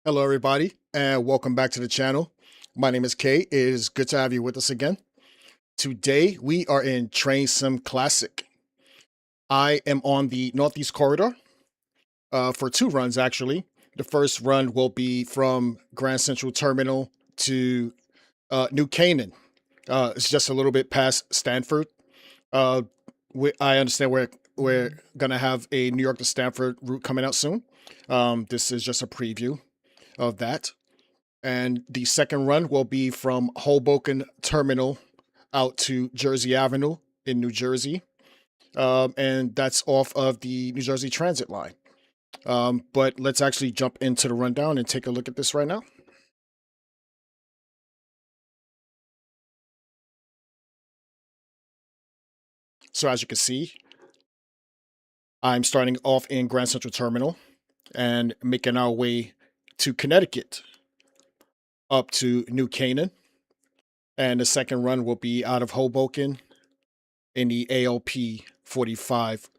Hello, everybody, and welcome back to the channel. My name is Kay. It is good to have you with us again. Today, we are in Train Sim Classic. I am on the Northeast Corridor for two runs, actually. The first run will be from Grand Central Terminal to New Canaan. It's just a little bit past Stanford. Uh, I understand we're gonna have a New York to Stanford route coming out soon. This is just a preview of that. And the second run will be from Hoboken Terminal out to Jersey Avenue in New Jersey. And that's off of the New Jersey Transit line. But let's actually jump into the rundown and take a look at this right now. So as you can see, I'm starting off in Grand Central Terminal and making our way to Connecticut up to New Canaan. And the second run will be out of Hoboken in the ALP 45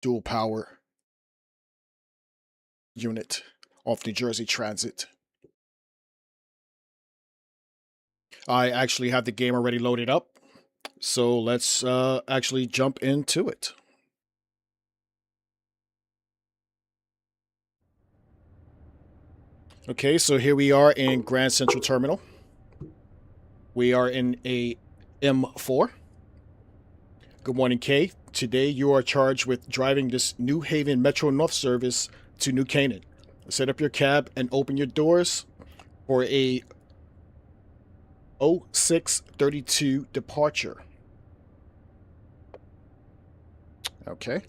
dual power unit off New Jersey Transit. I actually have the game already loaded up, so let's actually jump into it. Okay, so here we are in Grand Central Terminal. We are in a M4. Good morning, Kay. Today you are charged with driving this New Haven Metro North service to New Canaan. Set up your cab and open your doors for a 0632 departure. Okay.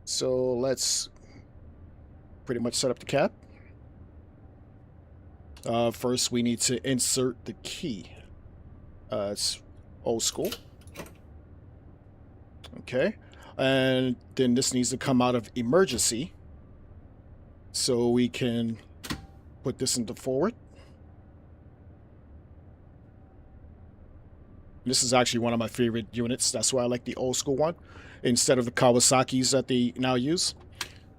So let's pretty much set up the cab. First, we need to insert the key. It's old school. Okay. And then this needs to come out of emergency. So we can put this into forward. This is actually one of my favorite units. That's why I like the old school one instead of the Kawasaki's that they now use.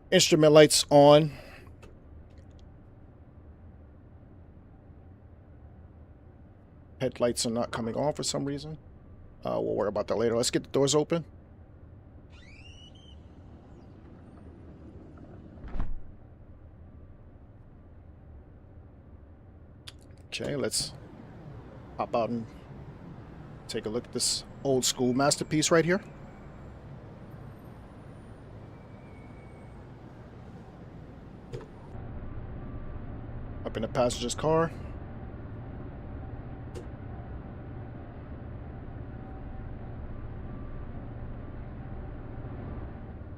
Instrument lights on. Headlights are not coming on for some reason. We'll worry about that later. Let's get the doors open. Okay, let's hop out and take a look at this old school masterpiece right here. Up in the passenger's car.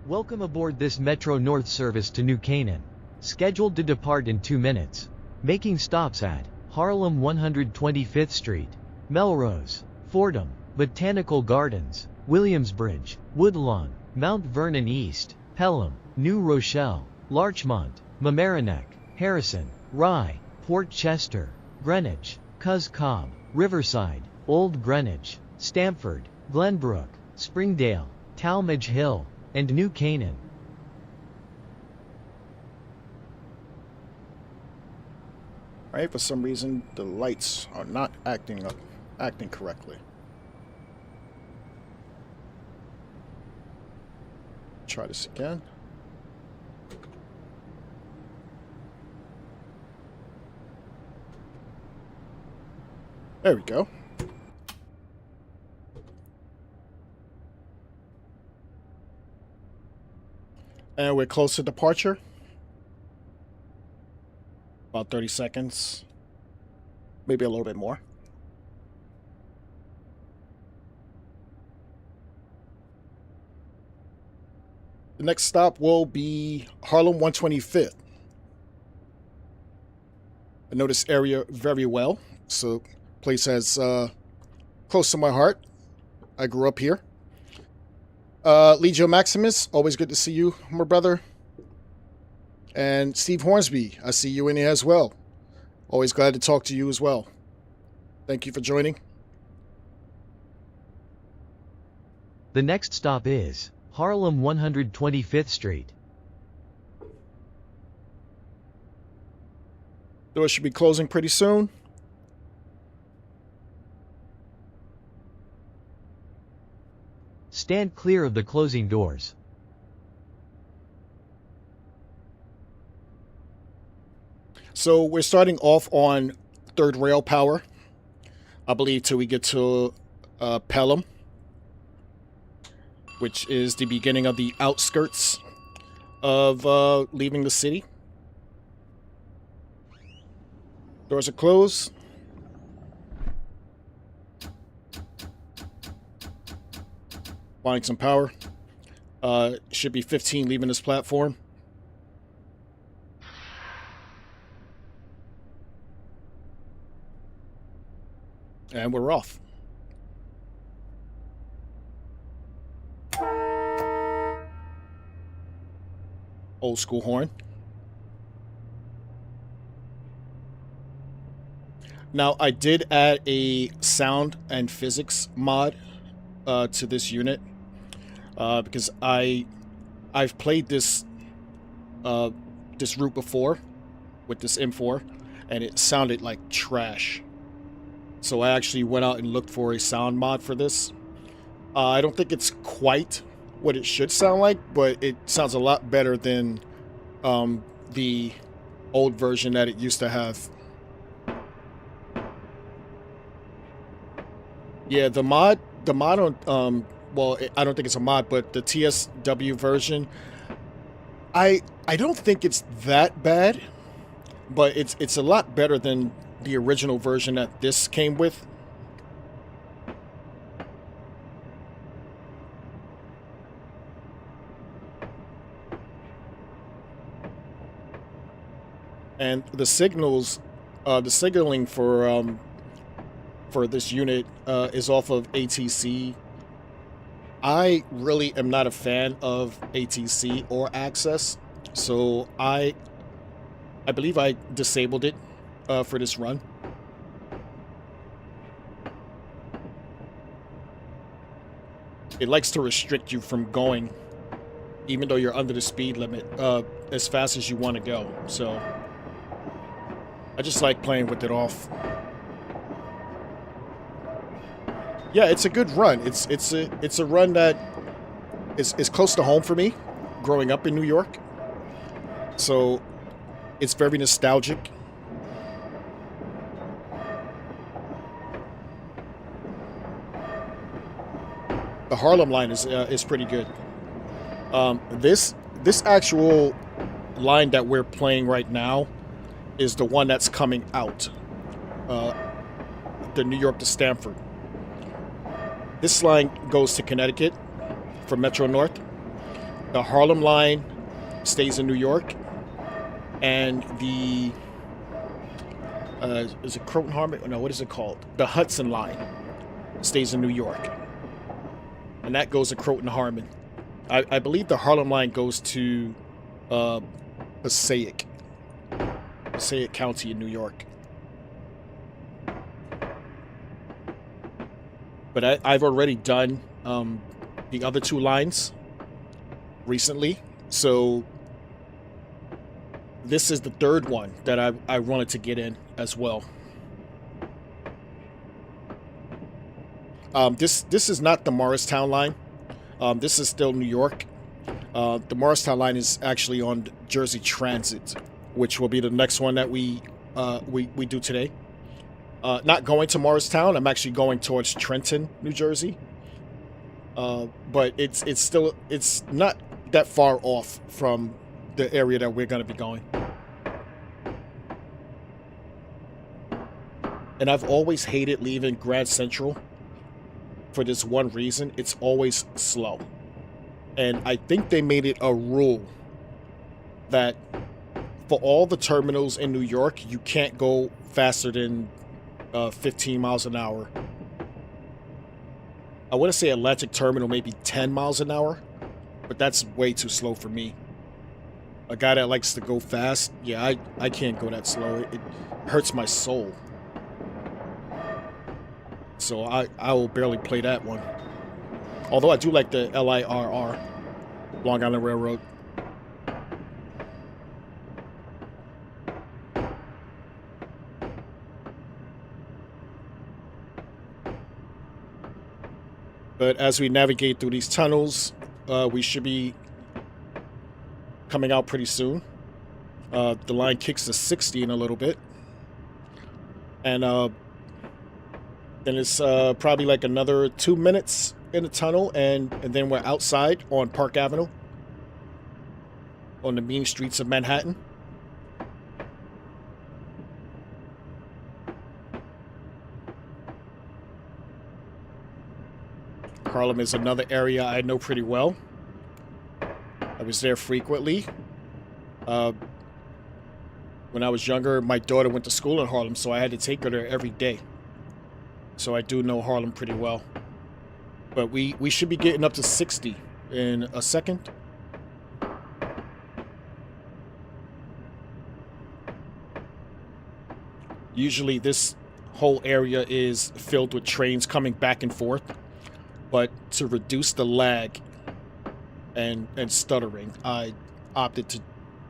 Welcome aboard this Metro North service to New Canaan. Scheduled to depart in 2 minutes. Making stops at Harlem 125th Street, Melrose, Fordham, Botanical Gardens, Williamsbridge, Woodlawn, Mount Vernon East, Pelham, New Rochelle, Larchmont, Mamaroneck, Harrison, Rye, Port Chester, Greenwich, Cos Cob, Riverside, Old Greenwich, Stamford, Glenbrook, Springdale, Talmadge Hill, and New Canaan. Right, for some reason the lights are not acting correctly. Try this again. There we go. And we're close to departure. About 30 seconds. Maybe a little bit more. The next stop will be Harlem 125th. I know this area very well. So place has close to my heart. I grew up here. Legio Maximus, always good to see you, my brother. And Steve Hornsby, I see you in here as well. Always glad to talk to you as well. Thank you for joining. The next stop is Harlem 125th Street. Doors should be closing pretty soon. Stand clear of the closing doors. So we're starting off on third rail power, I believe, till we get to Pelham, which is the beginning of the outskirts of leaving the city. Doors are closed. Finding some power. Should be 15 leaving this platform. And we're off. Old school horn. Now, I did add a sound and physics mod to this unit because I've played this route before with this M4, and it sounded like trash. So I actually went out and looked for a sound mod for this. I don't think it's quite what it should sound like, but it sounds a lot better than the old version that it used to have. Yeah, the mod on well, I don't think it's a mod, but the TSW version, I don't think it's that bad, but it's a lot better than the original version that this came with. And the signals, the signaling for this unit is off of ATC. I really am not a fan of ATC or Access, so I believe I disabled it for this run. It likes to restrict you from going, even though you're under the speed limit, as fast as you want to go. So I just like playing with it off. Yeah, it's a good run. It's a run that is close to home for me, growing up in New York. So it's very nostalgic. The Harlem line is pretty good. This actual line that we're playing right now is the one that's coming out. The New York to Stamford. This line goes to Connecticut from Metro North. The Harlem line stays in New York, and the is it Croton Harmon? No, what is it called? The Hudson line stays in New York, and that goes to Croton Harmon. I believe the Harlem line goes to Passaic County in New York. But I've already done the other two lines recently, so this is the third one that I wanted to get in as well. This is not the Morristown line. This is still New York. The Morristown line is actually on Jersey Transit, which will be the next one that we do today. Not going to Morristown. I'm actually going towards Trenton, New Jersey. But it's not that far off from the area that we're going to be going. And I've always hated leaving Grand Central for this one reason. It's always slow. And I think they made it a rule that for all the terminals in New York, you can't go faster than 15 miles an hour. I want to say Atlantic Terminal maybe 10 miles an hour, but that's way too slow for me. A guy that likes to go fast, yeah, I can't go that slow. It hurts my soul. So I will barely play that one. Although I do like the LIRR, Long Island Railroad. But as we navigate through these tunnels, we should be coming out pretty soon. The line kicks to 60 in a little bit. And then it's probably like another 2 minutes in the tunnel, and then we're outside on Park Avenue, on the mean streets of Manhattan. Harlem is another area I know pretty well. I was there frequently. When I was younger, my daughter went to school in Harlem, so I had to take her there every day. So I do know Harlem pretty well. But we should be getting up to 60 in a second. Usually this whole area is filled with trains coming back and forth. But to reduce the lag and stuttering, I opted to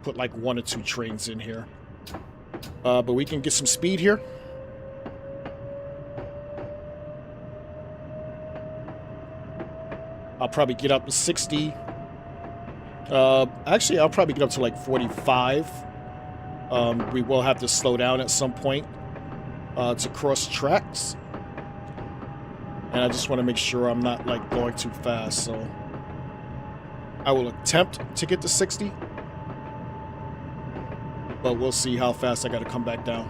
put like 1 or 2 trains in here. But we can get some speed here. I'll probably get up to 60. Actually, I'll probably get up to like 45. We will have to slow down at some point to cross tracks. And I just want to make sure I'm not like going too fast, so I will attempt to get to 60, but we'll see how fast I got to come back down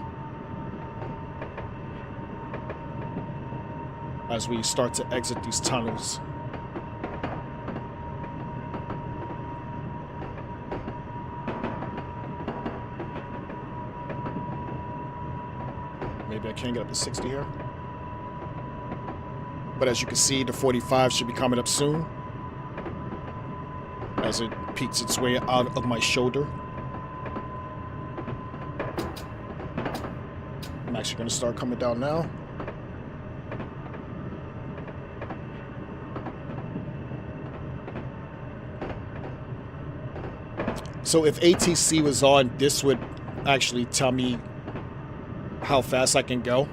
as we start to exit these tunnels. Maybe I can get up to 60 here. But as you can see, the 45 should be coming up soon as it peeks its way out of my shoulder. I'm actually going to start coming down now. So if ATC was on, this would actually tell me how fast I can go.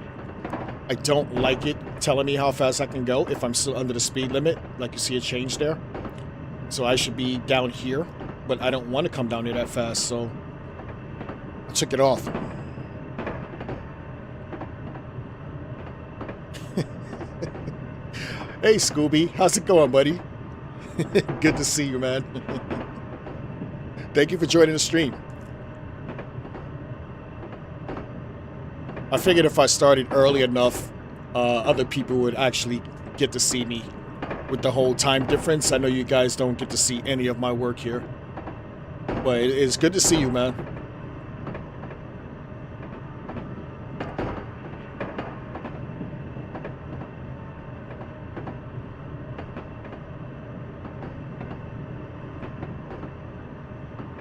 I don't like it telling me how fast I can go if I'm still under the speed limit. Like you see a change there. So I should be down here, but I don't want to come down here that fast, so I took it off. Hey Scooby, how's it going, buddy? Good to see you, man. Thank you for joining the stream. I figured if I started early enough, other people would actually get to see me with the whole time difference. I know you guys don't get to see any of my work here, but it's good to see you, man.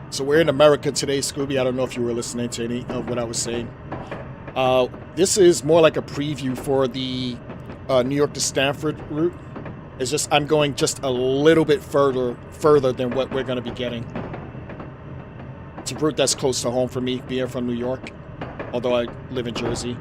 So we're in America today, Scooby. I don't know if you were listening to any of what I was saying. This is more like a preview for the New York to Stamford route. It's just I'm going just a little bit further than what we're going to be getting. It's a route that's close to home for me, being from New York, although I live in Jersey.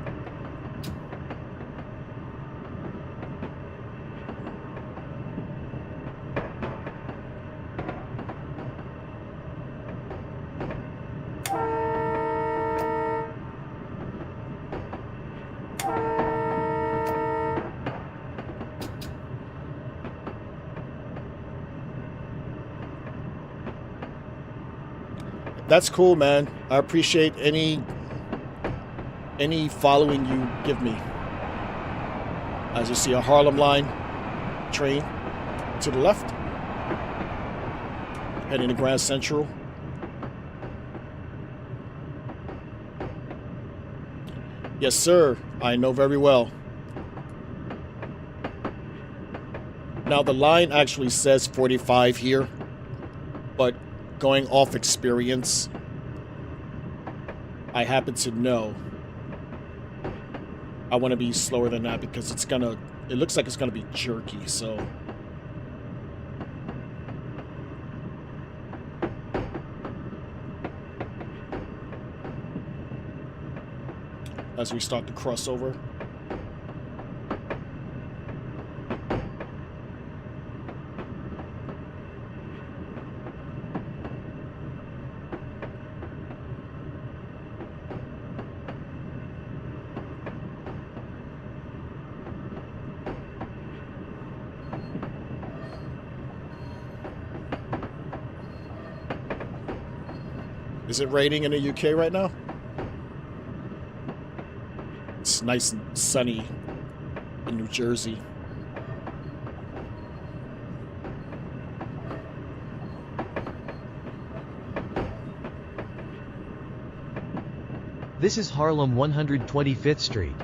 That's cool, man. I appreciate any following you give me. As you see, a Harlem line train to the left, heading to Grand Central. Yes, sir. I know very well. Now, the line actually says 45 here, but going off experience, I happen to know I want to be slower than that because it looks like it's gonna be jerky, so as we start to cross over. Is it raining in the UK right now? It's nice and sunny in New Jersey. This is Harlem 125th Street.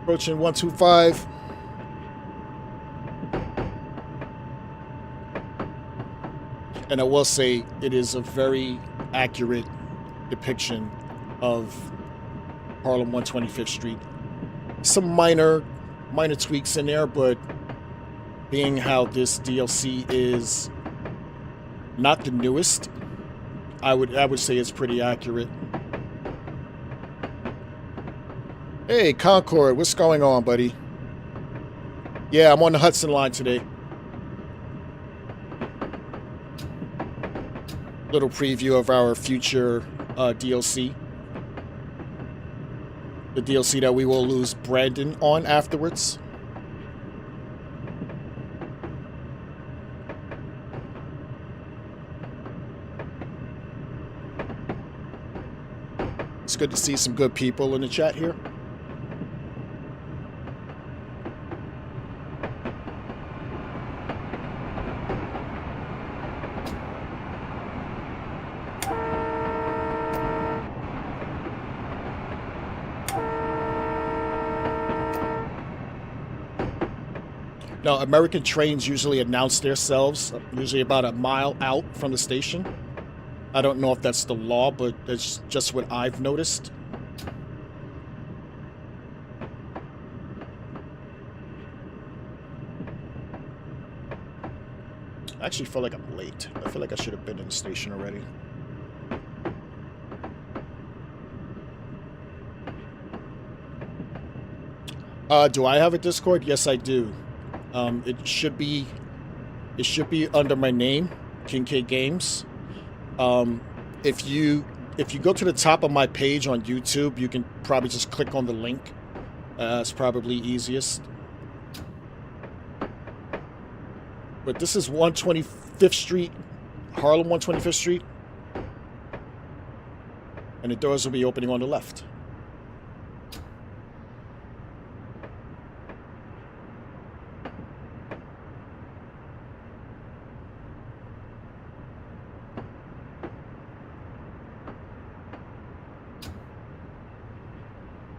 Approaching 125. And I will say it is a very accurate depiction of Harlem 125th Street. Some minor tweaks in there, but being how this DLC is not the newest, I would say it's pretty accurate. Hey, Concord, what's going on, buddy? Yeah, I'm on the Hudson line today. Little preview of our future DLC. The DLC that we will lose Brandon on afterwards. It's good to see some good people in the chat here. Now, American trains usually announce themselves, usually about a mile out from the station. I don't know if that's the law, but that's just what I've noticed. I actually feel like I'm late. I feel like I should have been in the station already. Do I have a Discord? Yes, I do. It should be under my name, King Kaye Games. If you go to the top of my page on YouTube, you can probably just click on the link. It's probably easiest. But this is 125th Street, Harlem 125th Street. And the doors will be opening on the left.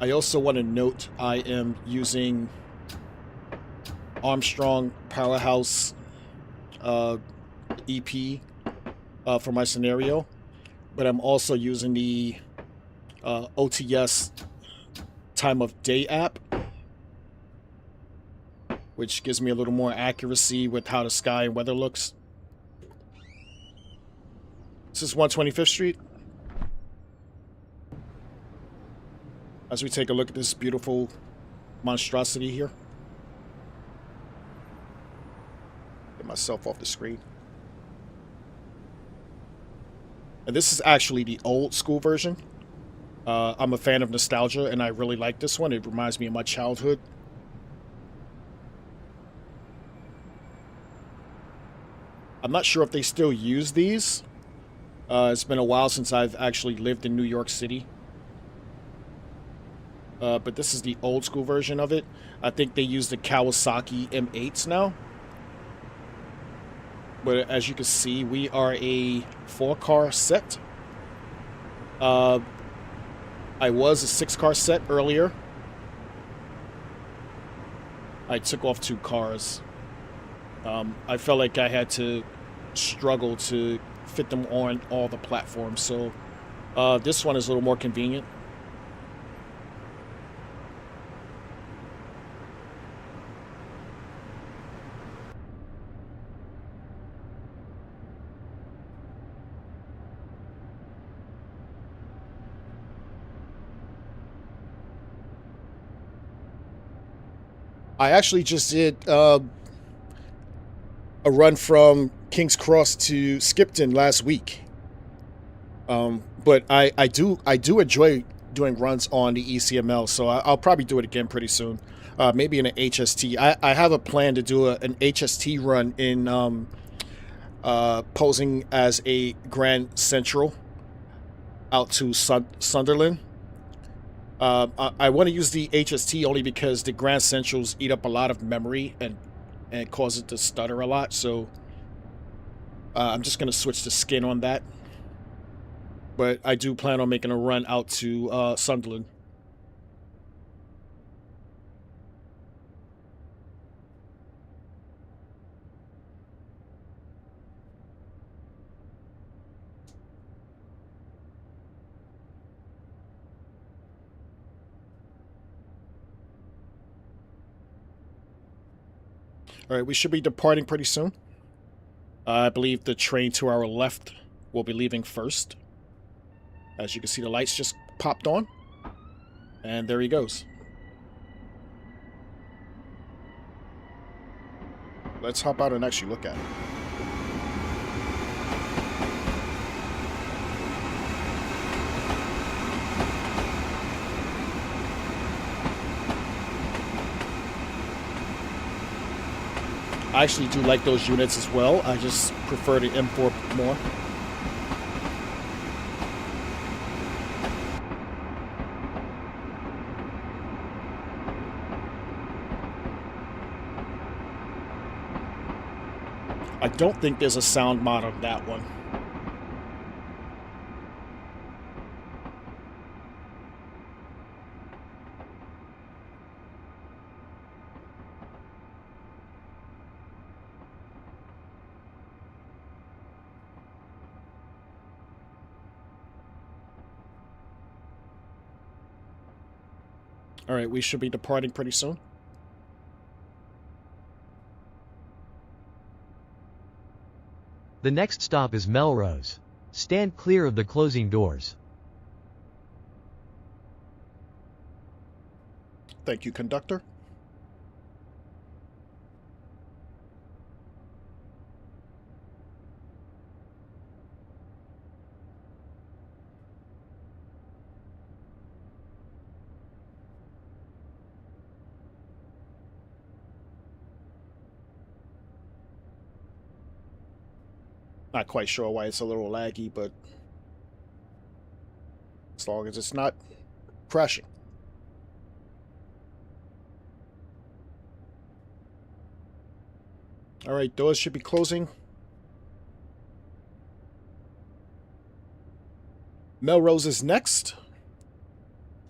I also want to note I am using Armstrong Powerhouse EP for my scenario, but I'm also using the OTS time of day app, which gives me a little more accuracy with how the sky and weather looks. This is 125th Street. As we take a look at this beautiful monstrosity here. Get myself off the screen. And this is actually the old school version. I'm a fan of nostalgia, and I really like this one. It reminds me of my childhood. I'm not sure if they still use these. It's been a while since I've actually lived in New York City. But this is the old school version of it. I think they use the Kawasaki M8s now. But as you can see, we are a 4-car set. I was a 6-car set earlier. I took off 2 cars. I felt like I had to struggle to fit them on all the platforms. So this one is a little more convenient. I actually just did a run from King's Cross to Skipton last week. But I do enjoy doing runs on the ECML, so I'll probably do it again pretty soon. Maybe in an HST. I have a plan to do an HST run in posing as a Grand Central out to Sunderland. I want to use the HST only because the Grand Centrals eat up a lot of memory and cause it to stutter a lot. So I'm just going to switch the skin on that. But I do plan on making a run out to Sunderland. All right, we should be departing pretty soon. I believe the train to our left will be leaving first. As you can see, the lights just popped on. And there he goes. Let's hop out and actually look at it. I actually do like those units as well. I just prefer the M4 more. I don't think there's a sound mod on that one. All right, we should be departing pretty soon. The next stop is Melrose. Stand clear of the closing doors. Thank you, conductor. Not quite sure why it's a little laggy, but as long as it's not crashing. All right, doors should be closing. Melrose is next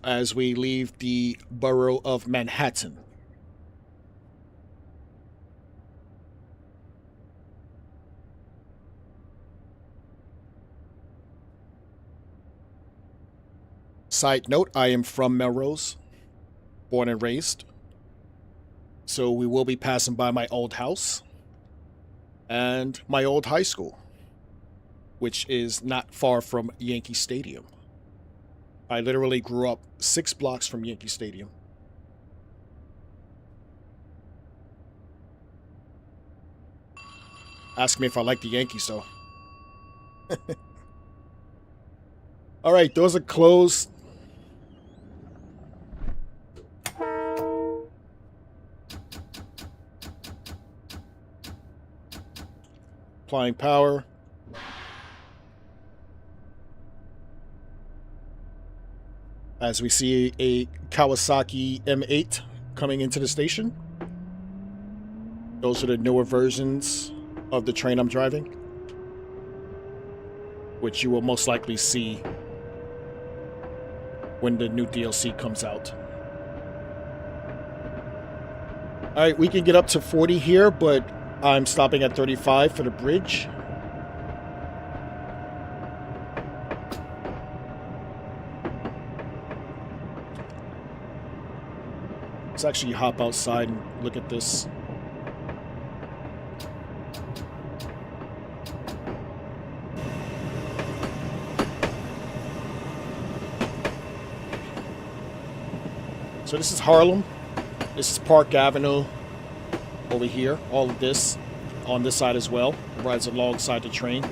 as we leave the borough of Manhattan. Side note, I am from Melrose, born and raised. So we will be passing by my old house and my old high school, which is not far from Yankee Stadium. I literally grew up 6 blocks from Yankee Stadium. Ask me if I like the Yankees, though. All right, doors are closed. Applying power. As we see a Kawasaki M8 coming into the station. Those are the newer versions of the train I'm driving, which you will most likely see when the new DLC comes out. Alright, we can get up to 40 here, but I'm stopping at 35 for the bridge. Let's actually hop outside and look at this. So this is Harlem. This is Park Avenue over here. All of this on this side as well. It rides alongside the train.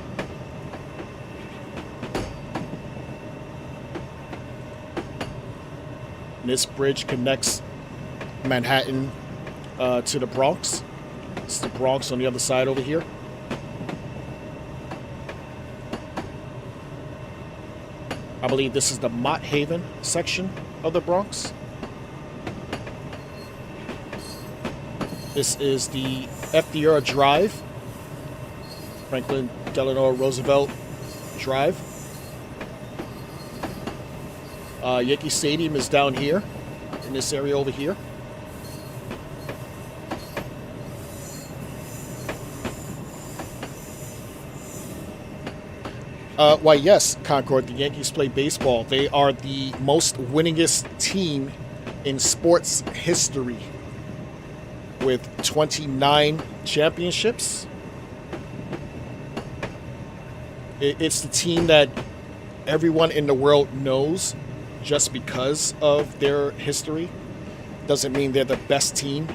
And this bridge connects Manhattan to the Bronx. It's the Bronx on the other side over here. I believe this is the Mott Haven section of the Bronx. This is the FDR Drive, Franklin Delano Roosevelt Drive. Yankee Stadium is down here, in this area over here. Why, yes, Concord, the Yankees play baseball. They are the most winningest team in sports history with 29 championships. It's the team that everyone in the world knows just because of their history. Doesn't mean they're the best team.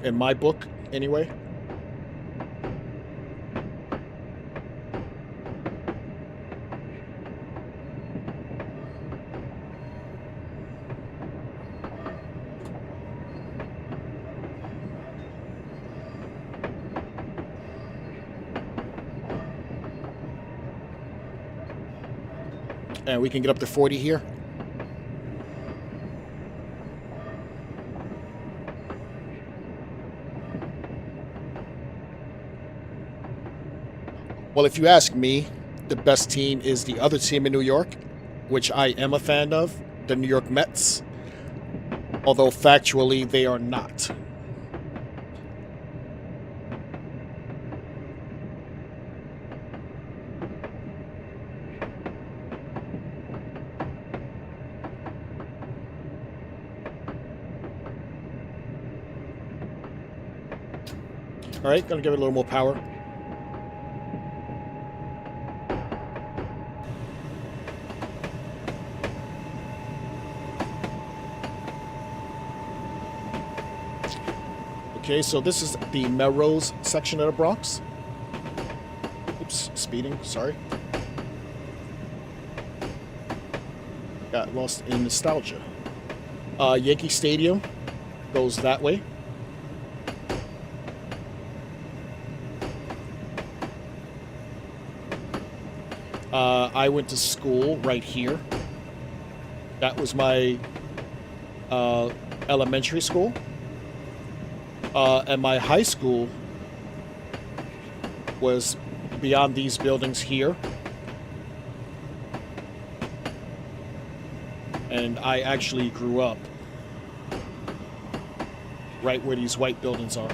In my book, anyway. And we can get up to 40 here. Well, if you ask me, the best team is the other team in New York, which I am a fan of, the New York Mets. Although factually, they are not. All right, gonna give it a little more power. Okay, so this is the Melrose section of the Bronx. Oops, speeding, sorry. Got lost in nostalgia. Yankee Stadium goes that way. I went to school right here. That was my elementary school. And my high school was beyond these buildings here. And I actually grew up right where these white buildings are.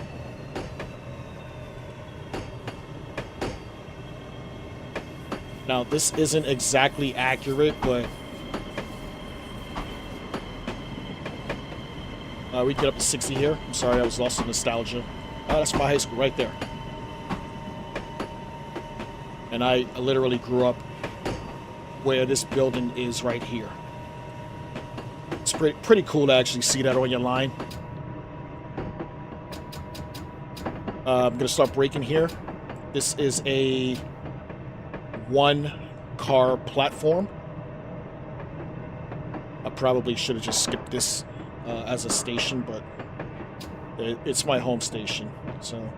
Now, this isn't exactly accurate, but we get up to 60 here. I'm sorry, I was lost in nostalgia. That's my high school right there. And I literally grew up where this building is right here. It's pretty cool to actually see that on your line. I'm going to start braking here. This is a one-car platform. I probably should have just skipped this as a station, but it's my home station, so.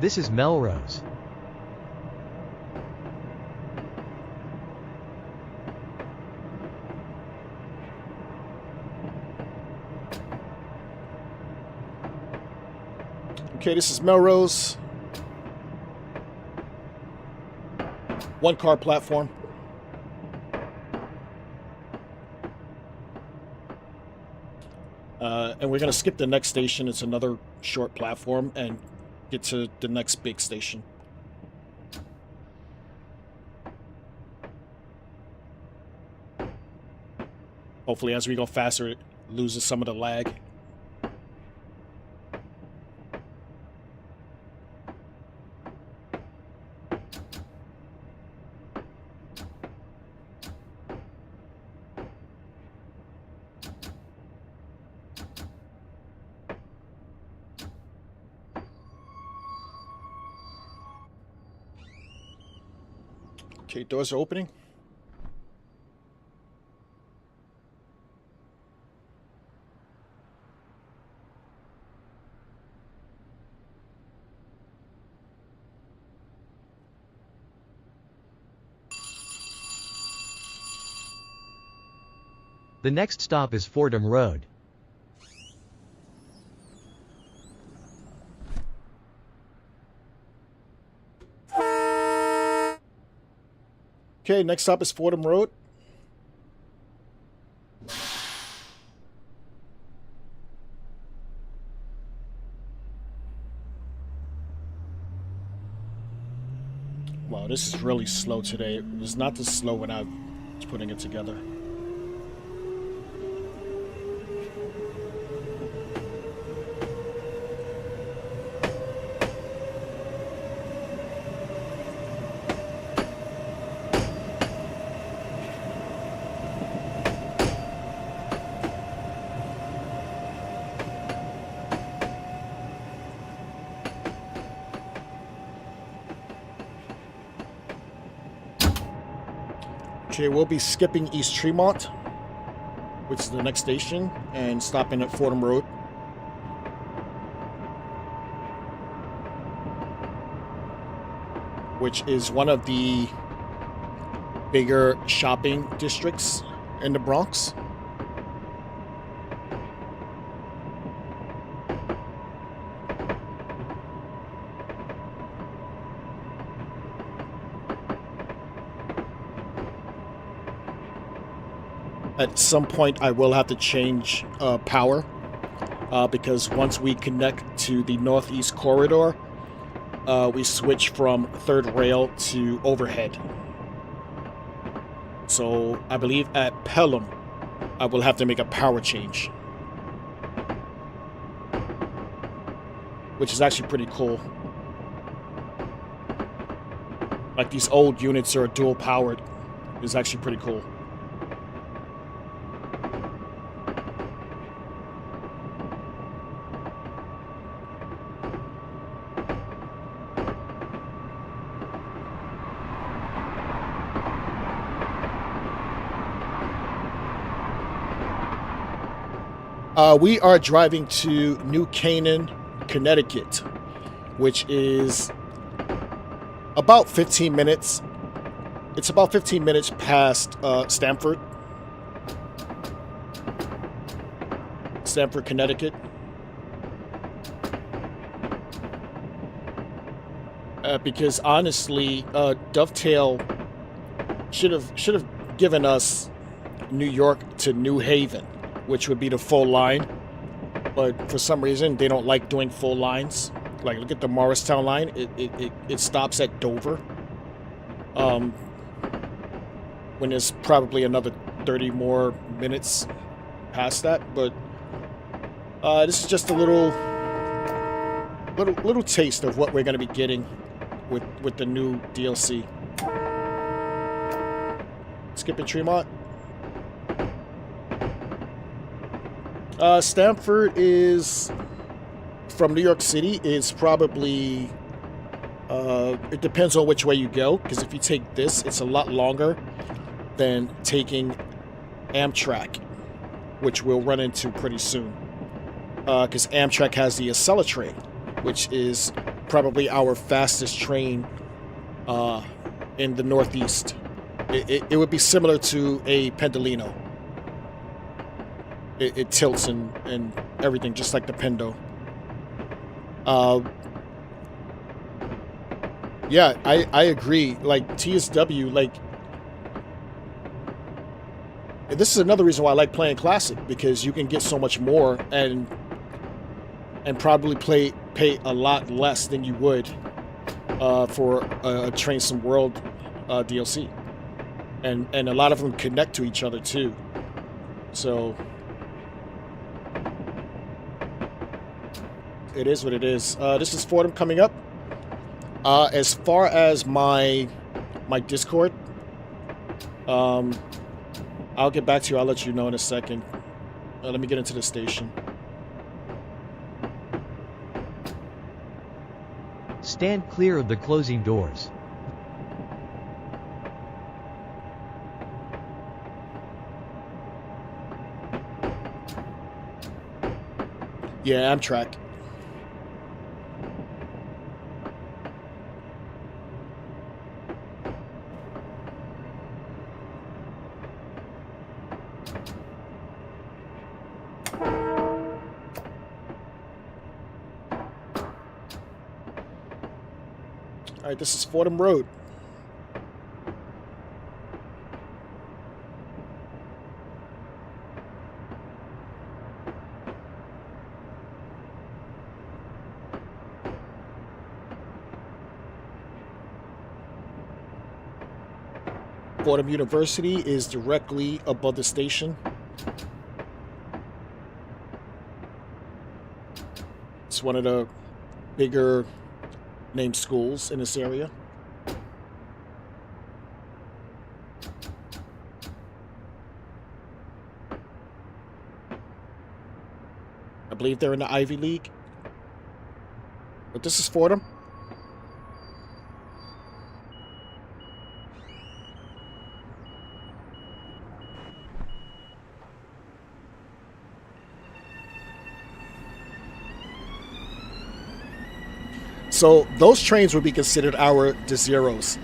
This is Melrose. Okay, this is Melrose. One-car platform. And we're going to skip the next station. It's another short platform and get to the next big station. Hopefully, as we go faster, it loses some of the lag. Okay, doors are opening. The next stop is Fordham Road. Okay, next stop is Fordham Road. Wow, this is really slow today. It was not this slow when I was putting it together. Okay, we'll be skipping East Tremont, which is the next station, and stopping at Fordham Road. Which is one of the bigger shopping districts in the Bronx. At some point, I will have to change power because once we connect to the Northeast Corridor, we switch from third rail to overhead. So I believe at Pelham, I will have to make a power change, which is actually pretty cool. Like these old units are dual powered. It's actually pretty cool. We are driving to New Canaan, Connecticut, which is about 15 minutes. It's about 15 minutes past Stamford, Connecticut. Because honestly, Dovetail should have given us New York to New Haven, which would be the full line, but for some reason they don't like doing full lines. Like, look at the Morristown line; it stops at Dover. When there's probably another 30 more minutes past that, but this is just a little taste of what we're going to be getting with the new DLC. Skipping Tremont. Stamford is from New York City. Is probably it depends on which way you go, because if you take this, it's a lot longer than taking Amtrak, which we'll run into pretty soon. Because Amtrak has the Acela train, which is probably our fastest train in the Northeast. It would be similar to a Pendolino. It tilts and everything, just like the Pendo. Yeah, I agree. Like, TSW, like, this is another reason why I like playing Classic, because you can get so much more and probably pay a lot less than you would for a Train Sim World DLC. And a lot of them connect to each other too. So it is what it is. This is Fordham coming up. As far as my Discord, I'll get back to you. I'll let you know in a second. Let me get into the station. Stand clear of the closing doors. Yeah, Amtrak. All right, this is Fordham Road. Fordham University is directly above the station. It's one of the bigger named schools in this area. I believe they're in the Ivy League. But this is Fordham. So those trains would be considered our Zeros.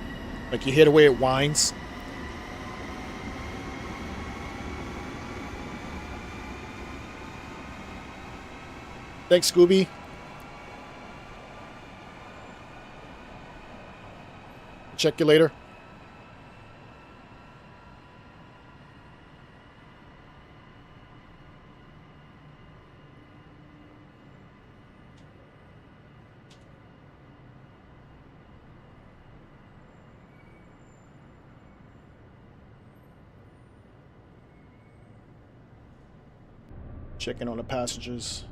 Like, you hear the way it whines. Thanks, Scooby. Check you later. Checking on the passengers.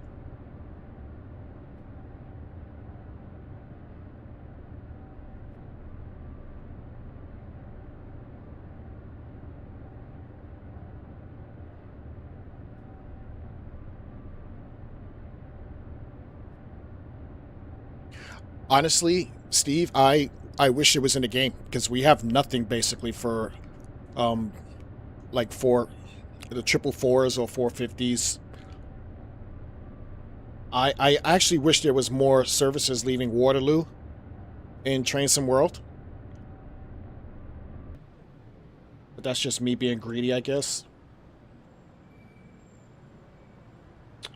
Honestly, Steve, I wish it was in the game, because we have nothing basically for like for the 444s or 450s. I actually wish there was more services leaving Waterloo in Train World. But that's just me being greedy, I guess.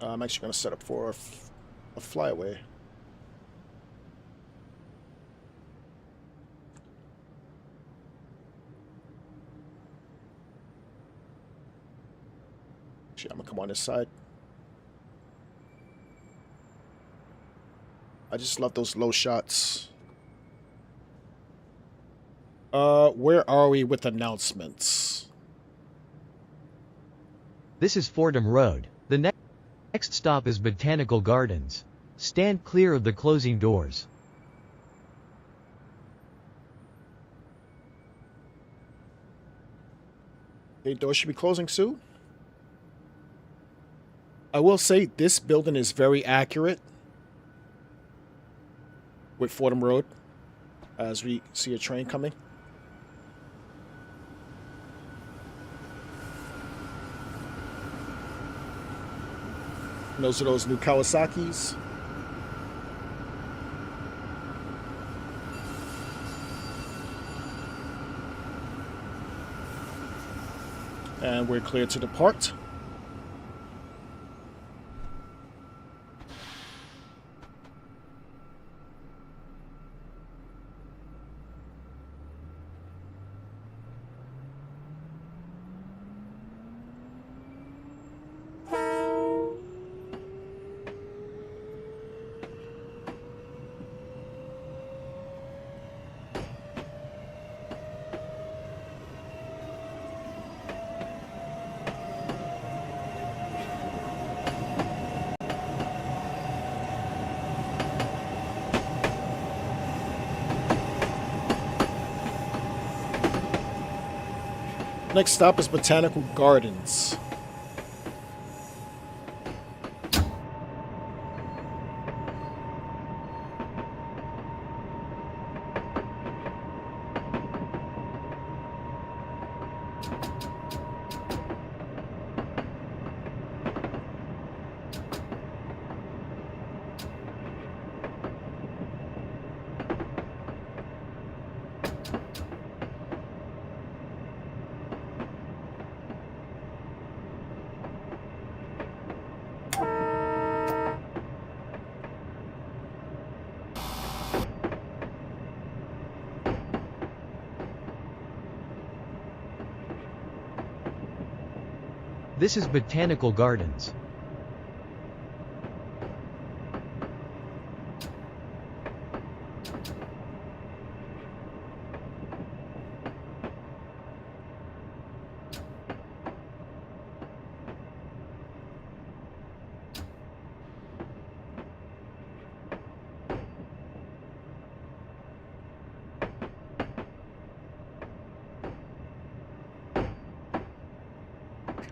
I'm actually going to set up for a flyaway. Actually, I'm going to come on this side. I just love those low shots. Where are we with announcements? This is Fordham Road. The next stop is Botanical Gardens. Stand clear of the closing doors. The doors should be closing soon. I will say this building is very accurate with Fordham Road as we see a train coming. And those are those new Kawasaki's. And we're clear to depart. Next stop is Botanical Gardens. This is Botanical Gardens.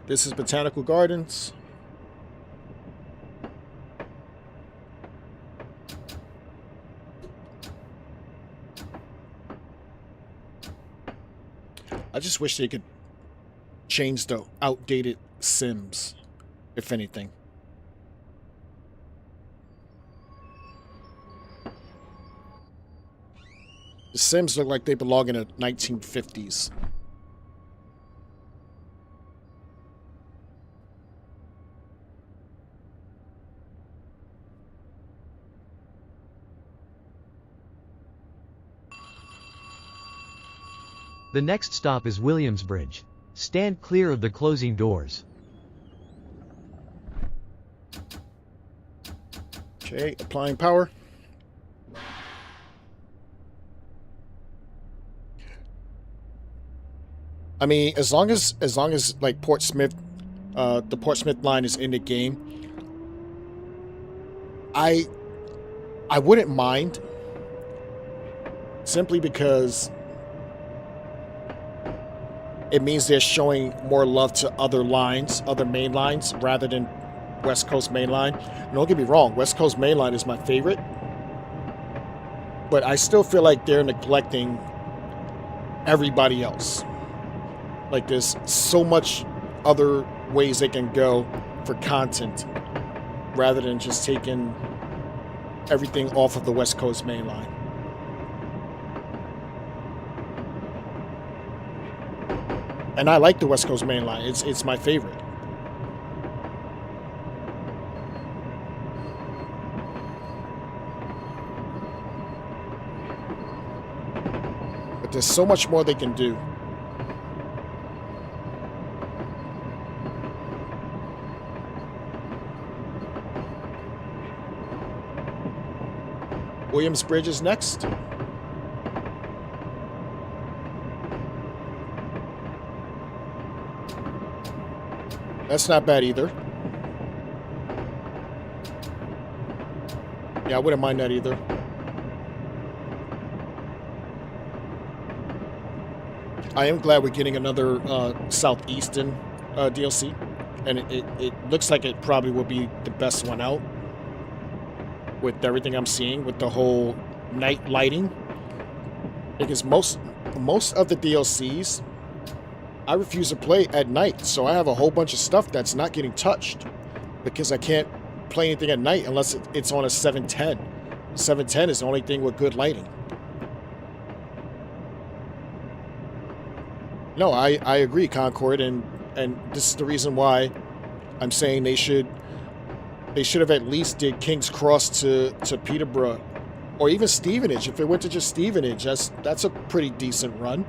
This is Botanical Gardens. I just wish they could change the outdated Sims, if anything. The Sims look like they belong in the 1950s. The next stop is Williamsbridge. Stand clear of the closing doors. Okay, applying power. I mean, as long as like Portsmouth, the Portsmouth line is in the game, I wouldn't mind, simply because it means they're showing more love to other lines, other main lines, rather than West Coast Main Line. And don't get me wrong, West Coast Main Line is my favorite, but I still feel like they're neglecting everybody else. Like, there's so much other ways they can go for content, rather than just taking everything off of the West Coast Main Line. And I like the West Coast Main Line. It's my favorite. But there's so much more they can do. Williamsbridge is next. That's not bad either. Yeah, I wouldn't mind that either. I am glad we're getting another Southeastern DLC. And it looks like it probably will be the best one out, with everything I'm seeing, with the whole night lighting. Because most of the DLCs, I refuse to play at night, so I have a whole bunch of stuff that's not getting touched because I can't play anything at night unless it's on a 710. 710 is the only thing with good lighting. No, I agree, Concord, and this is the reason why I'm saying they should have at least did King's Cross to Peterborough, or even Stevenage. If it went to just Stevenage, that's a pretty decent run,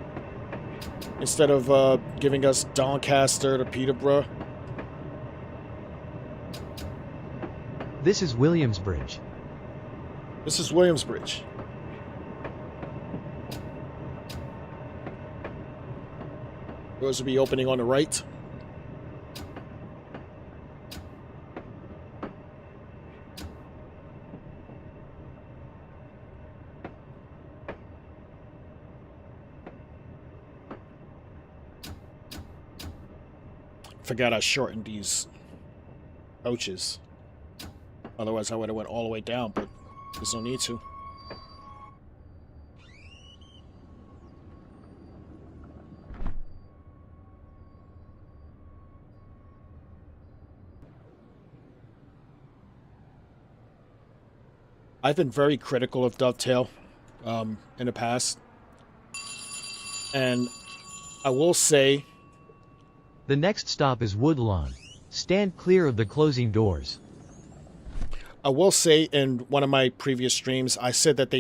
instead of giving us Doncaster to Peterborough. This is Williamsbridge. This is Williamsbridge. Doors will be opening on the right. Forgot I shortened these coaches. Otherwise I would have went all the way down, but there's no need to. I've been very critical of Dovetail in the past. And I will say, The next stop is Woodlawn. Stand clear of the closing doors. I will say in one of my previous streams, I said that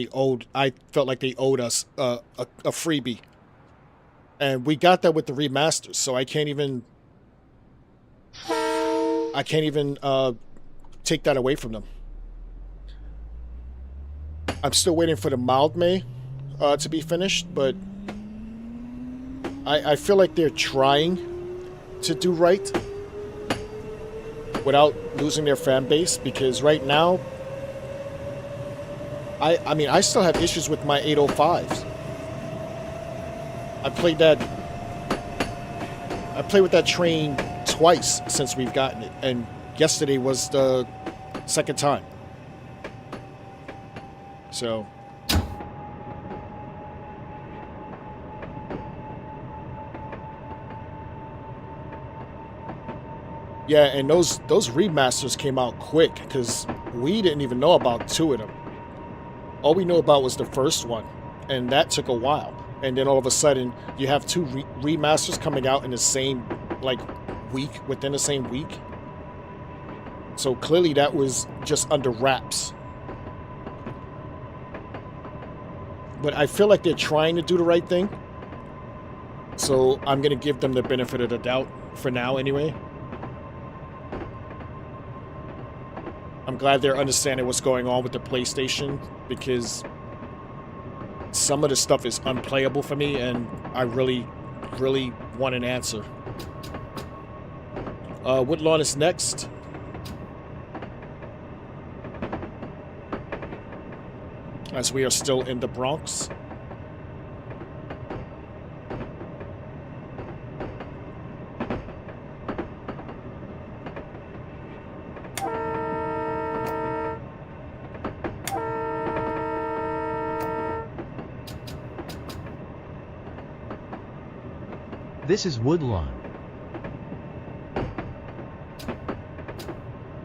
I felt like they owed us a freebie. And we got that with the remasters, so I can't even I can't even take that away from them. I'm still waiting for the mild May to be finished, but I feel like they're trying to do right without losing their fan base, because right now, I mean, I still have issues with my 805s. I played with that train twice since we've gotten it, and yesterday was the second time. So yeah, and those remasters came out quick because we didn't even know about two of them. All we knew about was the first one, and that took a while. And then all of a sudden, you have two remasters coming out in the same like week, within the same week. So clearly, that was just under wraps. But I feel like they're trying to do the right thing. So I'm gonna give them the benefit of the doubt for now, anyway. I'm glad they're understanding what's going on with the PlayStation, because some of the stuff is unplayable for me, and I really, really want an answer. Woodlawn is next. As we are still in the Bronx. This is Woodlawn.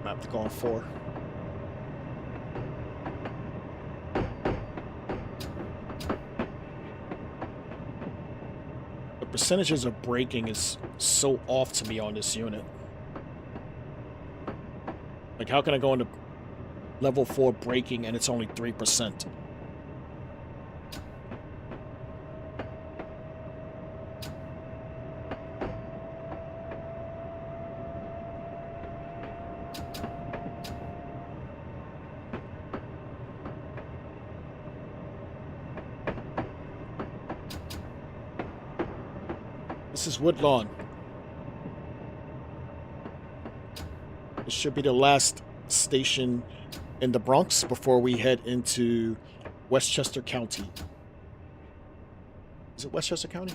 Map to go on 4. The percentages of braking is so off to me on this unit. Like, how can I go into level 4 braking and it's only 3%? This is Woodlawn. This should be the last station in the Bronx before we head into Westchester County. Is it Westchester County?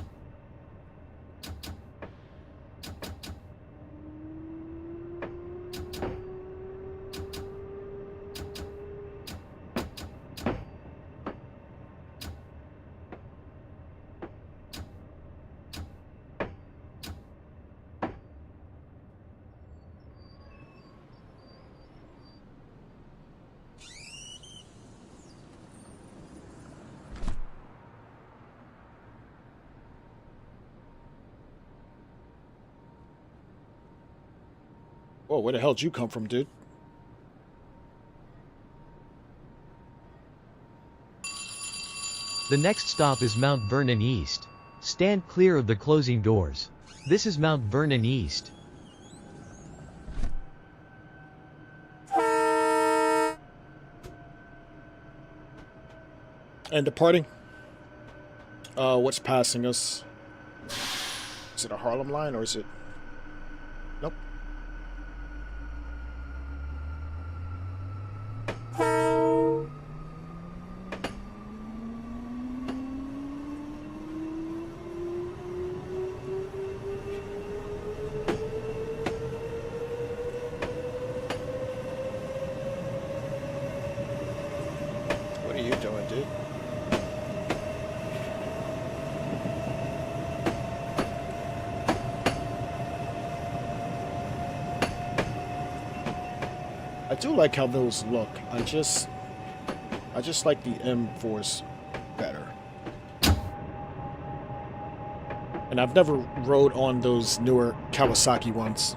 Whoa, where the hell did you come from, dude? The next stop is Mount Vernon East. Stand clear of the closing doors. This is Mount Vernon East. And departing. What's passing us? Is it a Harlem line or is it? Nope. What are you doing, dude? I do like how those look. I just like the M4s better. And I've never rode on those newer Kawasaki ones.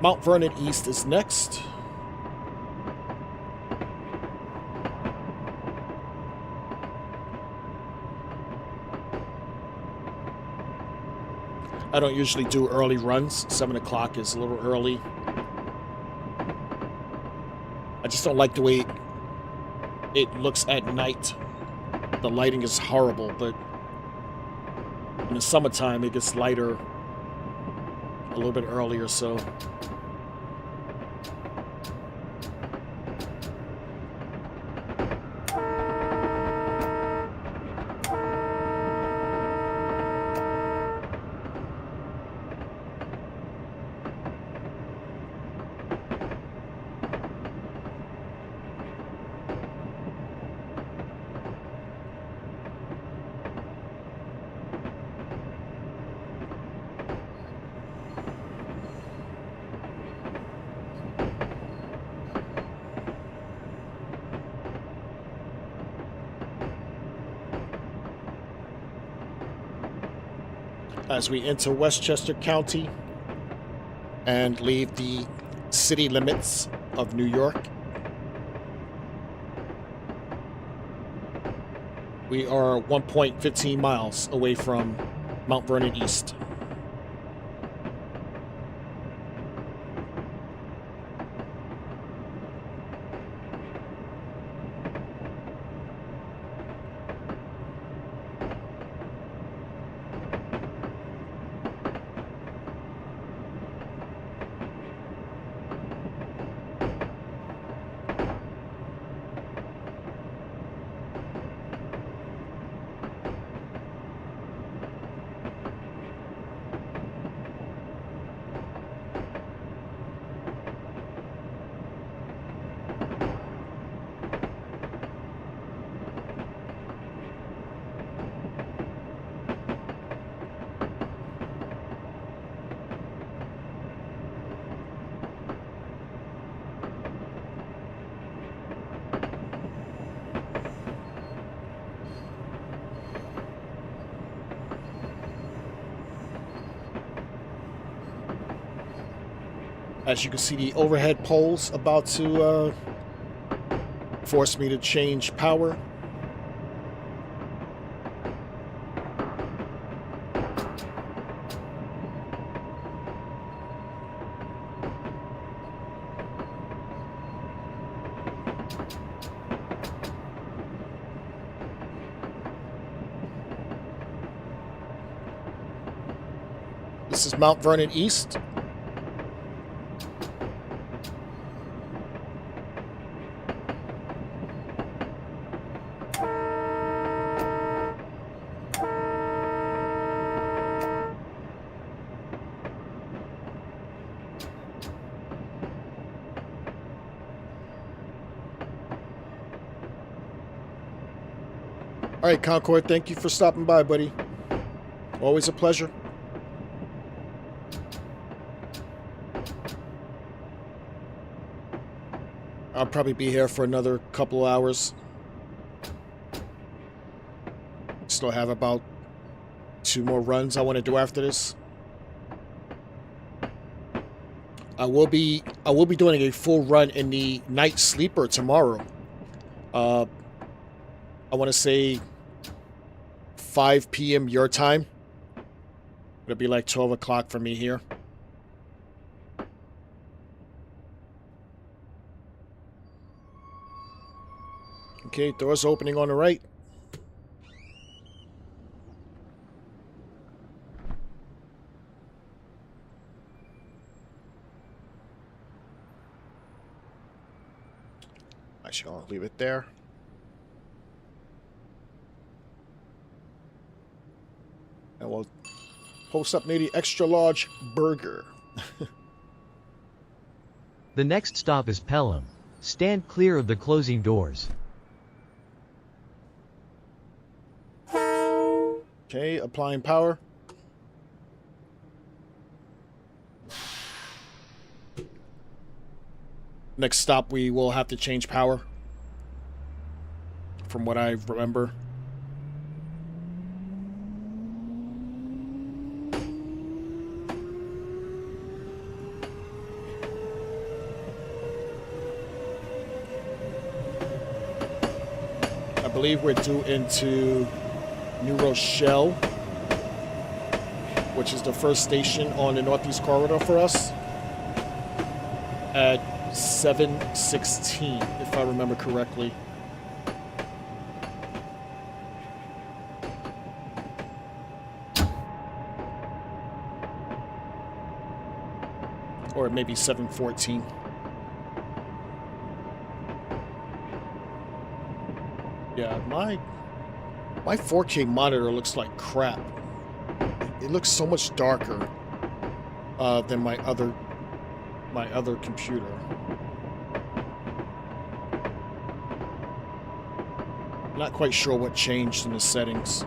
Mount Vernon East is next. I don't usually do early runs. 7 o'clock is a little early. I just don't like the way it looks at night. The lighting is horrible, but in the summertime it gets lighter a little bit earlier, so. As we enter Westchester County and leave the city limits of New York, we are 1.15 miles away from Mount Vernon East. As you can see, the overhead poles about to force me to change power. This is Mount Vernon East. All right, Concord, thank you for stopping by, buddy. Always a pleasure. I'll probably be here for another couple of hours. Still have about 2 more runs I want to do after this. I will be doing a full run in the night sleeper tomorrow. I want to say 5 p.m. your time. It'll be like 12 o'clock for me here. Okay, doors opening on the right. I shall leave it there. And we'll post up maybe extra large burger. The next stop is Pelham. Stand clear of the closing doors. Okay, applying power. Next stop, we will have to change power. From what I remember. I believe we're due into New Rochelle, which is the first station on the Northeast Corridor for us, at 7:16, if I remember correctly. Or maybe 7:14. Yeah, my 4K monitor looks like crap. It looks so much darker than my other computer. Not quite sure what changed in the settings.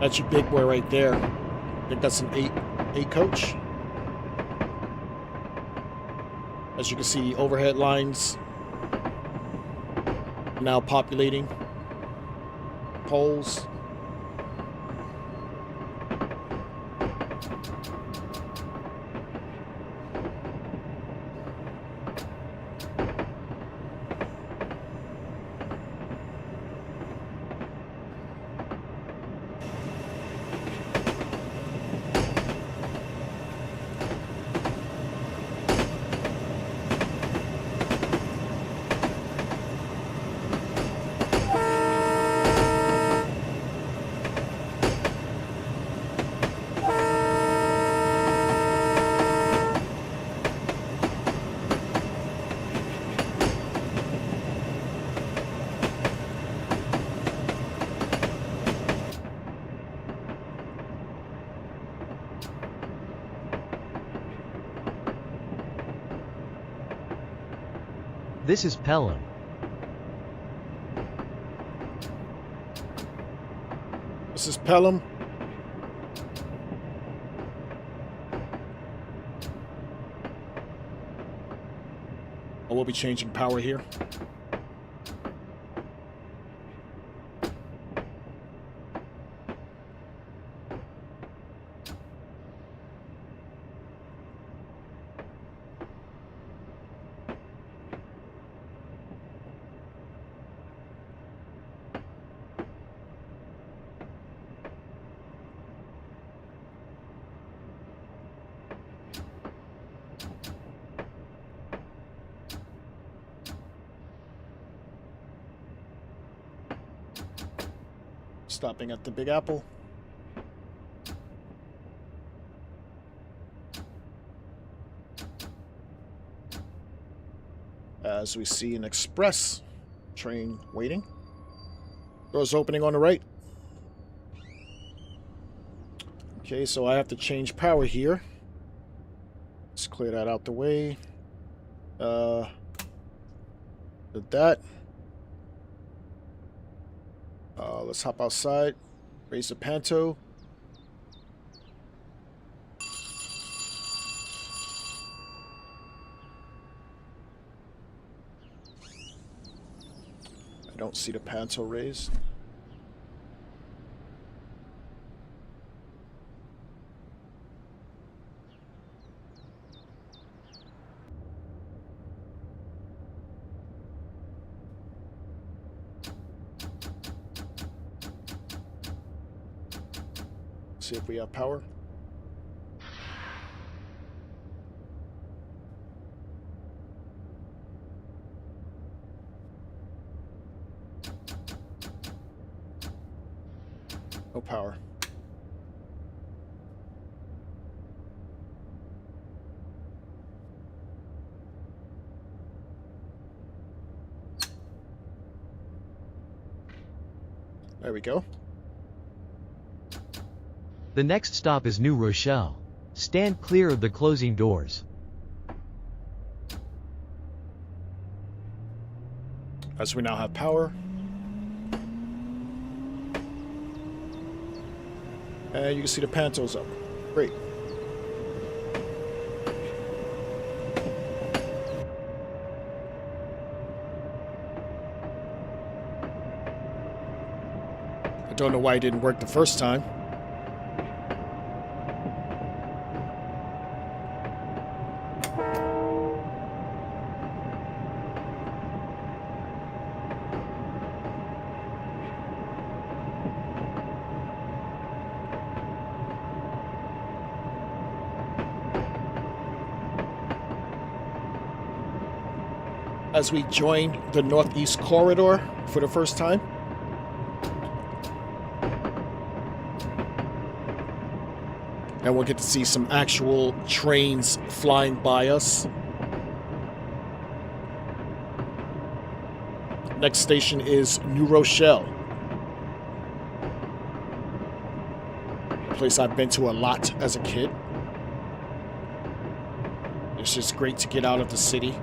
That's your big boy right there. I think that's an 8 coach. As you can see, overhead lines now populating poles. This is Pelham. This is Pelham. I will be changing power here. Stopping at the Big Apple. As we see an express train waiting. Doors opening on the right. Okay, so I have to change power here. Let's clear that out the way. Did that. Let's hop outside. Raise the panto. I don't see the panto raised. See if we have power. No power. There we go. The next stop is New Rochelle. Stand clear of the closing doors. As we now have power. And you can see the panto's up. Great. I don't know why it didn't work the first time. as we join the Northeast Corridor for the first time. And we'll get to see some actual trains flying by us. Next station is New Rochelle. A place I've been to a lot as a kid. It's just great to get out of the city.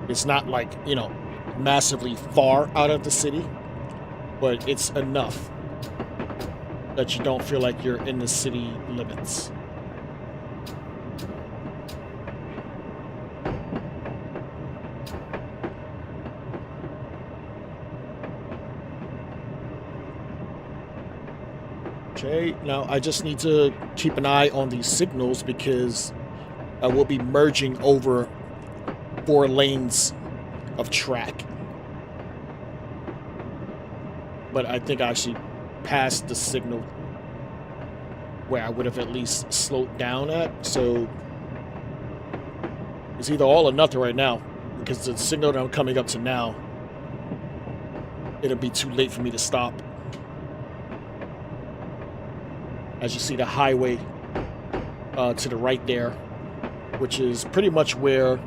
It's not like, you know, massively far out of the city, but it's enough that you don't feel like you're in the city limits. Okay, now I just need to keep an eye on these signals because I will be merging over 4 lanes of track. But I think I actually passed the signal where I would have at least slowed down at. So it's either all or nothing right now, because the signal that I'm coming up to now, it'll be too late for me to stop. As you see the highway to the right there, which is pretty much where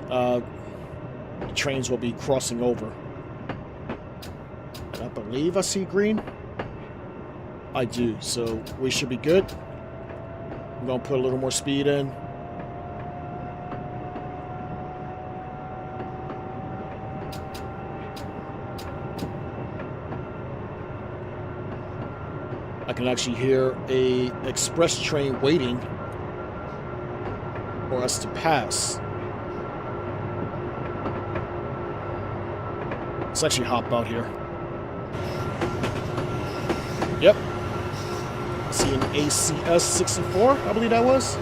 the trains will be crossing over. And I believe I see green. I do, so we should be good. I'm gonna put a little more speed in. I can actually hear a express train waiting for us to pass. Let's actually hop out here. Yep. See an ACS 64, I believe that was.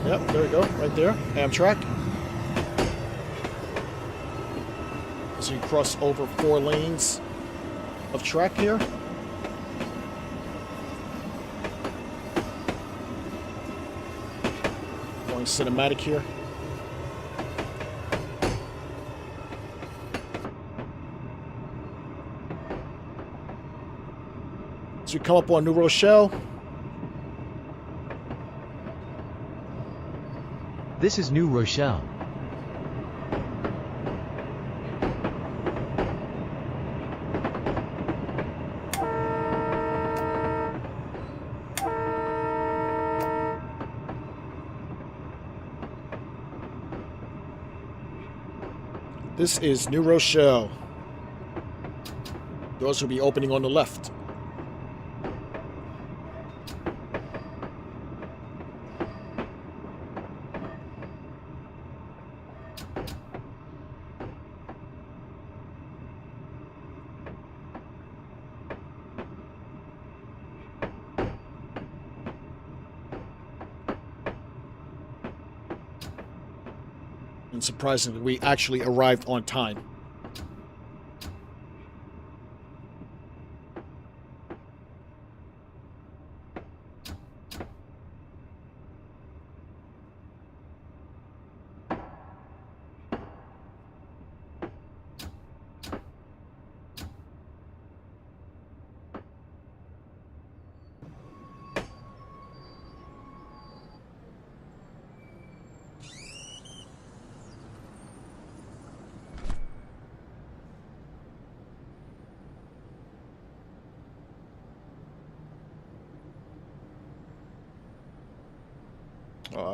Yep, there we go, right there. Amtrak. So you cross over 4 lanes of track here. Going cinematic here. As we come up on New Rochelle. This is New Rochelle. This is New Rochelle. Doors will be opening on the left. And surprisingly, we actually arrived on time.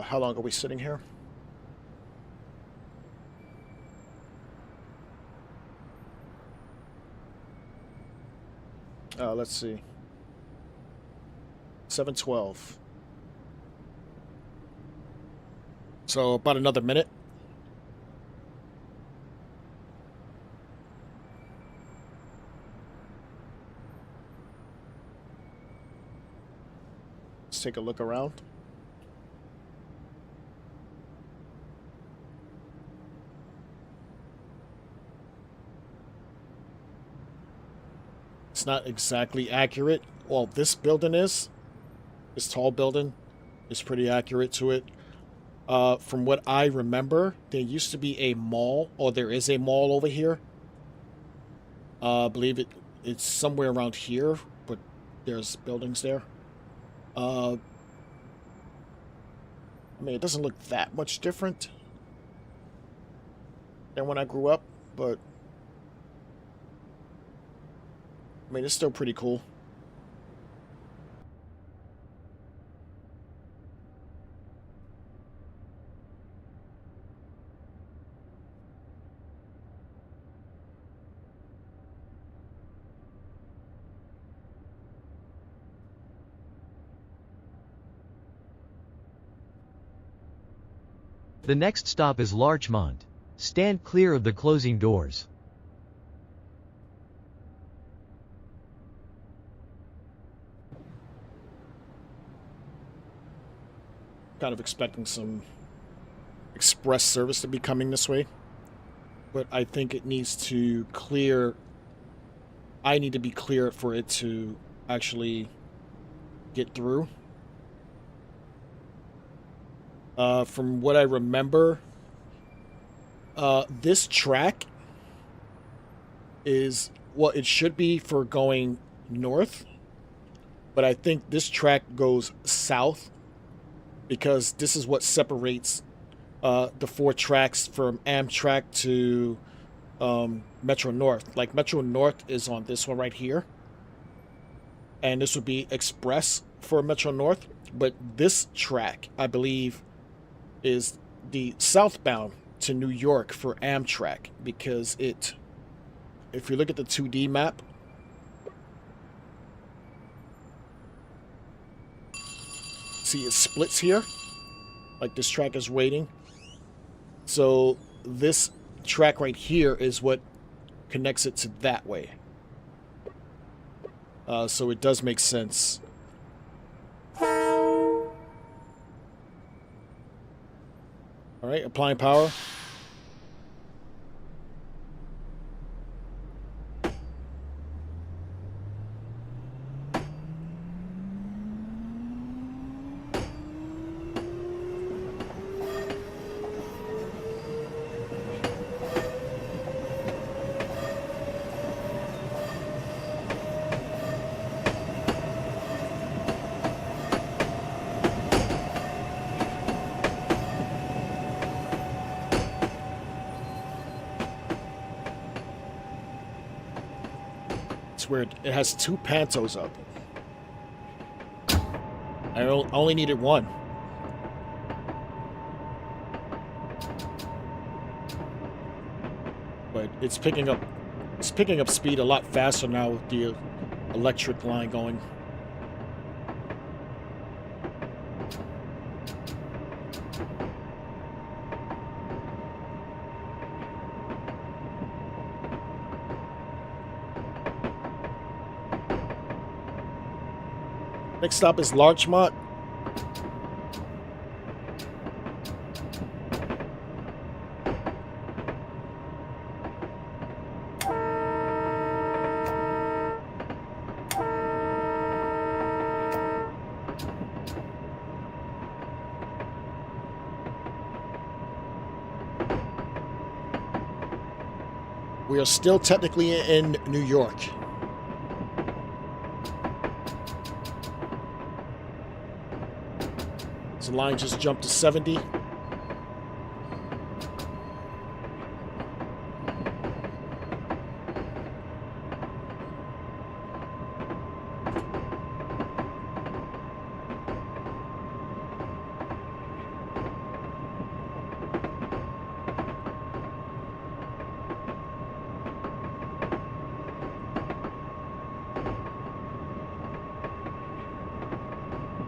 How long are we sitting here? Let's see. 7:12. So about another minute. Let's take a look around. It's not exactly accurate. Well, this building is. This tall building is pretty accurate to it. From what I remember, there used to be a mall, or there is a mall over here. I believe it's somewhere around here, but there's buildings there. I mean, it doesn't look that much different than when I grew up, but I mean, it's still pretty cool. The next stop is Larchmont. Stand clear of the closing doors. Kind of expecting some express service to be coming this way, but I think it needs to clear. I need to be clear for it to actually get through. From what I remember, this track is, well, it should be for going north, but I think this track goes south because this is what separates the four tracks from Amtrak to Metro North. Like Metro North is on this one right here, and this would be express for Metro North, but this track, I believe, is the southbound to New York for Amtrak, because if you look at the 2D map, see it splits here, like this track is waiting. So this track right here is what connects it to that way. So it does make sense. All right, applying power. It's weird. It has two pantos up. I only needed one. But it's picking up speed a lot faster now with the electric line going. Next stop is Larchmont. We are still technically in New York. The line just jumped to 70.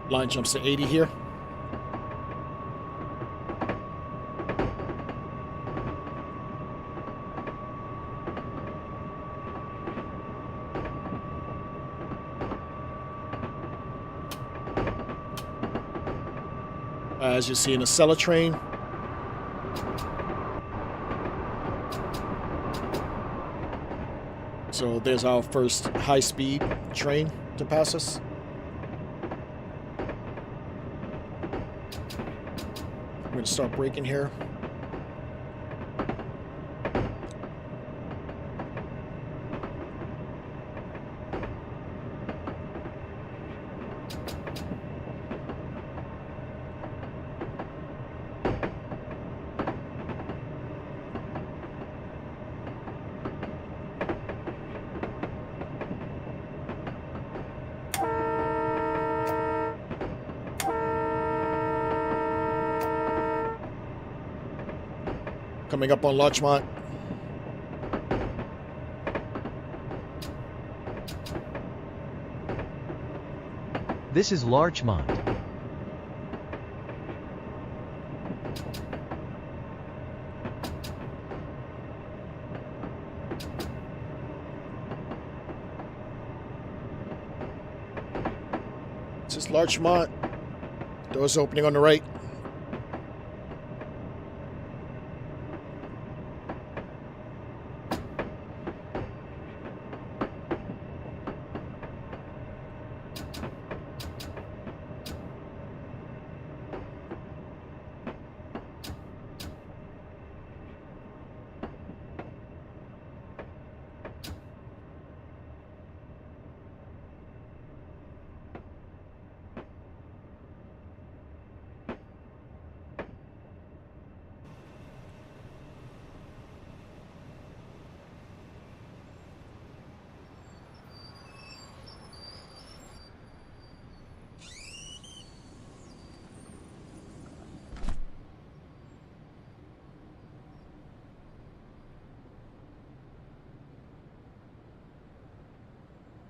Line jumps to 80 here. As you see in the Acela train. So there's our first high-speed train to pass us. I'm going to start braking here. Coming up on Larchmont. This is Larchmont. This is Larchmont. Doors opening on the right.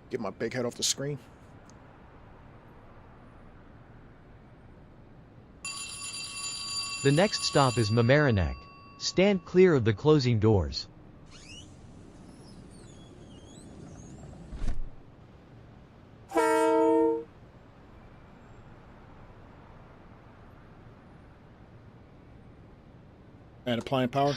Get my big head off the screen. The next stop is Mamaroneck. Stand clear of the closing doors. And applying power.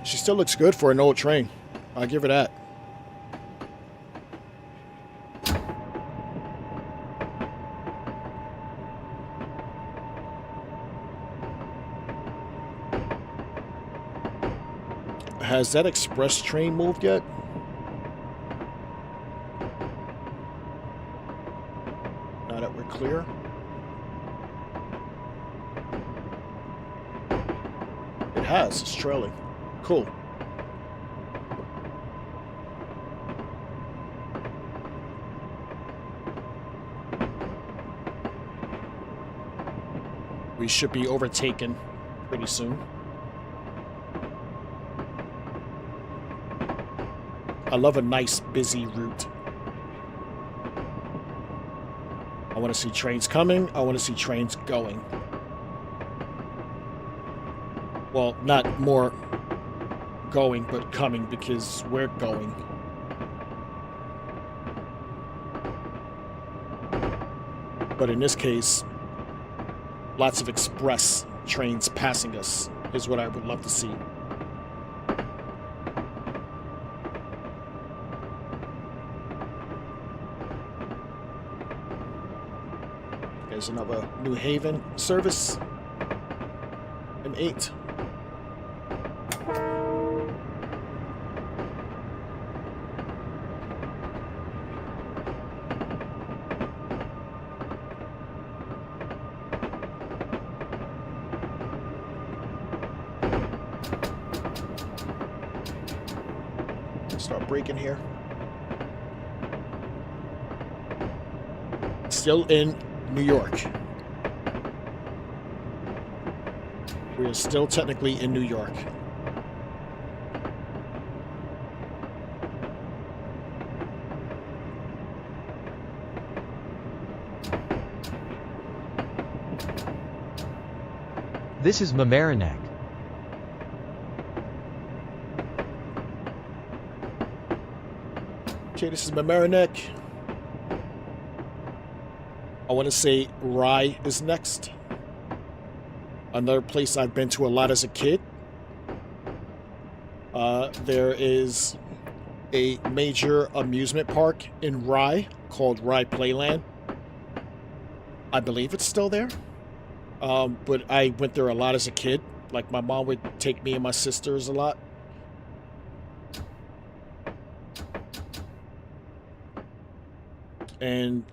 She still looks good for an old train. I'll give her that. Has that express train moved yet? Now that we're clear. It has. It's trailing. Cool. We should be overtaken pretty soon. I love a nice busy route. I want to see trains coming. I want to see trains going. Well, not more going, but coming, because we're going. But in this case, lots of express trains passing us is what I would love to see. There's another New Haven service. M8. Start braking here. Still in New York. We are still technically in New York. This is Mamaroneck. Okay, this is Mamaroneck. I want to say Rye is next. Another place I've been to a lot as a kid. There is a major amusement park in Rye called Rye Playland. I believe it's still there. But I went there a lot as a kid. Like, my mom would take me and my sisters a lot. And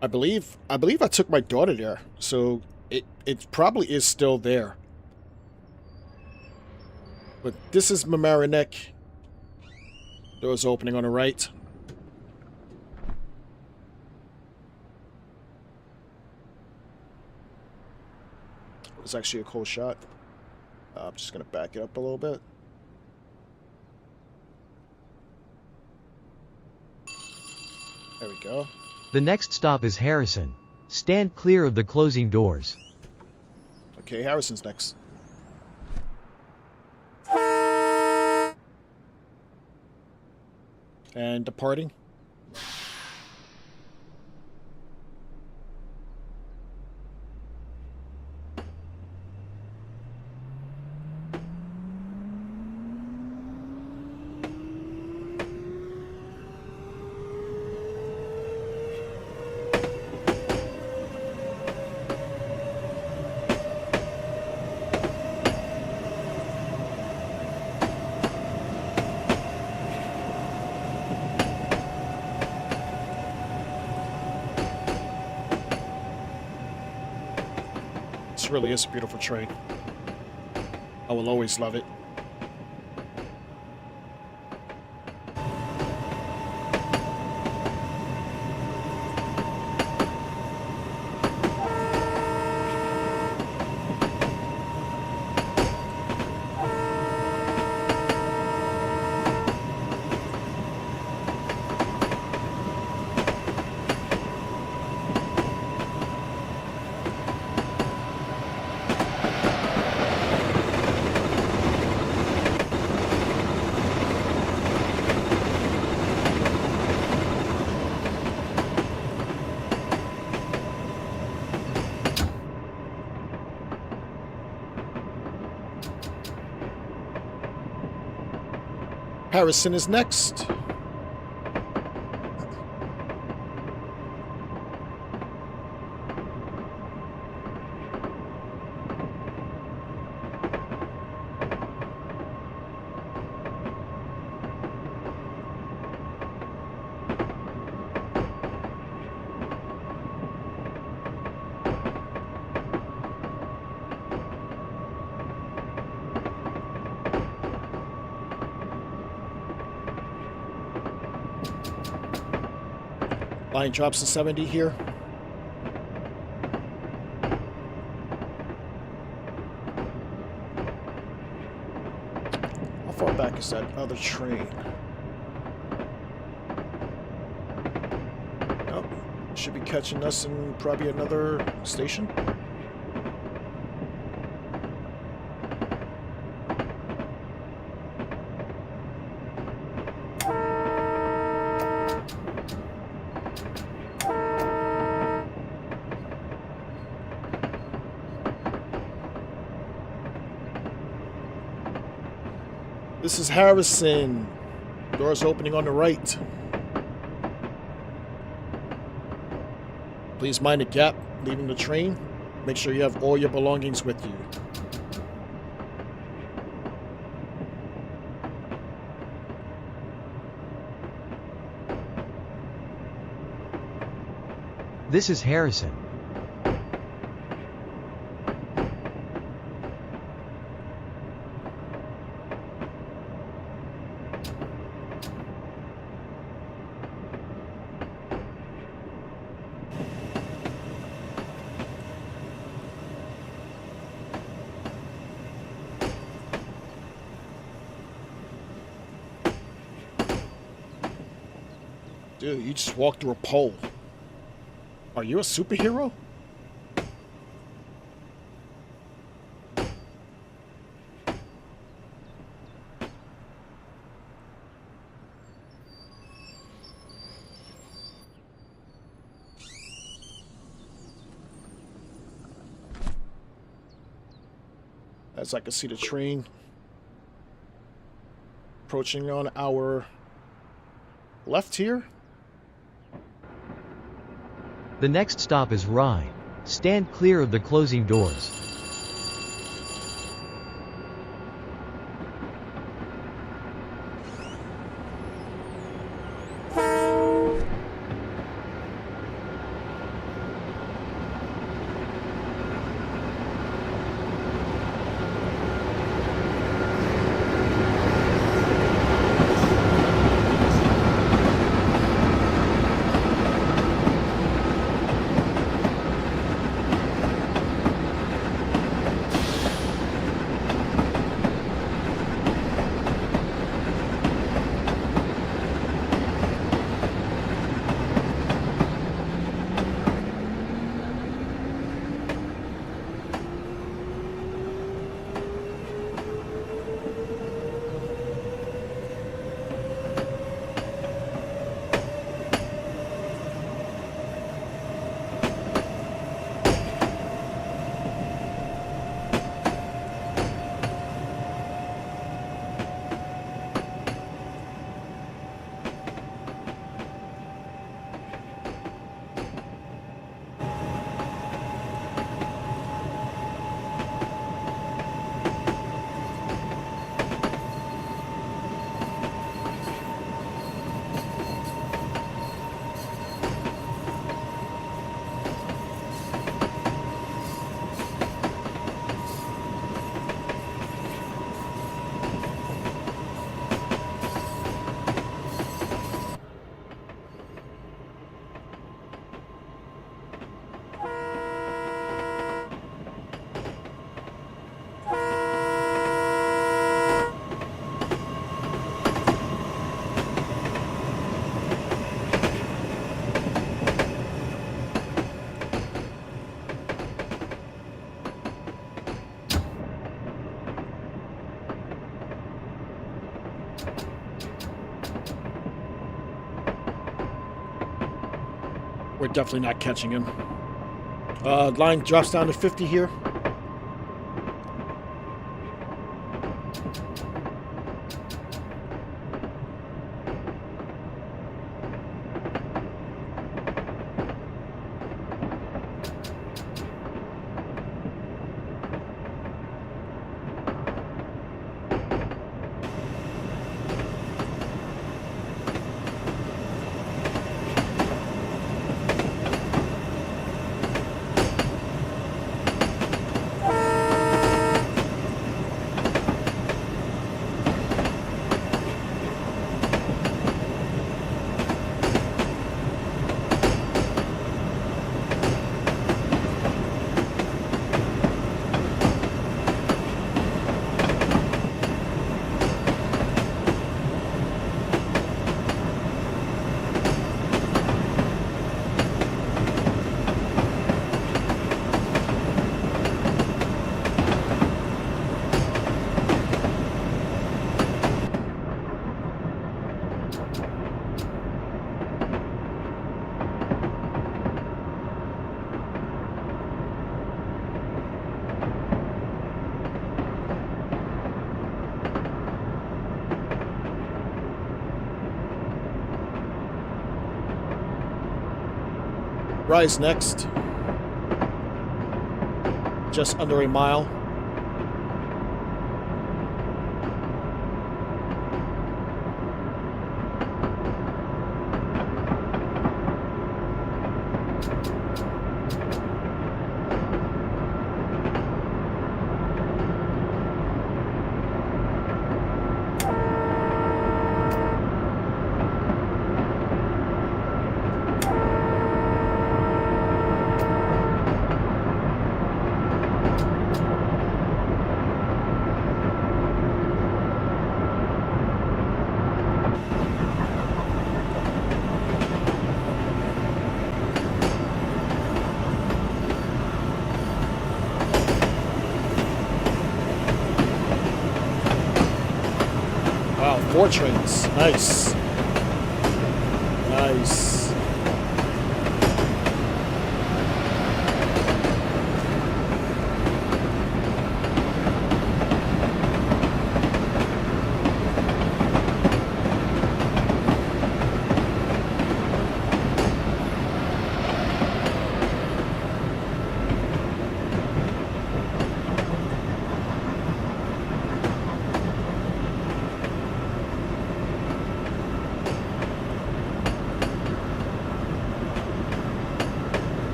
I believe I took my daughter there. So it probably is still there. But this is Mamaroneck. Doors opening on the right. It's actually a cool shot. I'm just going to back it up a little bit. There we go. The next stop is Harrison. Stand clear of the closing doors. Okay, Harrison's next. And departing. This really is a beautiful train. I will always love it. Harrison is next. Line drops to 70 here. How far back is that other train? Nope. Should be catching us in probably another station. This is Harrison. Doors opening on the right. Please mind the gap leaving the train. Make sure you have all your belongings with you. This is Harrison. Dude, you just walked through a pole. Are you a superhero? as I can see the train approaching on our left here. The next stop is Rye. Stand clear of the closing doors. We're definitely not catching him. Line drops down to 50 here. Rise next. Just under a mile. Wow, 4 trains. Nice. Nice.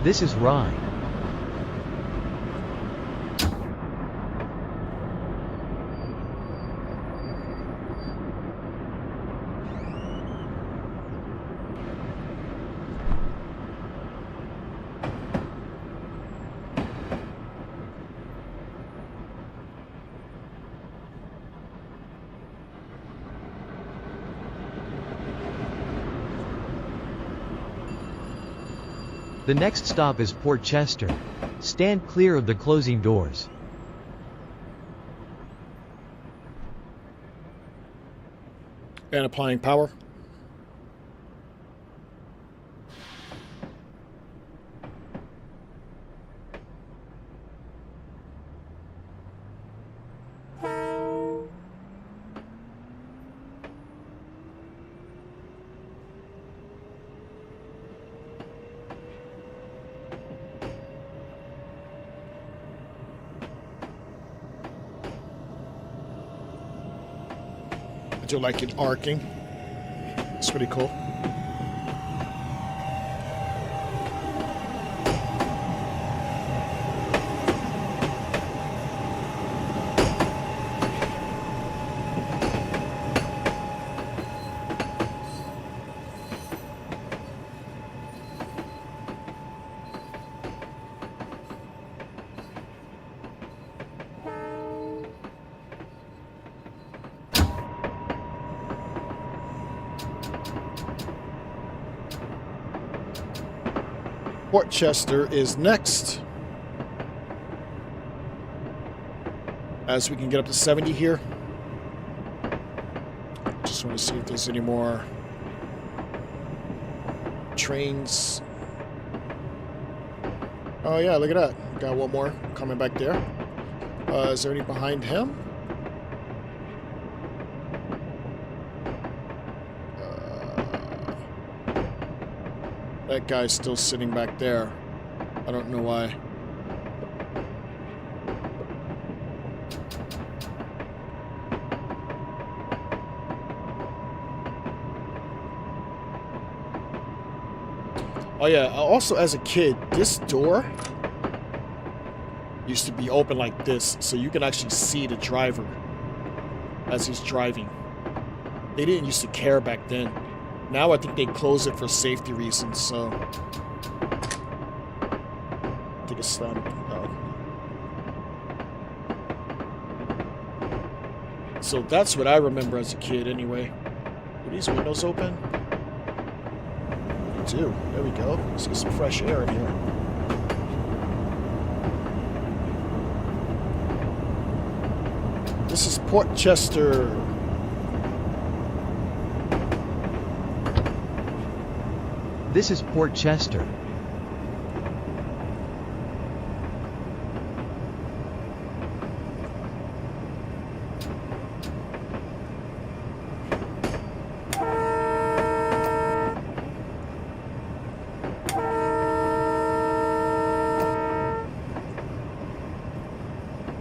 This is Rye. The next stop is Port Chester. Stand clear of the closing doors. And applying power. I do like it arcing. It's pretty cool. Port Chester is next. As we can get up to 70 here. Just want to see if there's any more trains. Oh yeah, look at that. Got one more coming back there. Is there any behind him? That guy's still sitting back there. I don't know why. Oh yeah, also as a kid, this door used to be open like this, so you can actually see the driver as he's driving. They didn't used to care back then. Now I think they close it for safety reasons, so... I think it's slammed out. So that's what I remember as a kid anyway. Are these windows open? They do. There we go. Let's get some fresh air in here. This is Port Chester. This is Port Chester.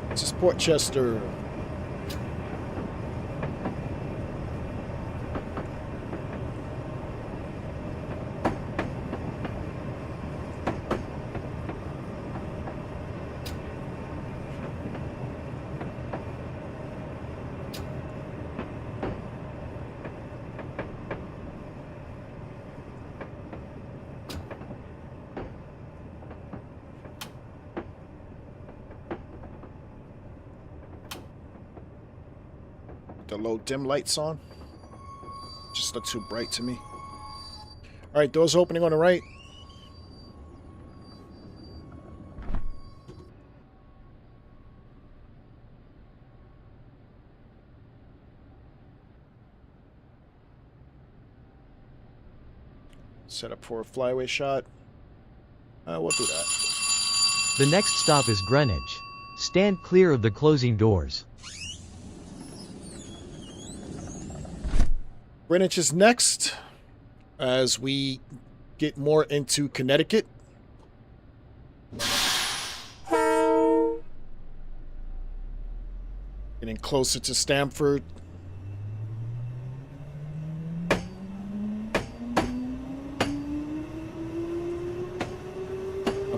This is Port Chester. The low dim lights on. Just look too bright to me. Alright, doors opening on the right. Set up for a flyaway shot. We'll do that. The next stop is Greenwich. Stand clear of the closing doors. Greenwich is next as we get more into Connecticut. Getting closer to Stamford.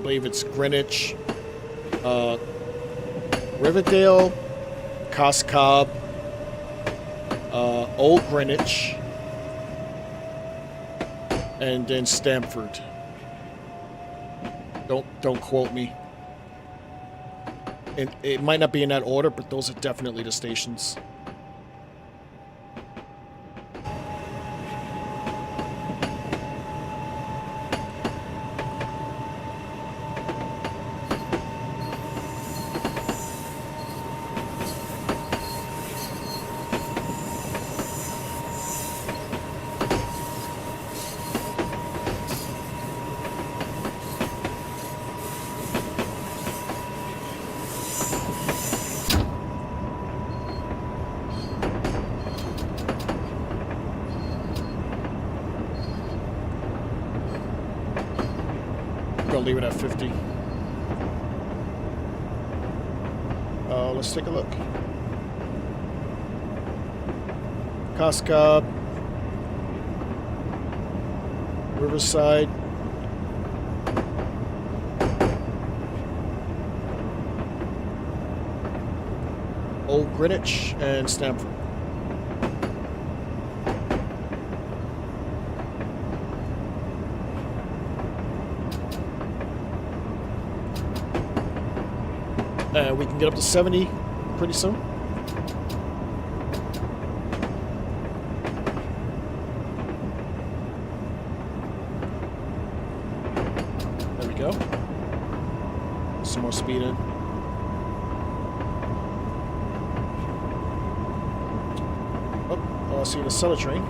believe it's Greenwich, Riverdale, Coscob, Old Greenwich, and then Stamford. Don't quote me. And it might not be in that order, but those are definitely the stations. Gonna leave it at 50. Let's take a look. Coscob, Riverside, Old Greenwich, and Stamford. And we can get up to 70 pretty soon. There we go. Some more speed in. Oh, I see the cellar train.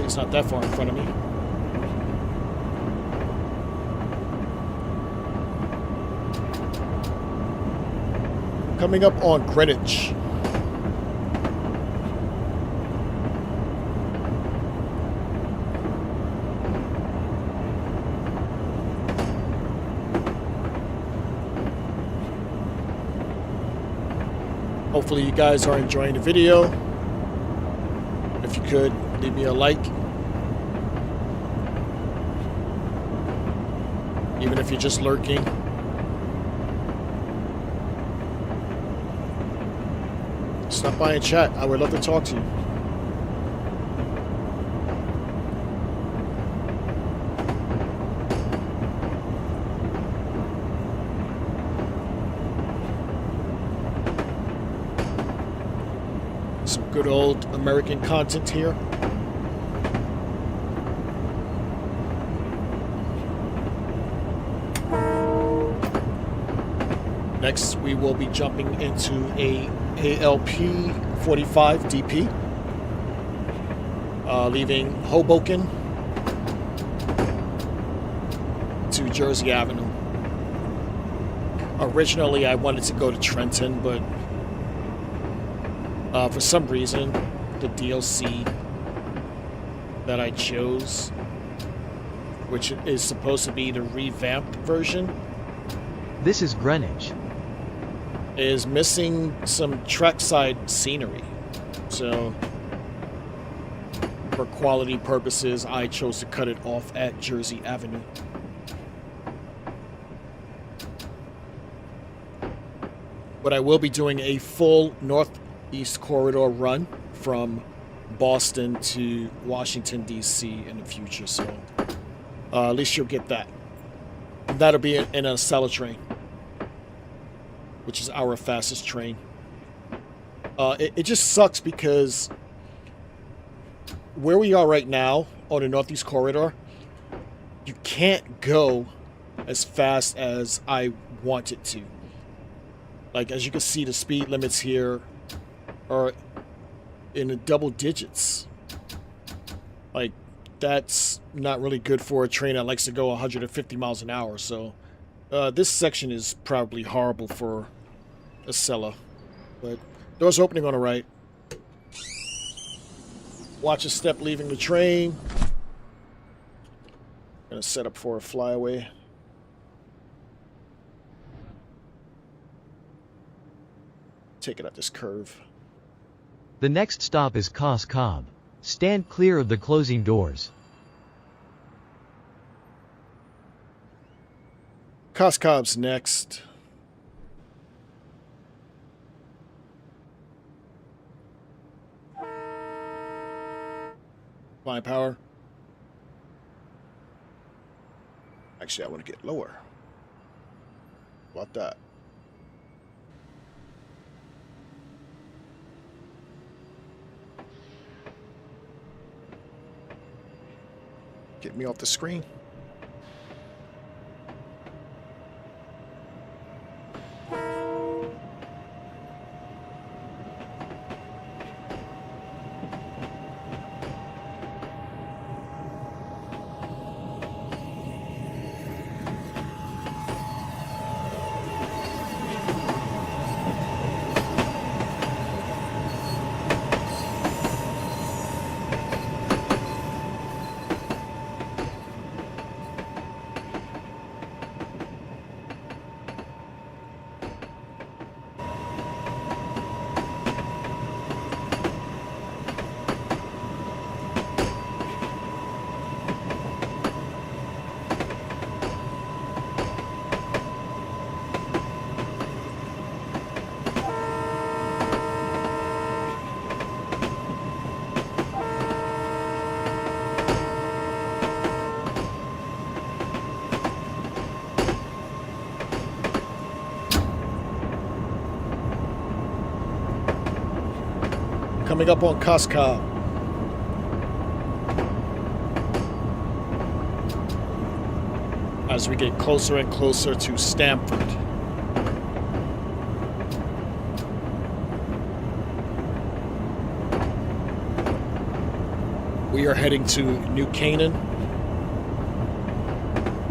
It's not that far in front of me. Coming up on Greenwich. Hopefully you guys are enjoying the video. If you could, leave me a like. Even if you're just lurking. Stop by and chat. I would love to talk to you. Some good old American content here. Next, we will be jumping into a ALP 45 DP, leaving Hoboken to Jersey Avenue. Originally, I wanted to go to Trenton, but for some reason, the DLC that I chose, which is supposed to be the revamped version, This is Greenwich. is missing some trackside scenery. So, for quality purposes, I chose to cut it off at Jersey Avenue. But I will be doing a full Northeast Corridor run from Boston to Washington, D.C. in the future. So, at least you'll get that. And that'll be in a cellar train, which is our fastest train. It just sucks because where we are right now on the Northeast Corridor, you can't go as fast as I want it to. Like, as you can see, the speed limits here are in the double digits. Like, that's not really good for a train that likes to go 150 miles an hour. So this section is probably horrible for a Acela. But doors opening on the right. Watch a step leaving the train. Gonna set up for a flyaway. Take it at this curve. The next stop is Cos Cob. Stand clear of the closing doors. Cos Cob's next. Flying power. Actually, I want to get lower. How about that? Get me off the screen. Coming up on Cos Cob. As we get closer and closer to Stamford. We are heading to New Canaan,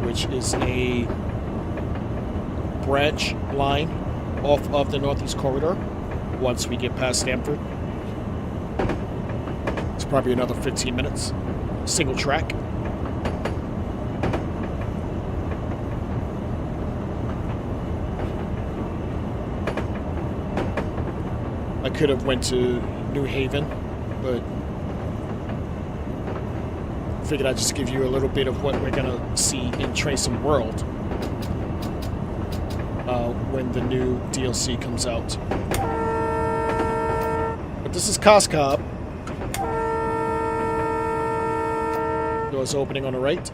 which is a branch line off of the Northeast Corridor once we get past Stamford. It's probably another 15 minutes. Single track. I could have went to New Haven, but figured I'd just give you a little bit of what we're gonna see in Train World when the new DLC comes out. But this is Cos Cob. Doors opening on the right.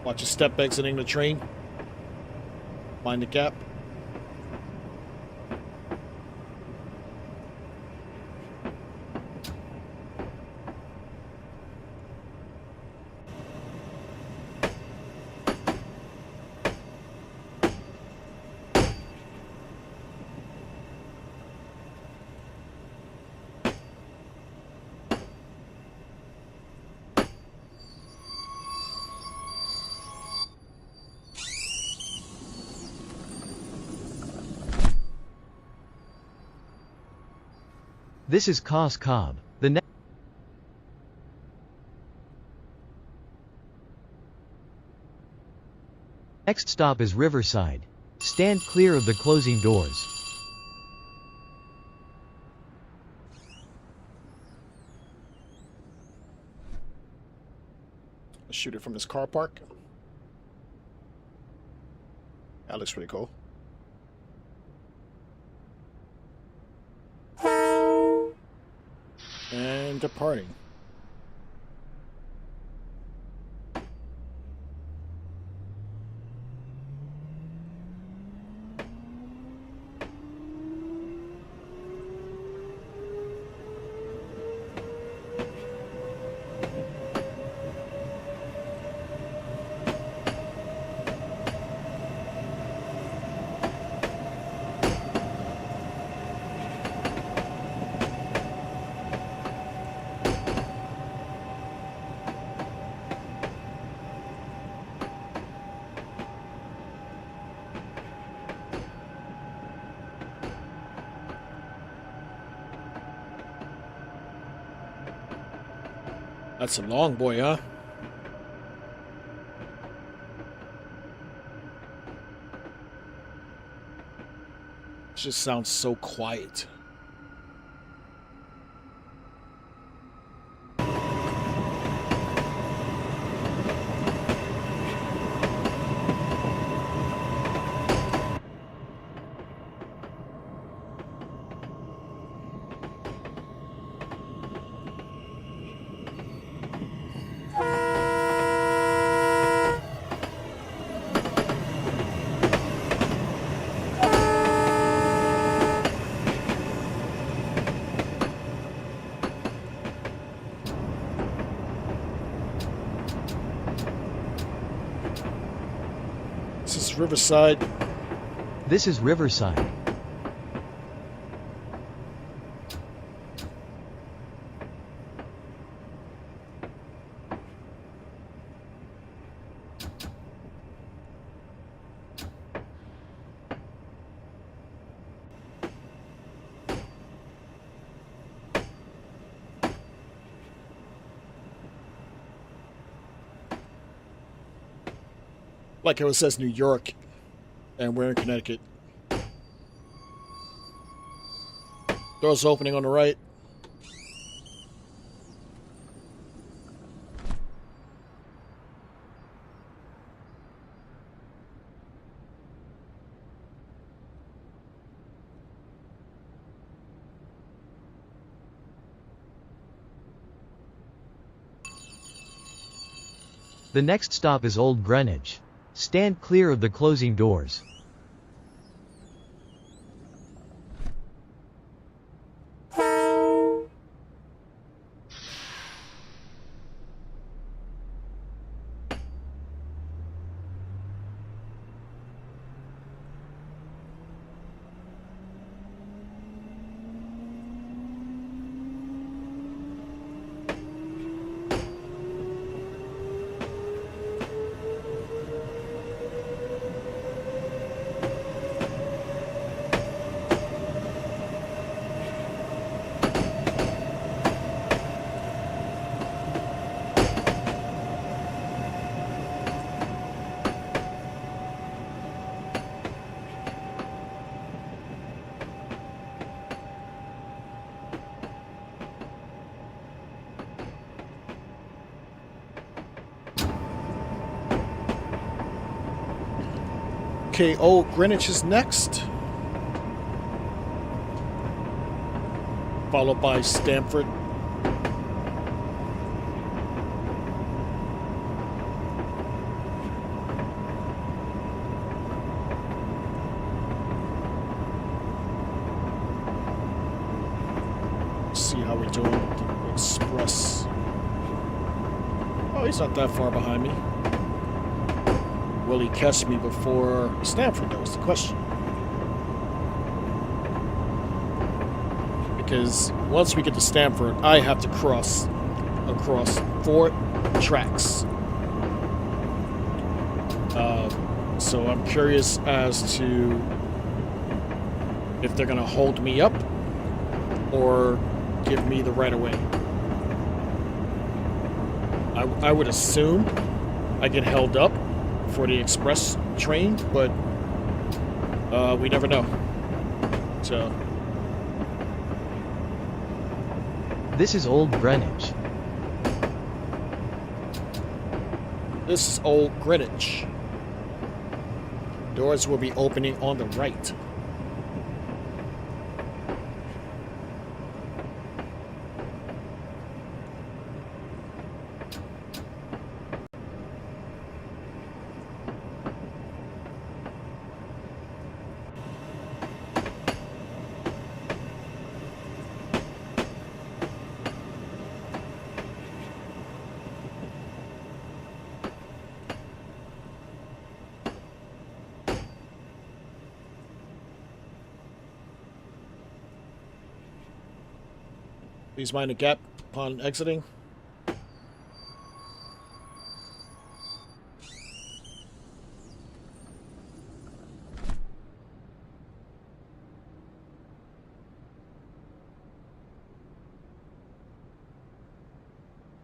Watch a step exiting the train. Mind the gap. This is Cos Cob. The next stop is Riverside. Stand clear of the closing doors. Let's shoot it from this car park. That looks pretty cool. And departing. That's a long boy, huh? It just sounds so quiet. This is Riverside. This is Riverside. Like it says New York, and we're in Connecticut. Doors opening on the right. The next stop is Old Greenwich. Stand clear of the closing doors. Okay, Old Greenwich is next. Followed by Stamford. Let's see how we're doing with the Express. Oh, he's not that far behind me. Will he catch me before Stamford, though, is the question. Because once we get to Stamford, I have to cross across 4 tracks. So I'm curious as to if they're going to hold me up or give me the right of way. I would assume I get held up for the express train, but we never know. So This is Old Greenwich. this is Old Greenwich. Doors will be opening on the right. Please mind the gap upon exiting.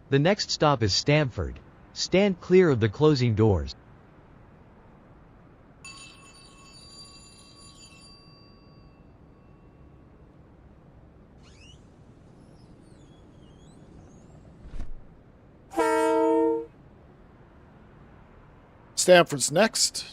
The The next stop is Stamford. Stand clear of the closing doors. Stamford's next.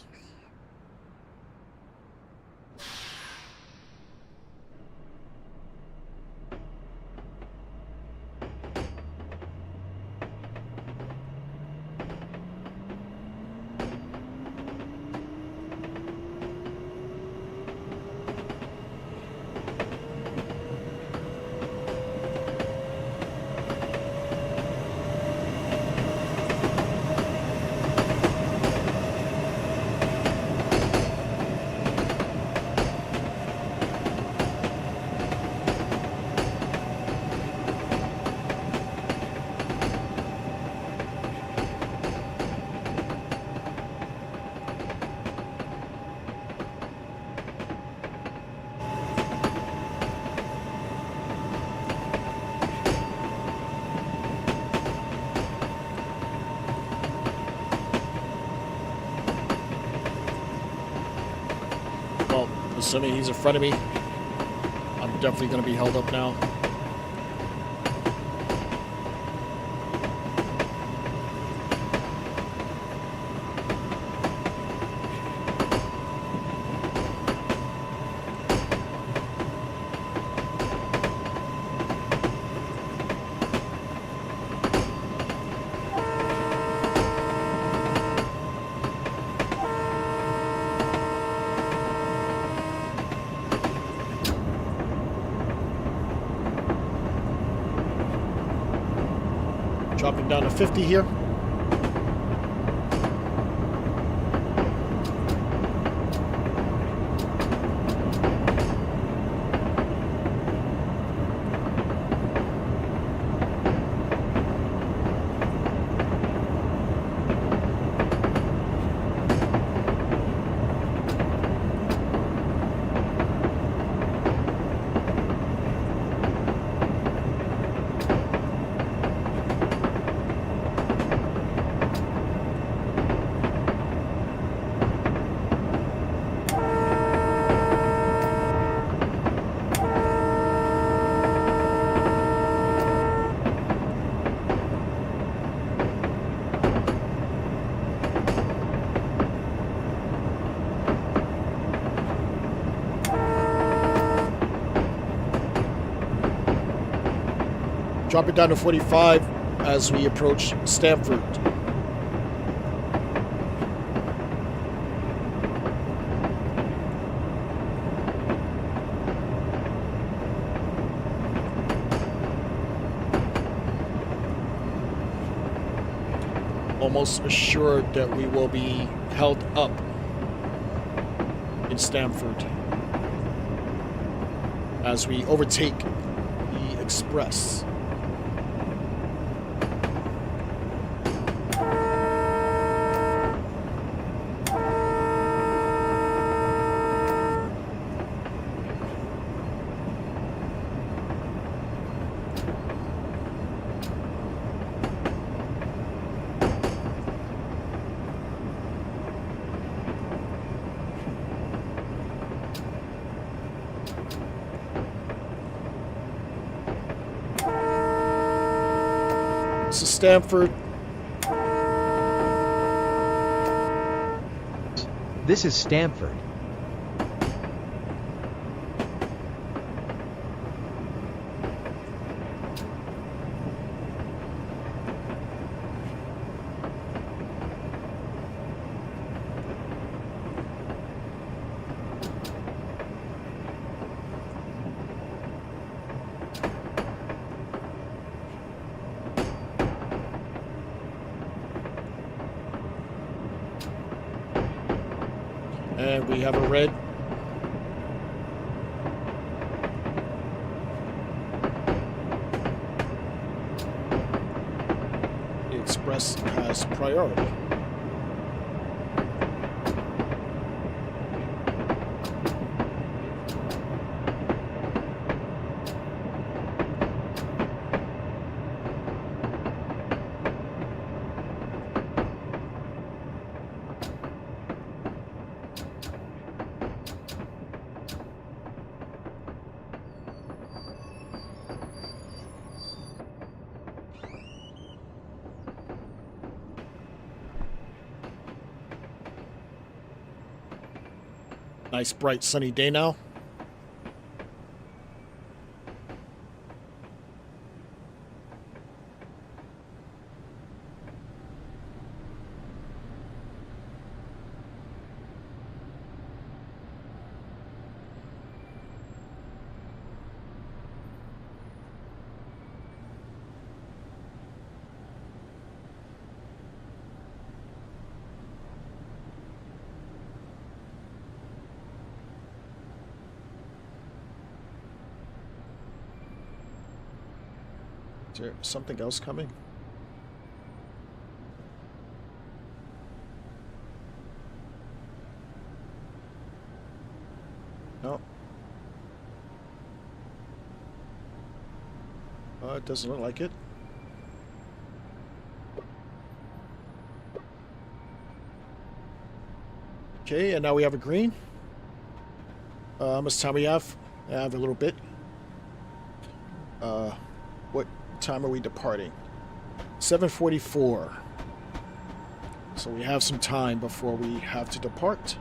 Well, assuming he's in front of me, I'm definitely going to be held up now. Dropping down to 50 here. Drop it down to 45 as we approach Stamford. Almost assured that we will be held up in Stamford as we overtake the express. This is Stamford. This is Stamford. And we have a red. The express has priority. Nice bright sunny day now. Is there something else coming? No. It doesn't look like it. Okay, and now we have a green. How much time we have? I have a little bit. What time are we departing? 7:44. So we have some time before we have to depart.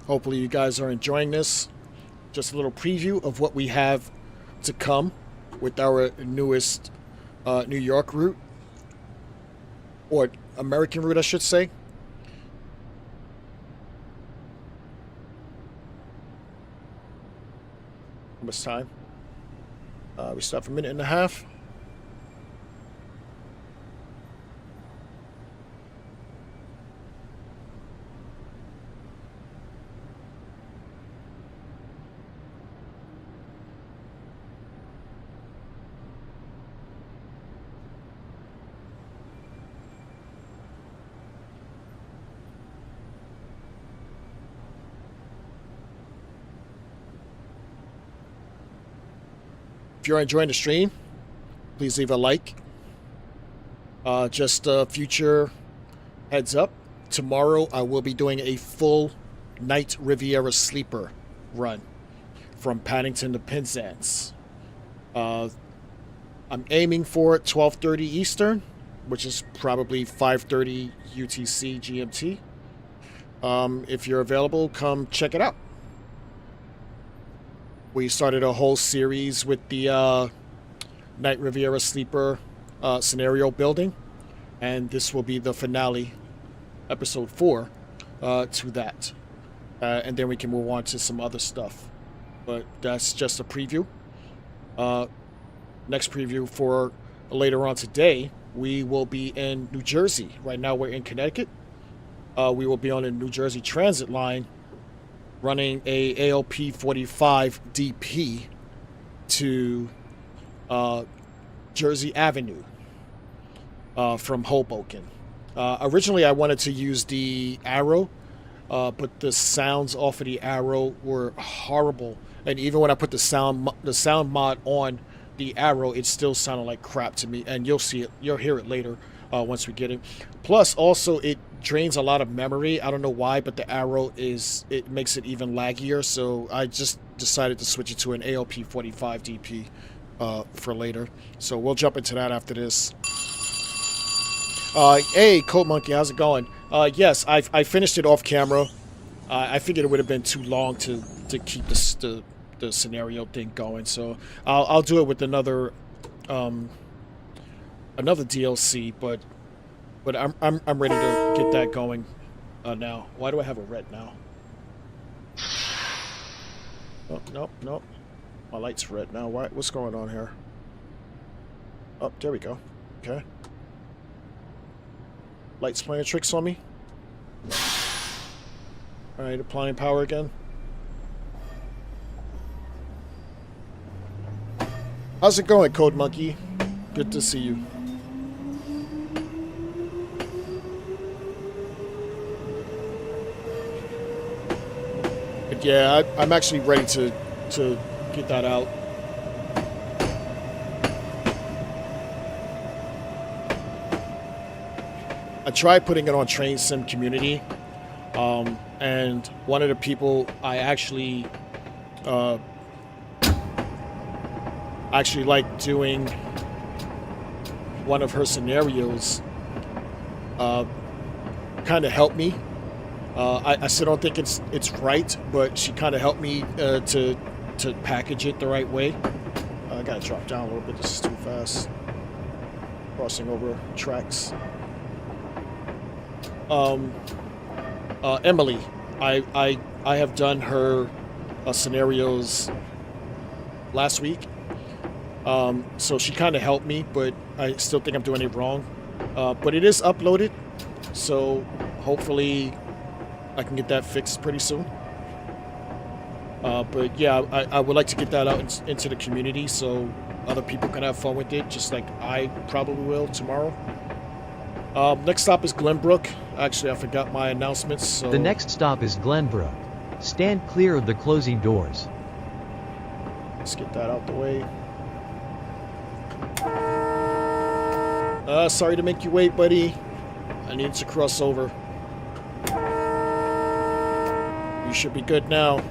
Hopefully you guys are enjoying this. Just a little preview of what we have to come with our newest New York route. Or American route, I should say. How much time? We start for a minute and a half. If you're enjoying the stream, please leave a like. Just a future heads up. Tomorrow I will be doing a full night Riviera sleeper run from Paddington to Penzance. I'm aiming for 12:30 Eastern, which is probably 5:30 UTC GMT. If you're available, come check it out. We started a whole series with the Night Riviera Sleeper scenario building, and this will be the finale, episode 4, to that. And then we can move on to some other stuff. But that's just a preview. Next preview for later on today, we will be in New Jersey. Right now we're in Connecticut. We will be on a New Jersey Transit line running a ALP 45 DP to Jersey Avenue from Hoboken. Originally I wanted to use the Arrow, but the sounds off of the Arrow were horrible, and even when I put the sound mod on the Arrow, it still sounded like crap to me, and you'll hear it later once we get it. Plus also it drains a lot of memory. I don't know why, but the Arrow it makes it even laggier, so I just decided to switch it to an ALP 45 DP for later. So we'll jump into that after this. Hey, Coat Monkey, how's it going? Yes, I finished it off camera. I figured it would have been too long to keep the scenario thing going, so I'll do it with another DLC, but I'm ready to get that going now. Why do I have a red now? Oh, nope. My light's red now. What's going on here? Oh, there we go. Okay. Light's playing tricks on me. Alright, applying power again. How's it going, Code Monkey? Good to see you. But yeah, I'm actually ready to get that out. I tried putting it on Train Sim Community, and one of the people I actually like doing one of her scenarios kind of helped me. I still don't think it's right, but she kind of helped me to package it the right way. I gotta drop down a little bit. This is too fast. Crossing over tracks. Emily, I have done her scenarios last week. So she kind of helped me, but I still think I'm doing it wrong. But it is uploaded, so hopefully I can get that fixed pretty soon. But yeah, I would like to get that out into the community so other people can have fun with it, just like I probably will tomorrow. Next stop is Glenbrook. Actually, I forgot my announcements. So The next stop is Glenbrook. Stand clear of the closing doors. let's get that out the way. Sorry to make you wait, buddy. I need to cross over. You should be good now.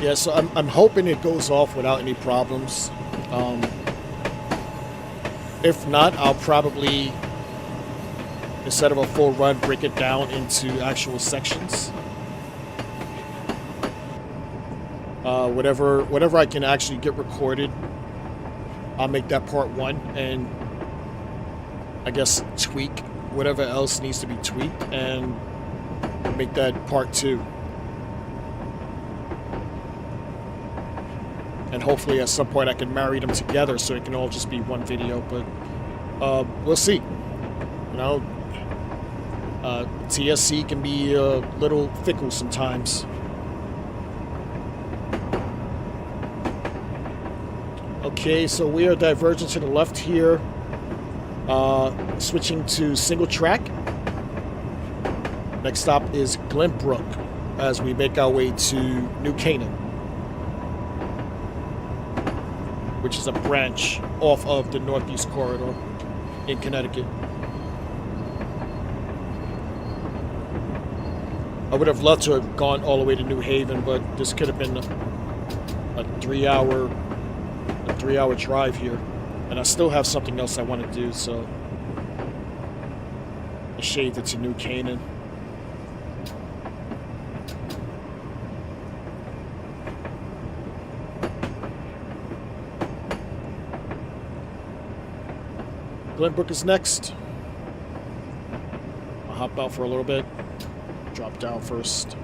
Yeah, so I'm hoping it goes off without any problems. If not, I'll probably, instead of a full run, break it down into actual sections. Whatever I can actually get recorded, I'll make that part one, and I guess tweak whatever else needs to be tweaked and make that part two. And hopefully at some point I can marry them together so it can all just be one video, but we'll see. You know, TSC can be a little fickle sometimes. Okay, so we are diverging to the left here, switching to single track. Next stop is Glenbrook as we make our way to New Canaan, which is a branch off of the Northeast Corridor in Connecticut. I would have loved to have gone all the way to New Haven, but this could have been a three-hour drive here, and I still have something else I want to do, so I shaved it to New Canaan. Glenbrook is next. I'll hop out for a little bit. Drop down first.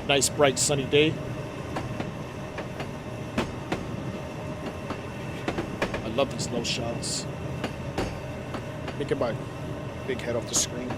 Nice, bright, sunny day. I love these low shots. Making my big head off the screen.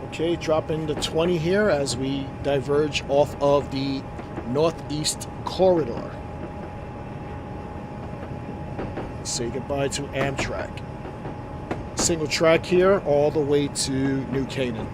Okay, dropping to 20 here as we diverge off of the Northeast Corridor. Say goodbye to Amtrak. Single track here all the way to New Canaan.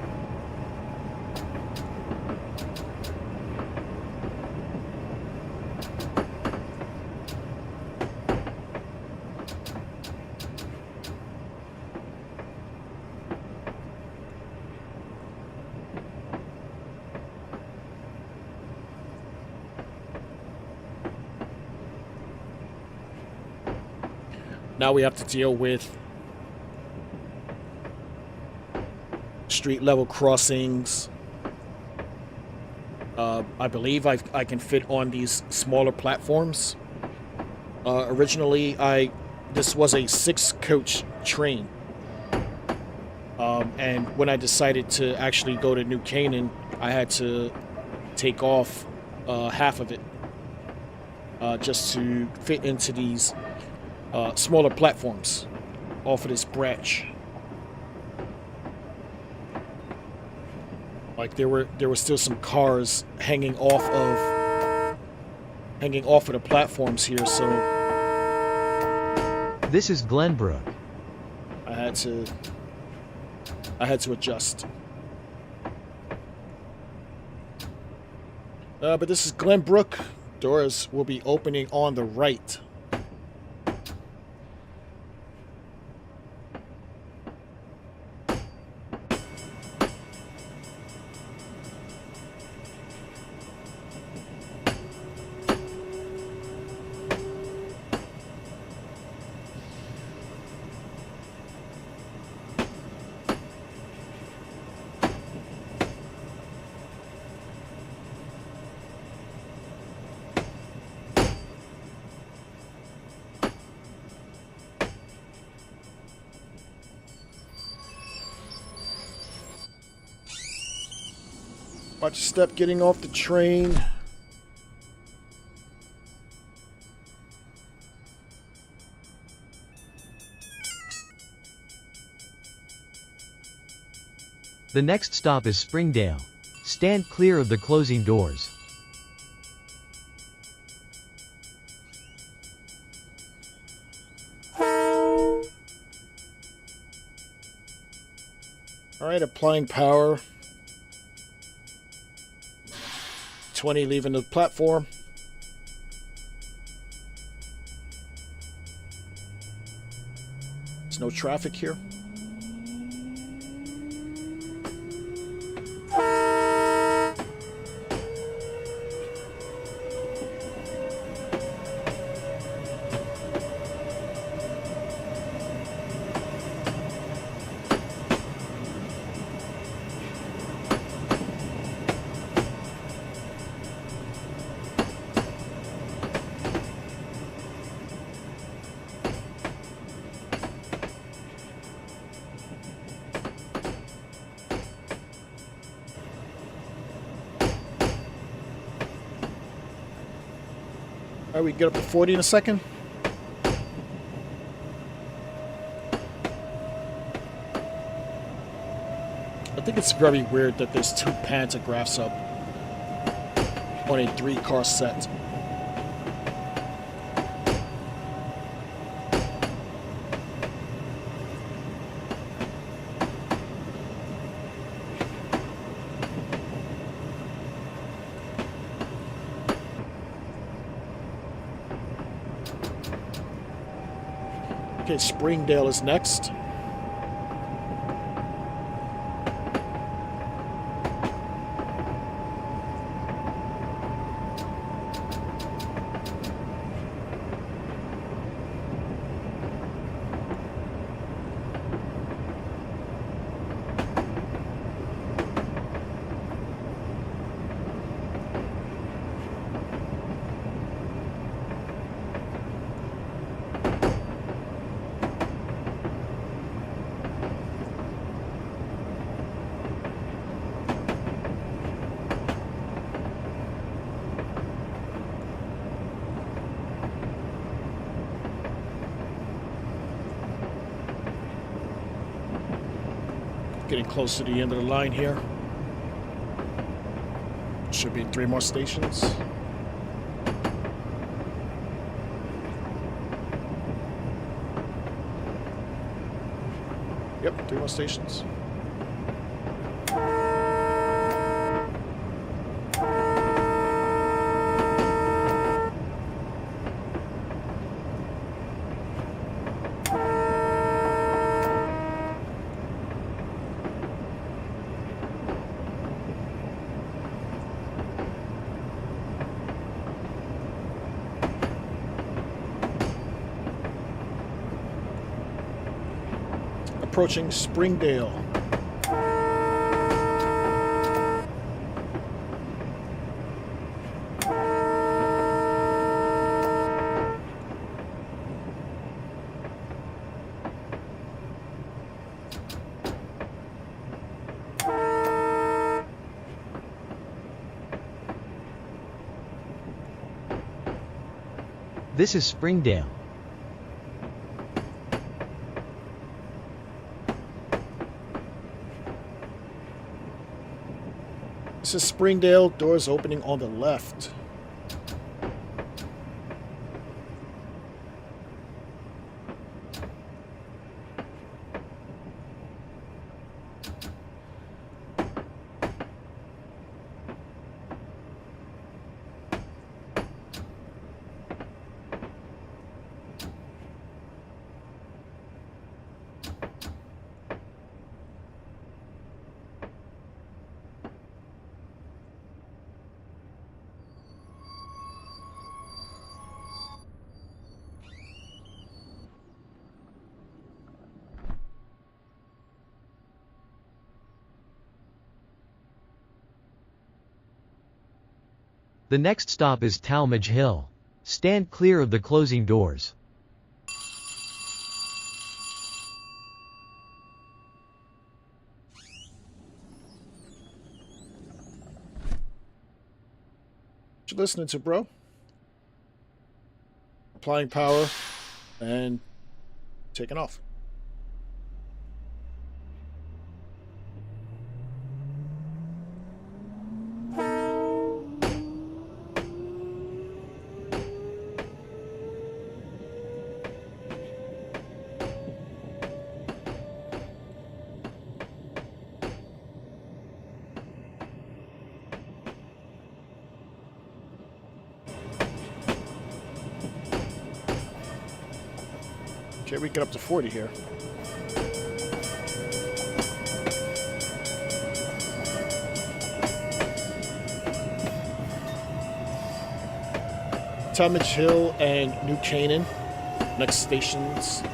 Now we have to deal with street level crossings, I believe I can fit on these smaller platforms. Originally, this was a 6-coach train. And when I decided to actually go to New Canaan, I had to take off half of it just to fit into these smaller platforms off of this branch. Like there were still some cars hanging off of the platforms here, so This is Glenbrook. I had to adjust. But this is Glenbrook. Doors will be opening on the right. Watch your step getting off the train. The next stop is Springdale. Stand clear of the closing doors. All right, applying power. 20 leaving the platform. There's no traffic here. All right, we get up to 40 in a second. I think it's very weird that there's 2 pantographs up on a 3-car set. Okay, Springdale is next. Getting close to the end of the line here. Should be 3 more stations. Yep, 3 more stations. Approaching Springdale. This is Springdale. This is Springdale, doors opening on the left. The next stop is Talmadge Hill. Stand clear of the closing doors. What you listening to, bro? Applying power and taking off. Okay, we get up to 40 here. Talmadge Hill and New Canaan, next stations.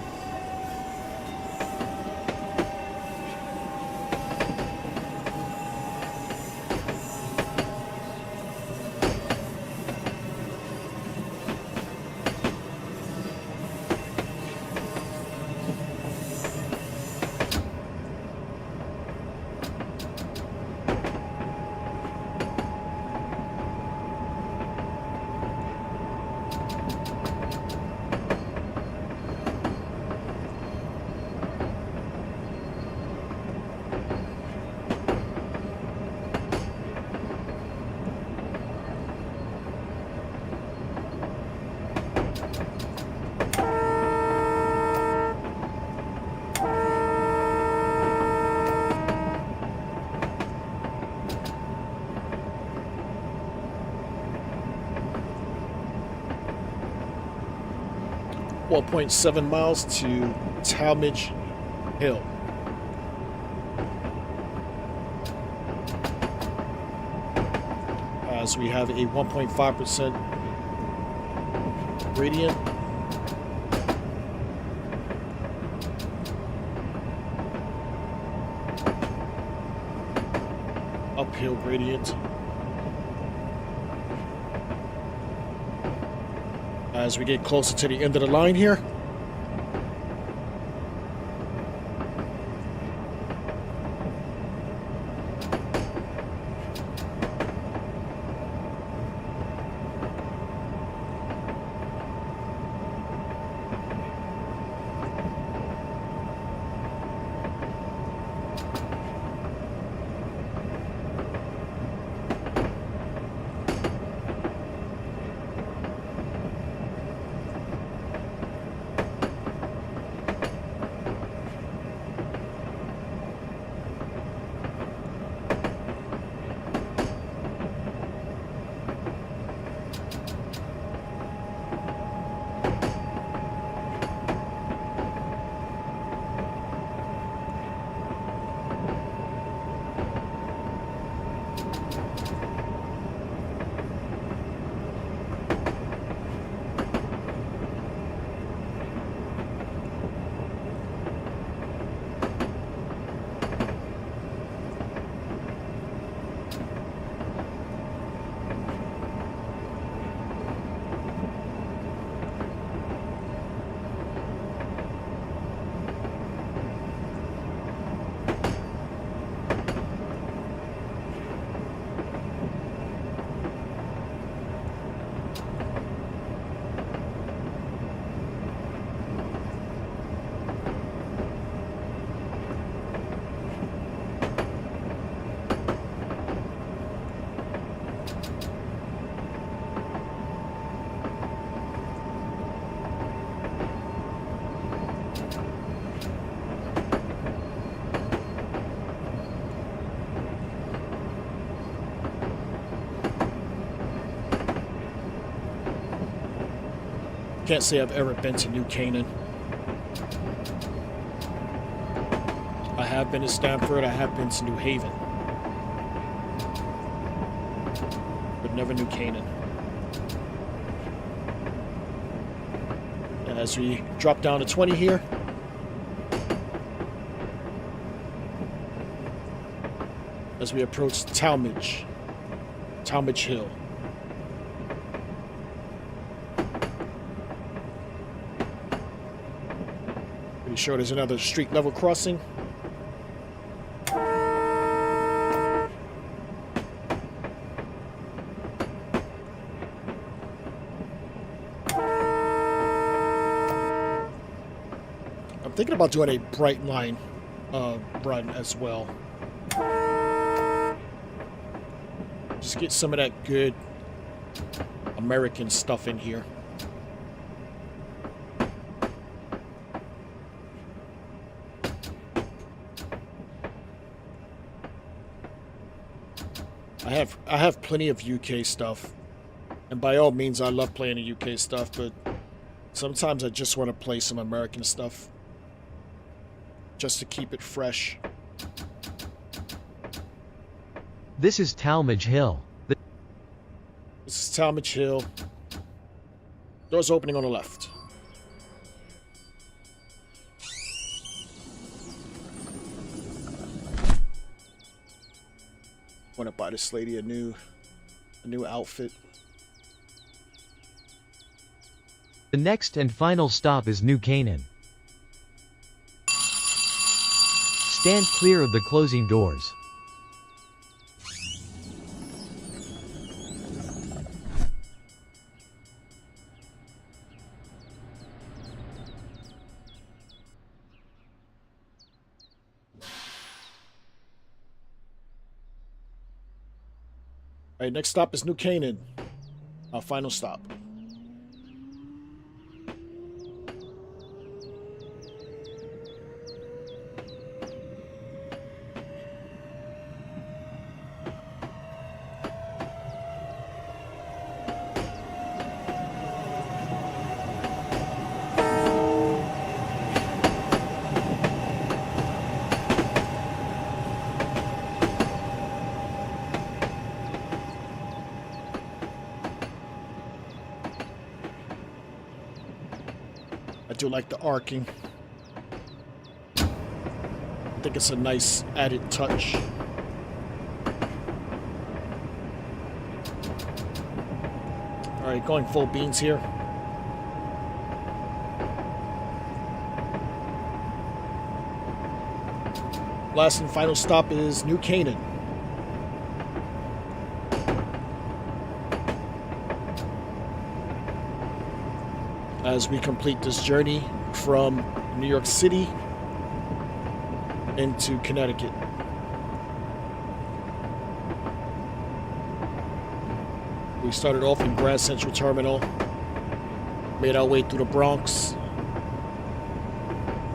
.7 miles to Talmadge Hill. As we have a 1.5% gradient. Uphill gradient. As we get closer to the end of the line here. Can't say I've ever been to New Canaan. I have been to Stamford, I have been to New Haven, but never New Canaan. And as we drop down to 20 here, as we approach Talmadge Hill. Pretty sure there's another street level crossing. I'm thinking about doing a bright line run as well. Just get some of that good American stuff in here. I have plenty of UK stuff, and by all means I love playing the UK stuff, but sometimes I just want to play some American stuff just to keep it fresh. This is Talmadge Hill. This is Talmadge Hill. Doors opening on the left. Want to buy this lady a new outfit. The next and final stop is New Canaan. Stand clear of the closing doors. All right, next stop is New Canaan. Our final stop. I do like the arcing. I think it's a nice added touch. All right, going full beans here. Last and final stop is New Canaan. As we complete this journey from New York City into Connecticut. We started off in Grand Central Terminal, made our way through the Bronx,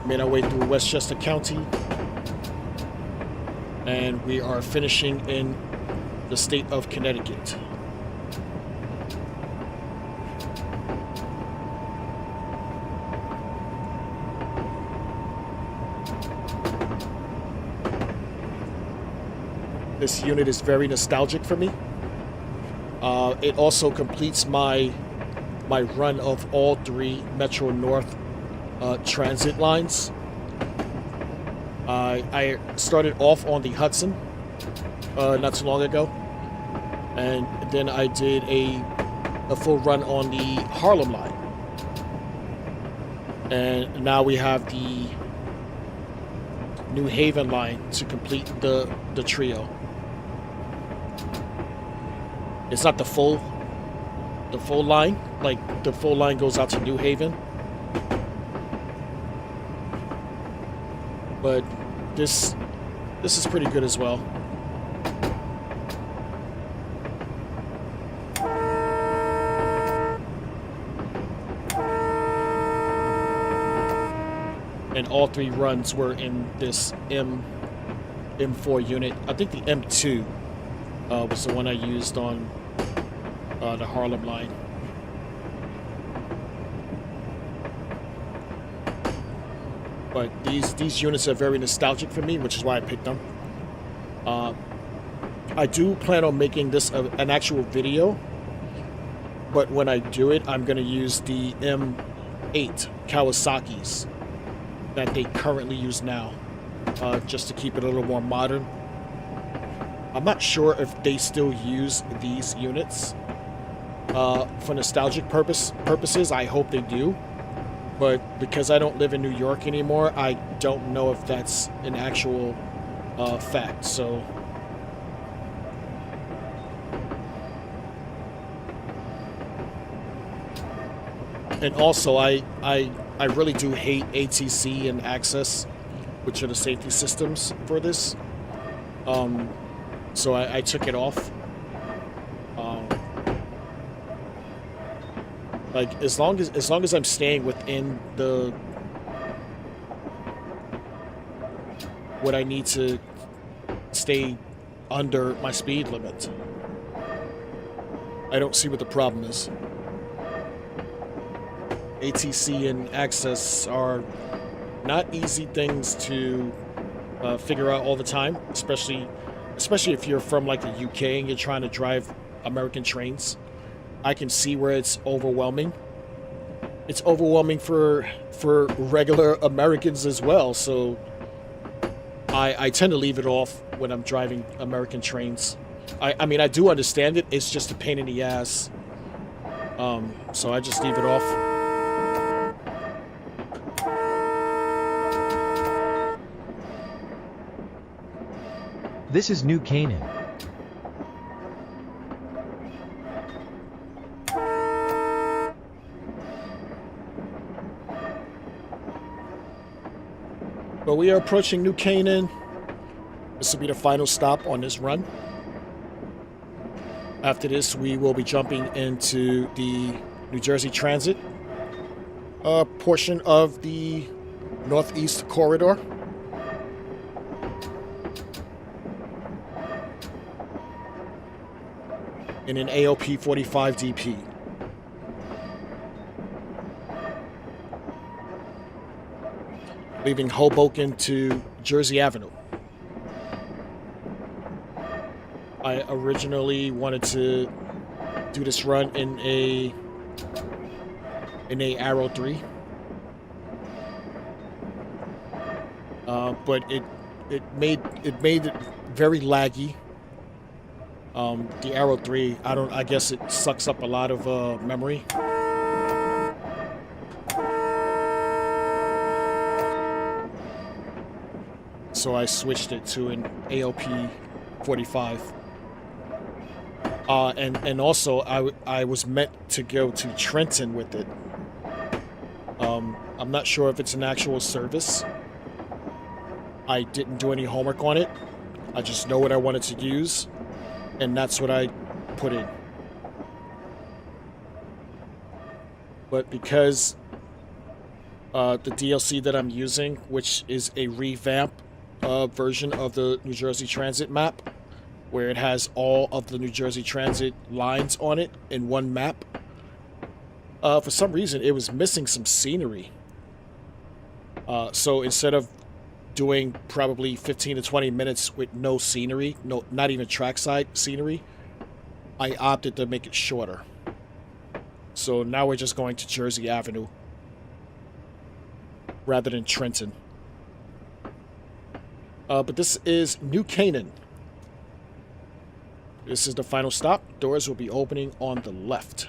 made our way through Westchester County, and we are finishing in the state of Connecticut. This unit is very nostalgic for me. It also completes my run of all 3 Metro North transit lines. I started off on the Hudson not too long ago, and then I did a full run on the Harlem line, and now we have the New Haven line to complete the trio. It's not the full line. Like, the full line goes out to New Haven. But this is pretty good as well. And all 3 runs were in this M4 unit. I think the M2 was the one I used on the Harlem line. But these units are very nostalgic for me, which is why I picked them. I do plan on making this an actual video, but when I do it, I'm going to use the M8 Kawasaki's that they currently use now, just to keep it a little more modern. I'm not sure if they still use these units for nostalgic purposes. I hope they do, but because I don't live in New York anymore, I don't know if that's an actual fact. So. And also, I really do hate ATC and Access, which are the safety systems for this. So I took it off. Like as long as I'm staying within the what I need to stay under my speed limit, I don't see what the problem is. ATC and Access are not easy things to figure out all the time, especially if you're from like the UK and you're trying to drive American trains. I can see where it's overwhelming. It's overwhelming for regular Americans as well, so I tend to leave it off when I'm driving American trains. I mean, I do understand it. It's just a pain in the ass. So I just leave it off. This is New Canaan. But we are approaching New Canaan. This will be the final stop on this run. After this, we will be jumping into the New Jersey Transit portion of the Northeast Corridor. In an AOP 45 DP. Leaving Hoboken to Jersey Avenue. I originally wanted to do this run in a Arrow 3. But it made it very laggy. The Arrow 3, I guess it sucks up a lot of memory. So I switched it to an AOP 45. And also I was meant to go to Trenton with it. I'm not sure if it's an actual service. I didn't do any homework on it. I just know what I wanted to use. And that's what I put in. But because the DLC that I'm using, which is a revamp version of the New Jersey Transit map, where it has all of the New Jersey Transit lines on it in one map, for some reason it was missing some scenery. So instead of doing probably 15 to 20 minutes with no scenery, not even trackside scenery, I opted to make it shorter. So now we're just going to Jersey Avenue rather than Trenton. But this is New Canaan. This is the final stop. Doors will be opening on the left.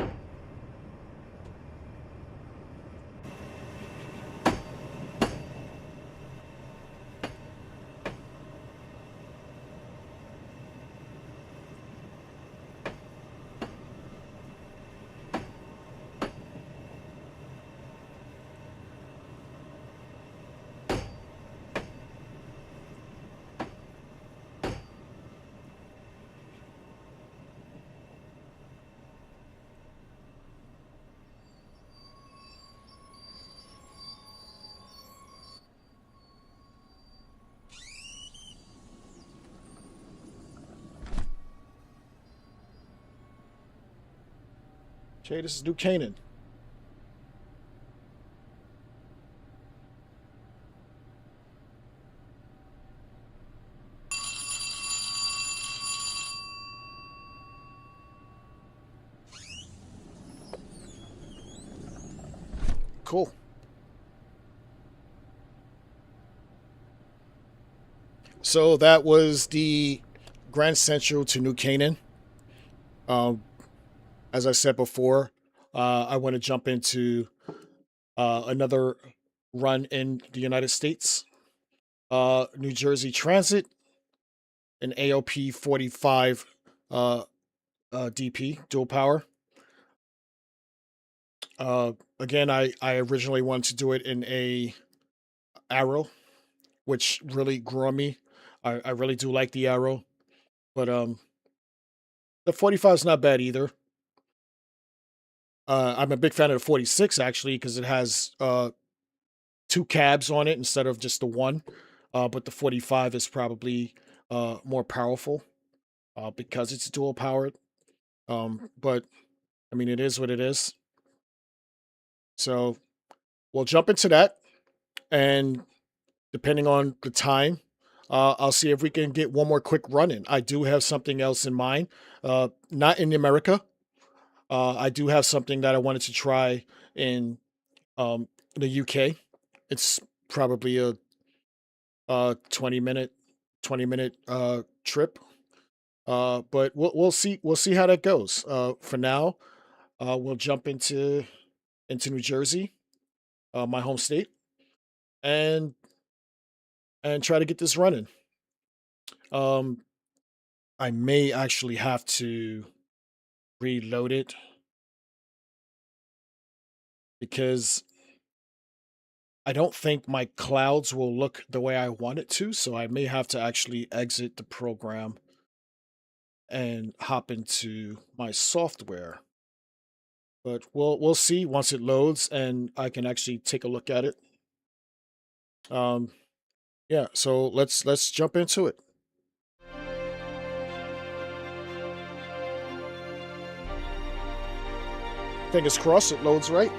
Okay, this is New Canaan. cool. So that was the Grand Central to New Canaan. Um, as I said before, I want to jump into another run in the United States. New Jersey Transit, an AOP 45 uh, DP, dual power. Again, I originally wanted to do it in a Arrow, which really grew on me. I really do like the Arrow, but the 45 is not bad either. I'm a big fan of the 46 actually because it has two cabs on it instead of just the one. But the 45 is probably more powerful because it's dual powered. But I mean, it is what it is. So we'll jump into that, and depending on the time, I'll see if we can get one more quick run in. I do have something else in mind, not in America. I do have something that I wanted to try in the UK. It's probably a 20 minute trip. But we'll see how that goes. For now, we'll jump into New Jersey, my home state, and try to get this running. Um, I may actually have to reload it because I don't think my clouds will look the way I want it to, so I may have to actually exit the program and hop into my software. But we'll see once it loads and I can actually take a look at it. Um, yeah, so let's jump into it. Fingers crossed it loads right.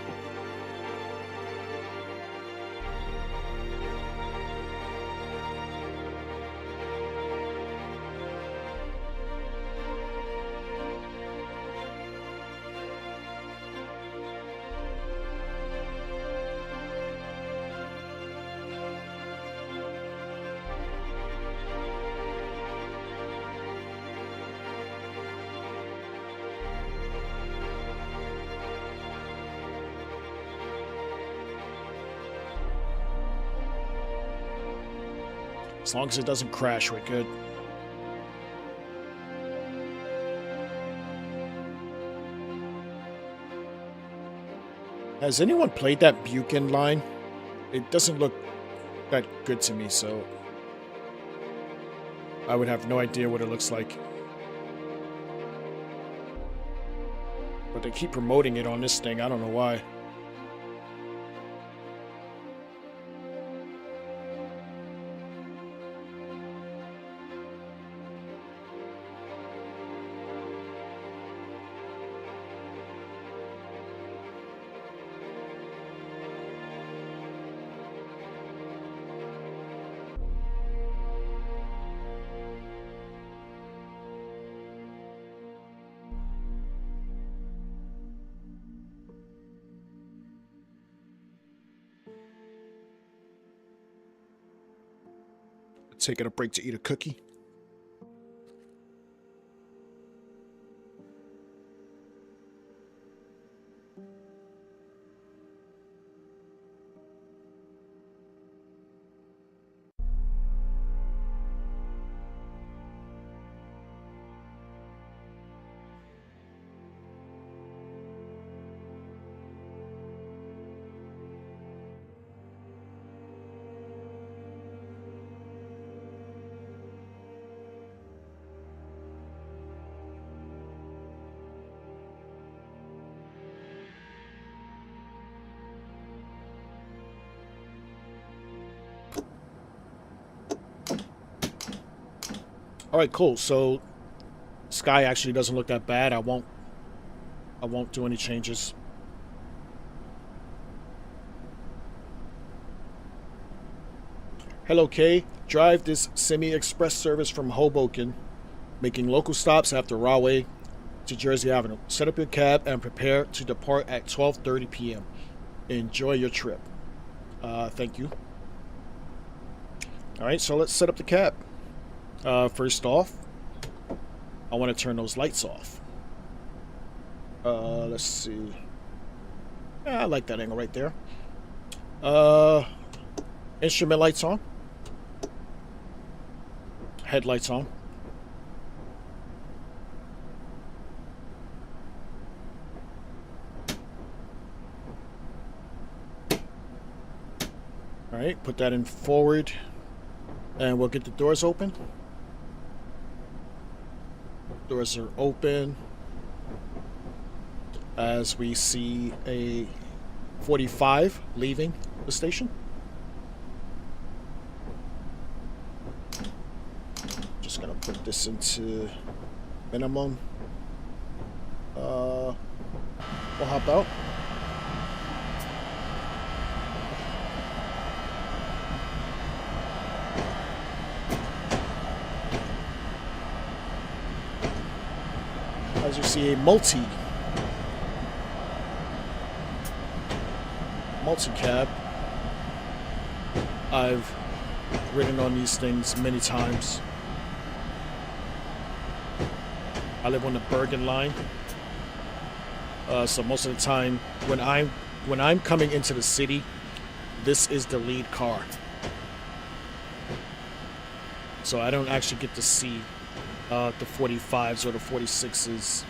As long as it doesn't crash, we're good. Has anyone played that Buchan line? It doesn't look that good to me, so I would have no idea what it looks like. But they keep promoting it on this thing. I don't know why. Taking a break to eat a cookie. All right, cool. So sky actually doesn't look that bad. I won't do any changes. Hello, Kay. Drive this semi-express service from Hoboken, making local stops after Rahway to Jersey Avenue. Set up your cab and prepare to depart at 12:30 p.m. Enjoy your trip. Thank you. All right, so let's set up the cab. First off, I want to turn those lights off. Let's see. Yeah, I like that angle right there. Instrument lights on. Headlights on. All right, put that in forward, and we'll get the doors open. Doors are open as we see a 45 leaving the station. Just gonna put this into minimum. We'll hop out. As you see, a multi-cab. I've ridden on these things many times. I live on the Bergen line, so most of the time when I'm coming into the city, this is the lead car. So I don't actually get to see the 45s or the 46s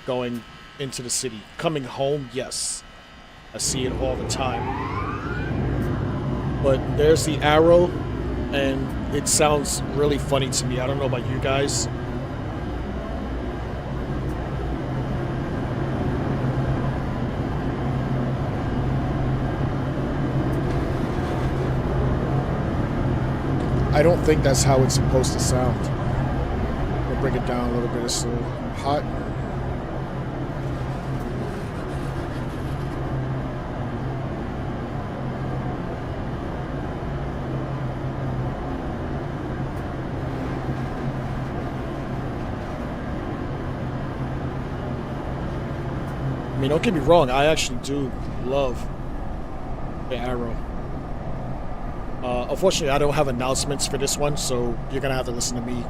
going into the city. Coming home, yes, I see it all the time. But there's the arrow, and it sounds really funny to me. I don't know about you guys. I don't think that's how it's supposed to sound. We'll bring it down a little bit. It's still hot. I mean, don't get me wrong, I actually do love the arrow. Unfortunately, I don't have announcements for this one, so you're going to have to listen to me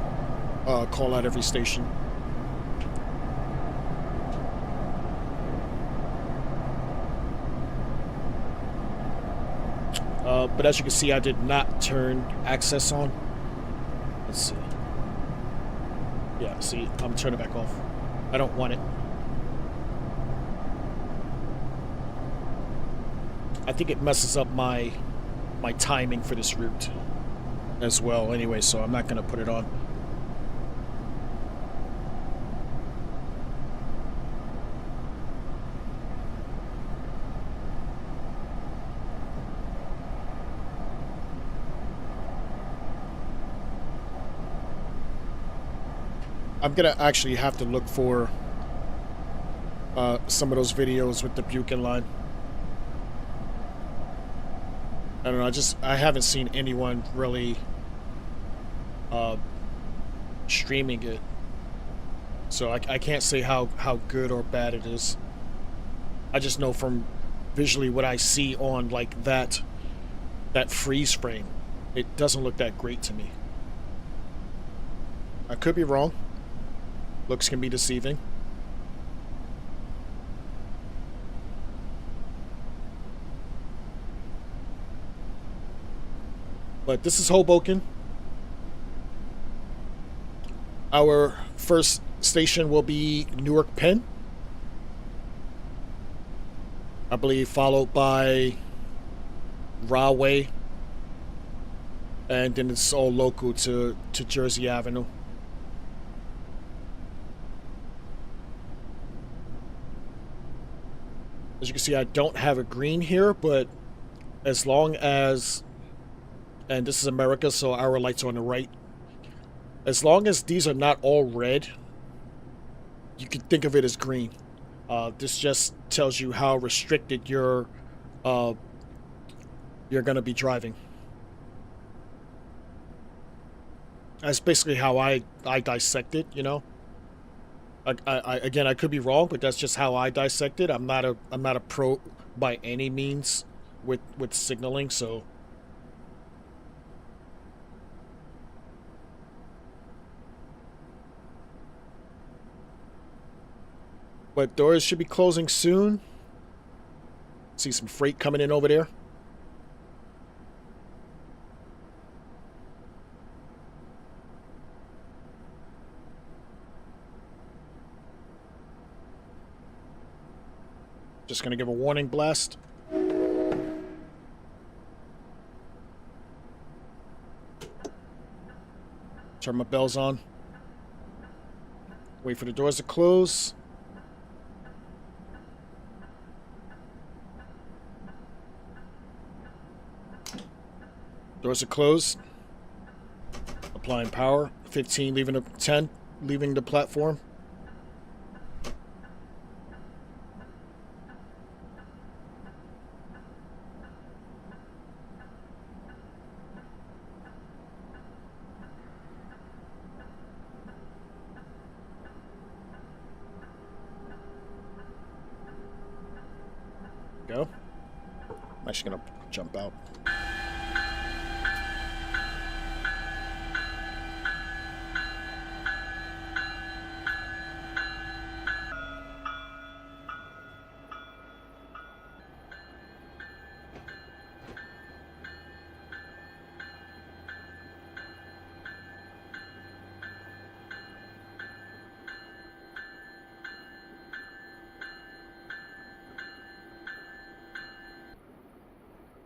call out every station. But as you can see, I did not turn access on. Let's see. Yeah, see, I'm turning it back off. I don't want it. I think it messes up my timing for this route as well anyway, so I'm not going to put it on. I'm going to actually have to look for some of those videos with the Buchan line. I don't know, I haven't seen anyone really streaming it. So I can't say how good or bad it is. I just know from visually what I see on like that freeze frame, it doesn't look that great to me. I could be wrong. Looks can be deceiving. But this is Hoboken. Our first station will be Newark Penn, I believe, followed by Rahway, and then it's all local to Jersey Avenue. As you can see, I don't have a green here, but as long as, and this is America, so our lights are on the right. As long as these are not all red, you can think of it as green. This just tells you how restricted you're gonna be driving. That's basically how I dissect it, you know. Again, I could be wrong, but that's just how I dissect it. I'm not a pro by any means with signaling, so but doors should be closing soon. See some freight coming in over there. Just gonna give a warning blast. Turn my bells on. Wait for the doors to close. Doors are closed. Applying power. 15 leaving the 10 leaving the platform. Go. I'm actually gonna jump out.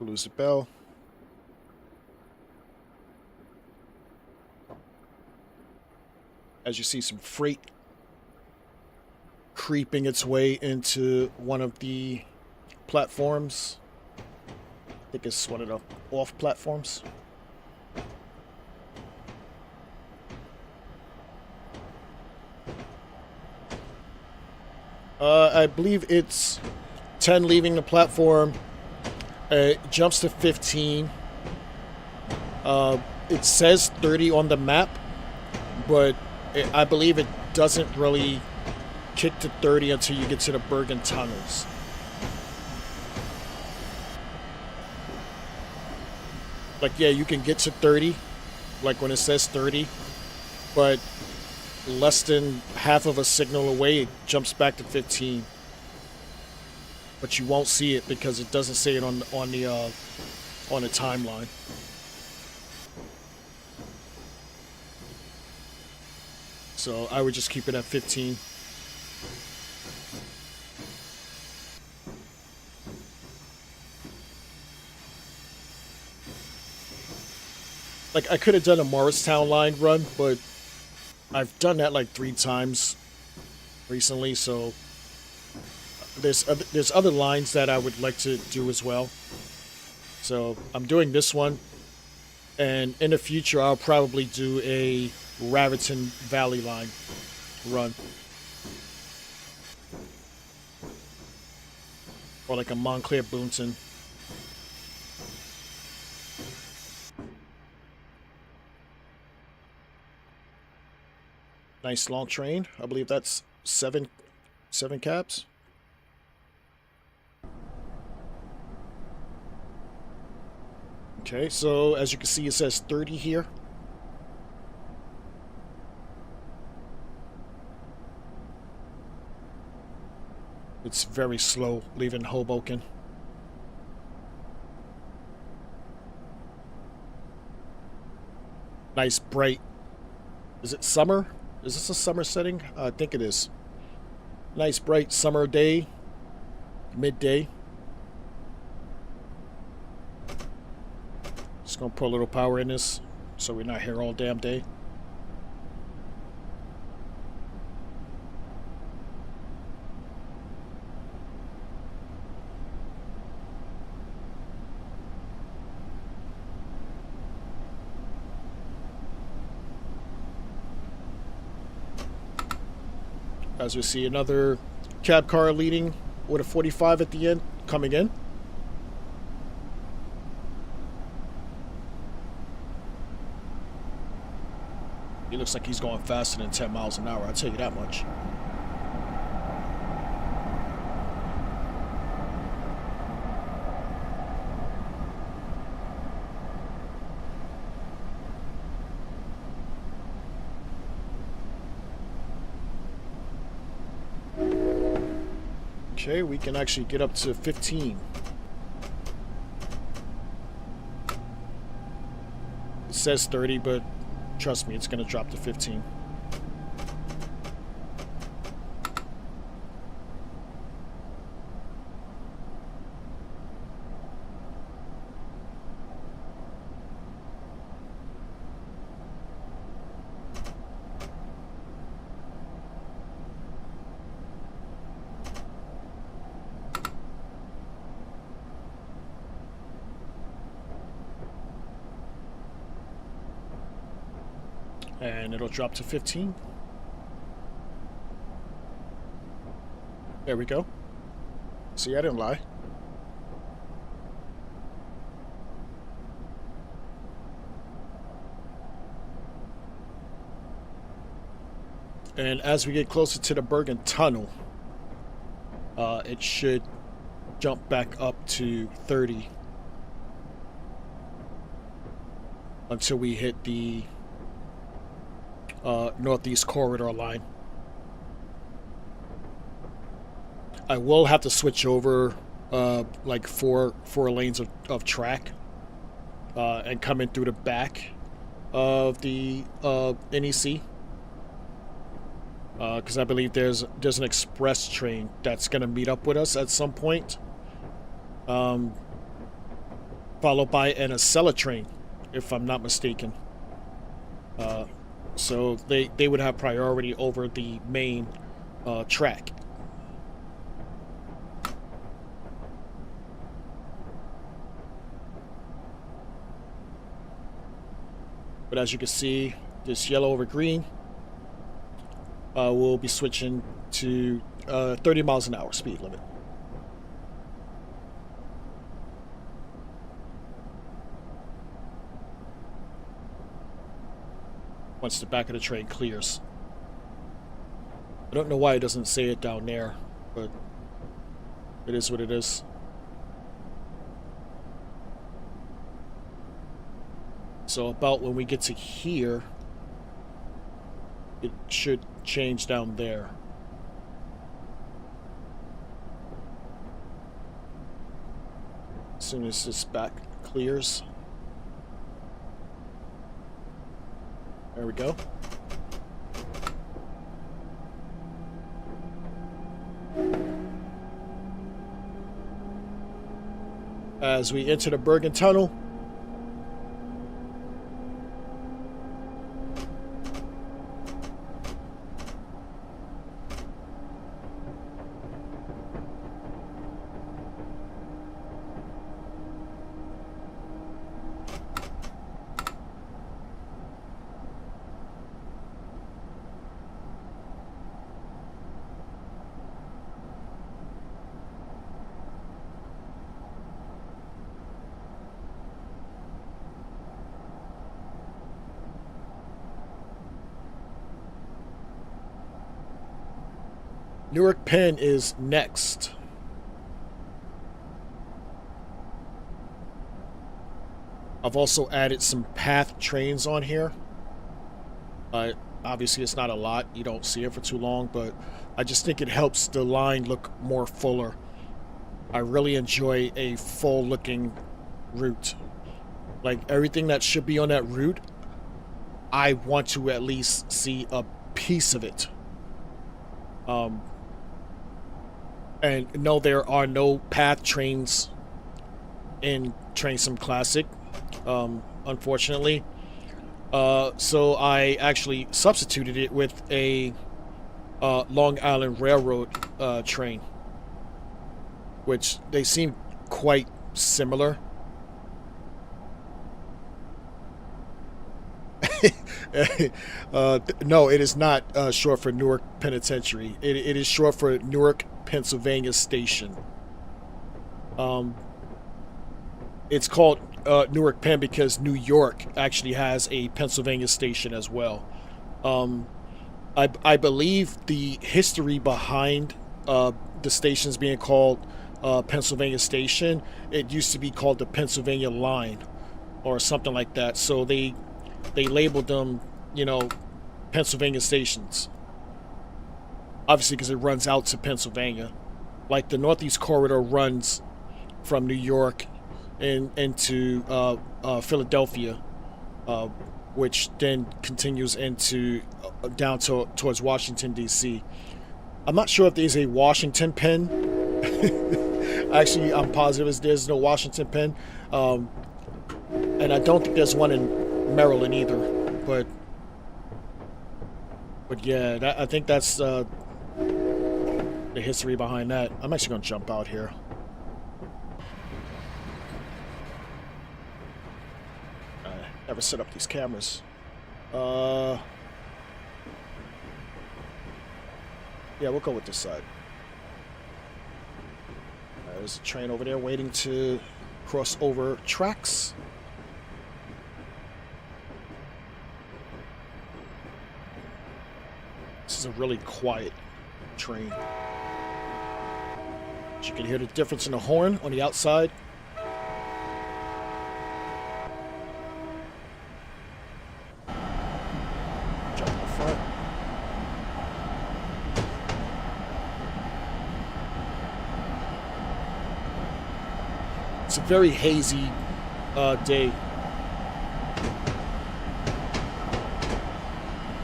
Lose the bell. As you see, some freight creeping its way into one of the platforms. I think it's one of the off platforms. I believe it's 10 leaving the platform. It jumps to 15. It says 30 on the map, but I believe it doesn't really kick to 30 until you get to the Bergen tunnels. Like, yeah, you can get to 30, like when it says 30, but less than half of a signal away, it jumps back to 15. But you won't see it because it doesn't say it on the timeline. So I would just keep it at 15. Like, I could have done a Morristown line run, but I've done that like 3 times recently, so there's other lines that I would like to do as well. So I'm doing this one, and in the future I'll probably do a Raritan Valley line run, or like a Montclair Boonton. Nice long train. I believe that's seven cabs. Okay, so as you can see, it says 30 here. It's very slow leaving Hoboken. Nice bright. Is it summer? Is this a summer setting? I think it is. Nice bright summer day. Midday. Just gonna put a little power in this so we're not here all damn day. As we see, another cab car leading with a 45 at the end coming in. He looks like he's going faster than 10 miles an hour, I'll tell you that much. Okay, we can actually get up to 15. It says 30, but trust me, it's going to drop to 15. And it'll drop to 15. There we go. See, I didn't lie. And as we get closer to the Bergen Tunnel, it should jump back up to 30 until we hit the Northeast Corridor line. I will have to switch over like four lanes of track and come in through the back of the NEC, because I believe there's an express train that's going to meet up with us at some point, followed by an Acela train, if I'm not mistaken. So they would have priority over the main track. But as you can see, this yellow over green, we'll be switching to 30 miles an hour speed limit. Once the back of the train clears. I don't know why it doesn't say it down there, but it is what it is. So about when we get to here, it should change down there. As soon as this back clears. There we go. As we enter the Bergen Tunnel, Newark Penn is next. I've also added some path trains on here. Obviously, it's not a lot. You don't see it for too long, but I just think it helps the line look more fuller. I really enjoy a full-looking route. Like, everything that should be on that route, I want to at least see a piece of it. And no, there are no path trains in Train Sim Classic, unfortunately. So I actually substituted it with a Long Island Railroad train, which they seem quite similar. No, it is not short for Newark Penitentiary. It is short for Newark, Pennsylvania Station. It's called Newark Penn because New York actually has a Pennsylvania station as well. I believe the history behind the stations being called Pennsylvania Station, it used to be called the Pennsylvania Line or something like that. So they labeled them, you know, Pennsylvania stations. Obviously, because it runs out to Pennsylvania. Like the Northeast Corridor runs from New York into Philadelphia, uh, which then continues into down towards Washington D.C. I'm not sure if there's a Washington pen. Actually, I'm positive there's no Washington pen, and I don't think there's one in Maryland either. But yeah, I think that's the history behind that. I'm actually gonna jump out here. I never set up these cameras. Yeah, we'll go with this side. There's a train over there waiting to cross over tracks. This is a really quiet train. You can hear the difference in the horn on the outside. Jump in the front. It's a very hazy day.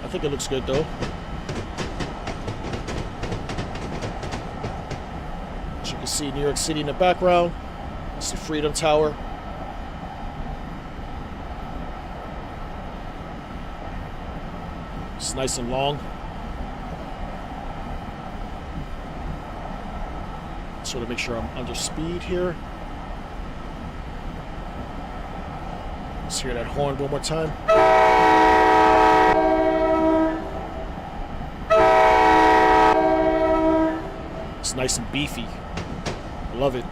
I think it looks good though. As you can see New York City in the background. It's the Freedom Tower. It's nice and long. Sort of make sure I'm under speed here. Let's hear that horn one more time. It's nice and beefy. I love it.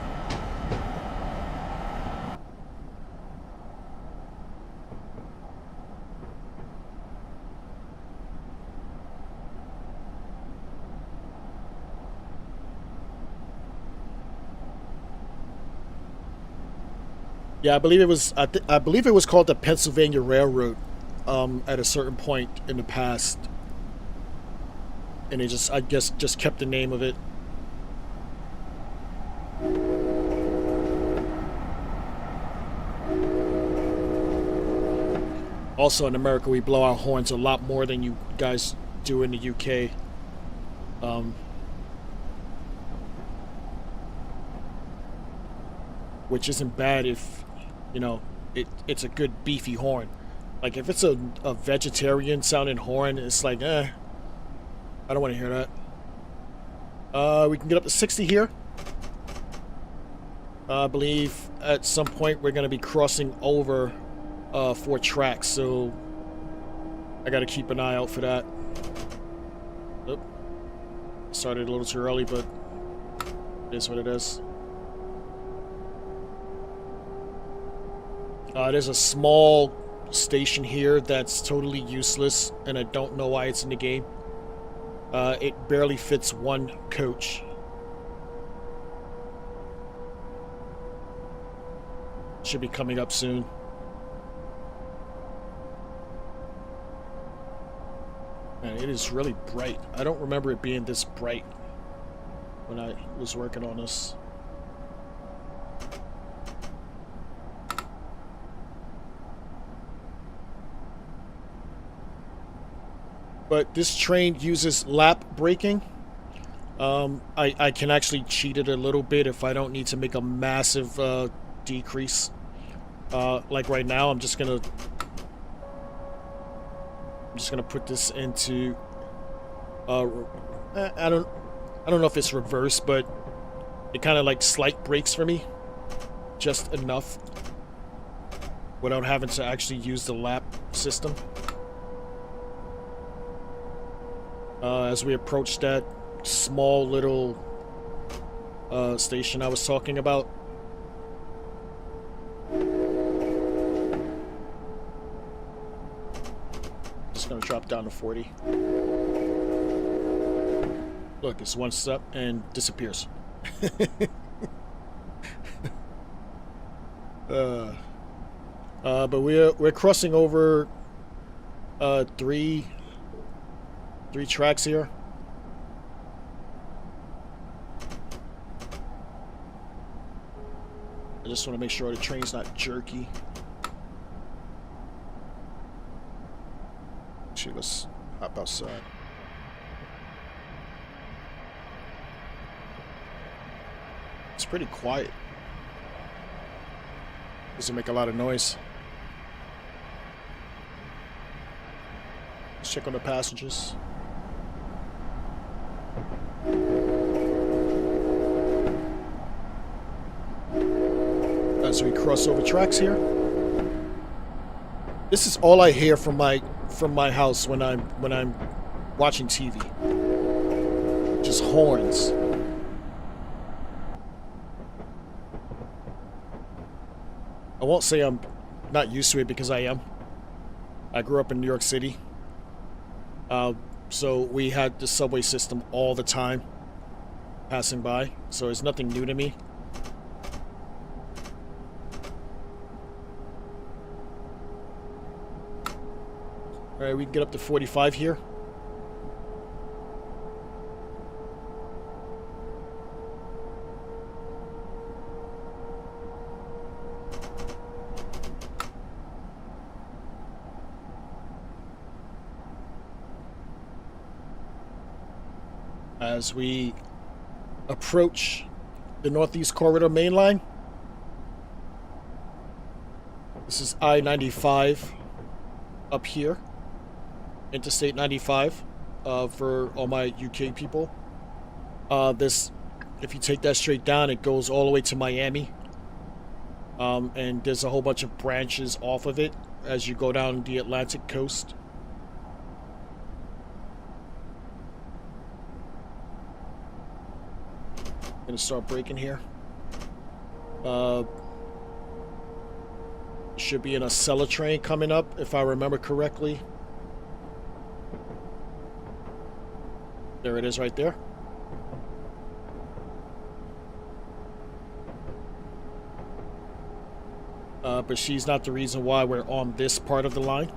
Yeah, I believe it was. I believe it was called the Pennsylvania Railroad at a certain point in the past, and it just, I guess, just kept the name of it. Also, in America, we blow our horns a lot more than you guys do in the UK. Which isn't bad if, you know, it's a good beefy horn. Like if it's a vegetarian sounding horn, it's like, I don't want to hear that. We can get up to 60 here. I believe at some point we're going to be crossing over 4 tracks, so I got to keep an eye out for that. Oop. Started a little too early, but it is what it is. There's a small station here that's totally useless, and I don't know why it's in the game. It barely fits 1 coach. Should be coming up soon. Man, it is really bright. I don't remember it being this bright when I was working on this. But this train uses lap braking. I can actually cheat it a little bit if I don't need to make a massive decrease. Like right now, I'm just gonna put this into. I don't know if it's reverse, but it kind of like slight brakes for me, just enough, without having to actually use the lap system. As we approach that small little station I was talking about. Just gonna drop down to 40. Look, it's 1 step and disappears. But we're crossing over 3 tracks here. just want to make sure the train's not jerky. Actually, let's hop outside. It's pretty quiet. Doesn't make a lot of noise. Let's check on the passengers. As we cross over tracks here. This is all I hear from my house when I'm watching TV. Just horns. I won't say I'm not used to it because I am. I grew up in New York City. So we had the subway system all the time passing by. So it's nothing new to me. Alright, we can get up to 45 here. As we approach the Northeast Corridor mainline. This is I-95 up here. Interstate 95 for all my UK people. If you take that straight down, it goes all the way to Miami. And there's a whole bunch of branches off of it as you go down the Atlantic coast. Gonna start braking here. Should be an Acela train coming up, if I remember correctly. There it is right there. But she's not the reason why we're on this part of the line.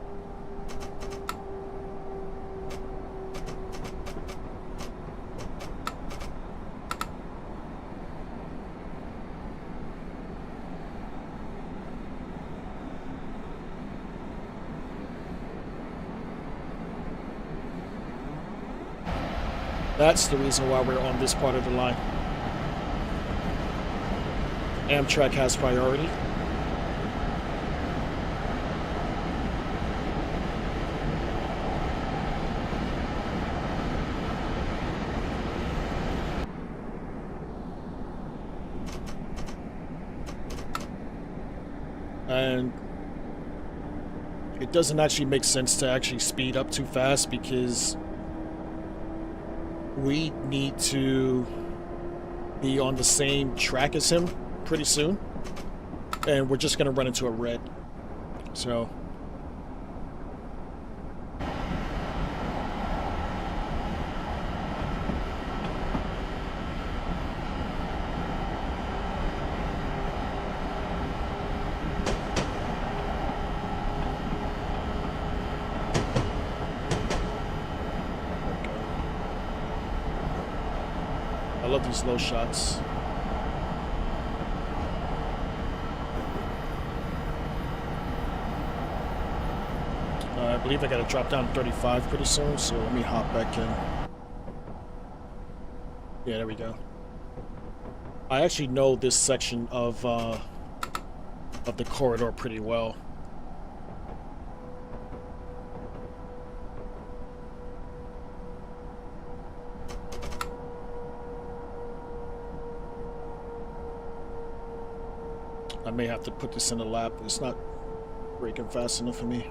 That's the reason why we're on this part of the line. Amtrak has priority. And it doesn't actually make sense to actually speed up too fast because we need to be on the same track as him pretty soon. And we're just going to run into a red. So I love these low shots. I believe I got to drop down to 35 pretty soon, so let me hop back in. Yeah, there we go. I actually know this section of the corridor pretty well. I may have to put this in the lap. It's not braking fast enough for me.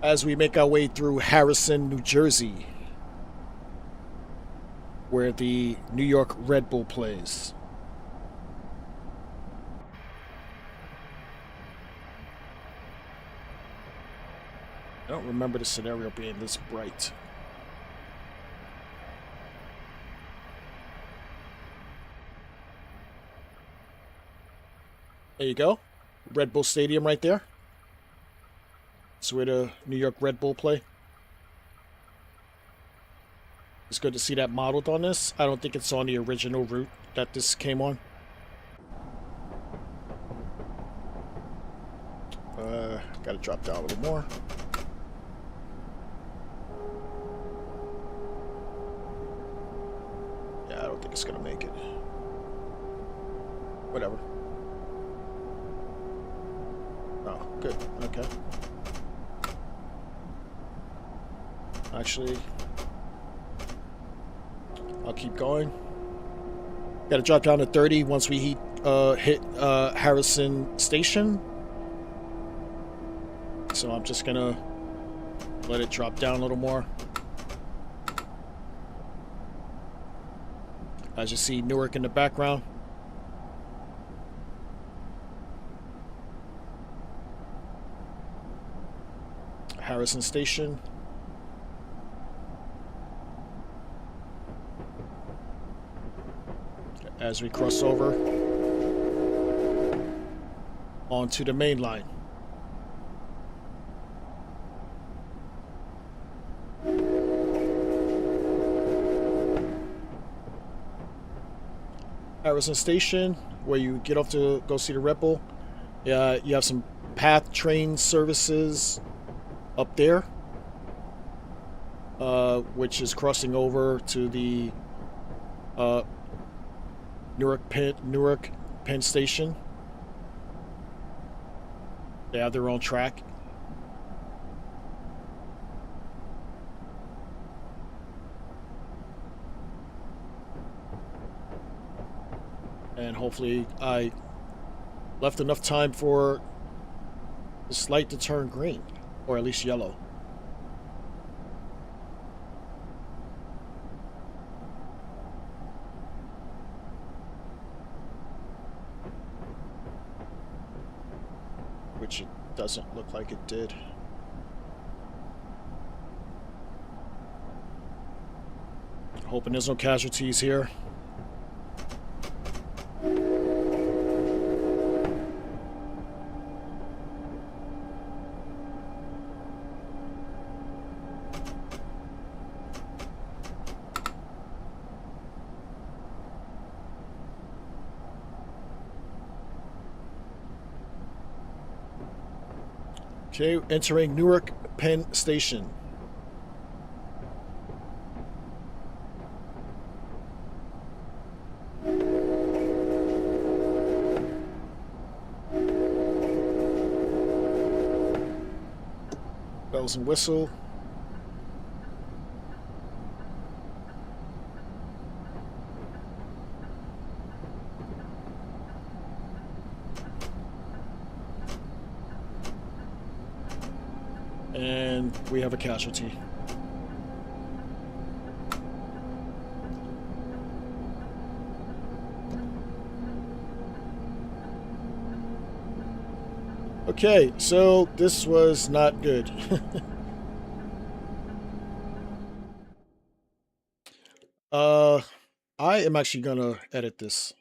As we make our way through Harrison, New Jersey, where the New York Red Bull plays. I don't remember the scenario being this bright. There you go. Red Bull Stadium right there. It's where the New York Red Bull play. It's good to see that modeled on this. I don't think it's on the original route that this came on. Gotta drop down a little more. Yeah, I don't think it's gonna make it. Whatever. Oh, good. Okay. Actually, I'll keep going. Got to drop down to 30 once we hit Harrison Station. So I'm just gonna let it drop down a little more. As you see Newark in the background. Harrison Station. As we cross over onto the main line. Harrison Station, where you get off to go see the Red Bull. Yeah, you have some PATH train services up there, which is crossing over to the Newark Penn Station. They have their own track. And hopefully I left enough time for this light to turn green, or at least yellow. Which it doesn't look like it did. Hoping there's no casualties here. Okay, entering Newark Penn Station. Bells and whistle. And we have a casualty. Okay, so this was not good. I am actually gonna edit this.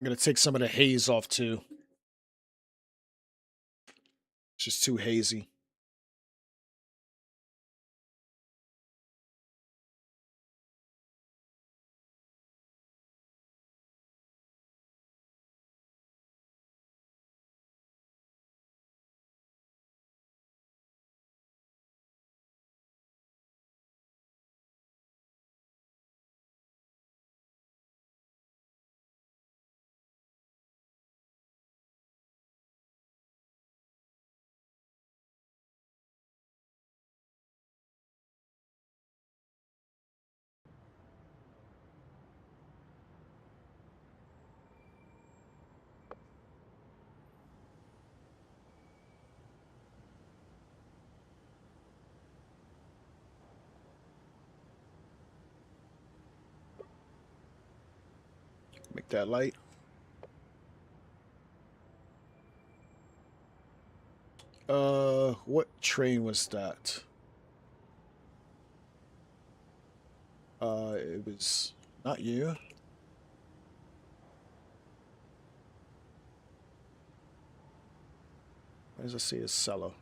I'm gonna take some of the haze off too. It's just too hazy. Make that light. What train was that? It was not you. Why does it say a cello?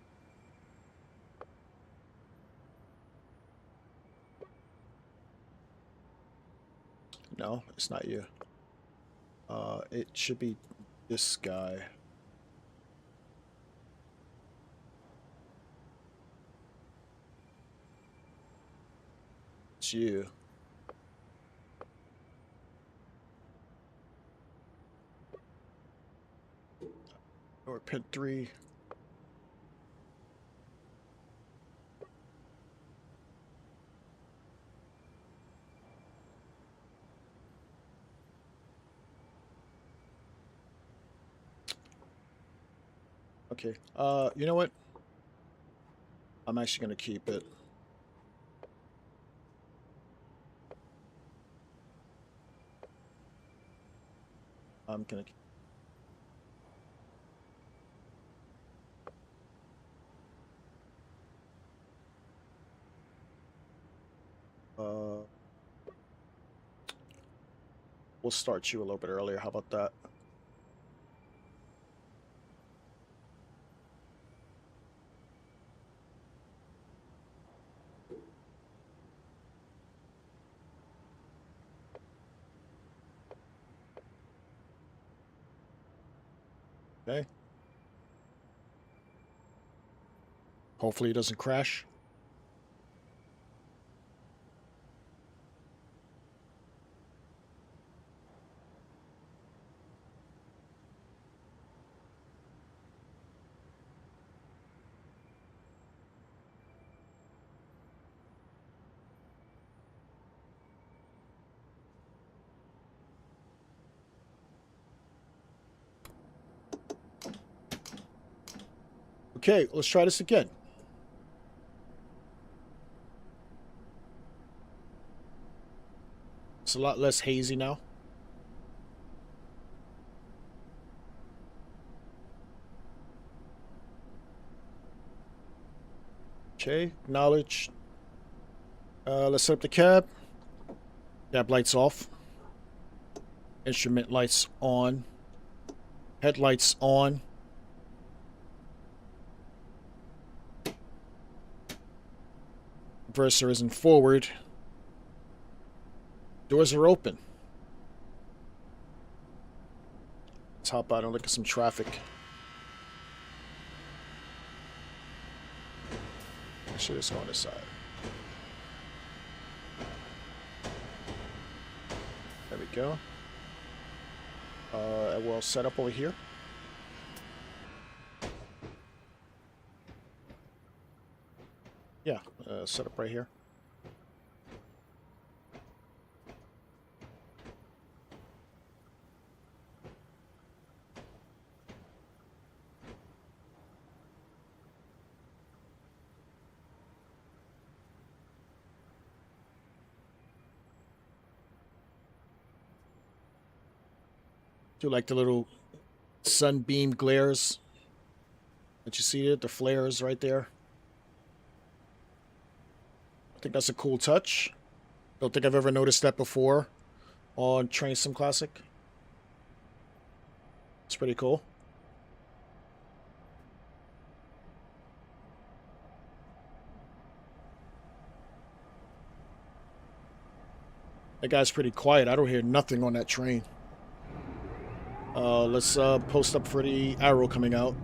No, it's not you. It should be this guy. It's you. Or pin 3. Okay. You know what? I'm actually gonna keep it. I'm gonna. We'll start you a little bit earlier. How about that? Okay. Hopefully it doesn't crash. Okay, let's try this again. It's a lot less hazy now. Okay, acknowledge. Let's set up the cab. Cab lights off. Instrument lights on. Headlights on. Reverser isn't forward. Doors are open. Let's hop out and look at some traffic. Actually, let's go on this side. There we go. We'll set up over here. Yeah, set up right here. Do like the little sunbeam glares that you see it, the flares right there. I think that's a cool touch. Don't think I've ever noticed that before on Train Sim Classic. It's pretty cool. That guy's pretty quiet. I don't hear nothing on that train. Let's post up for the arrow coming out.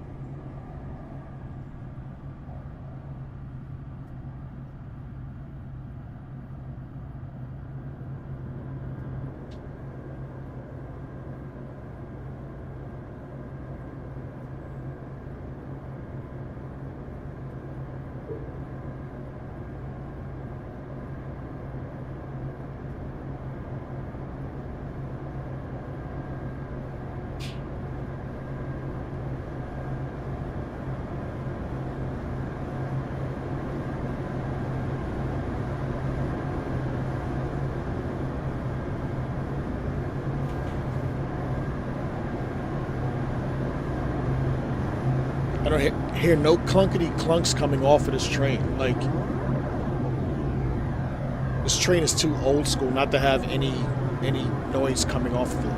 hear no clunkety clunks coming off of this train. Like, this train is too old school not to have any noise coming off of it.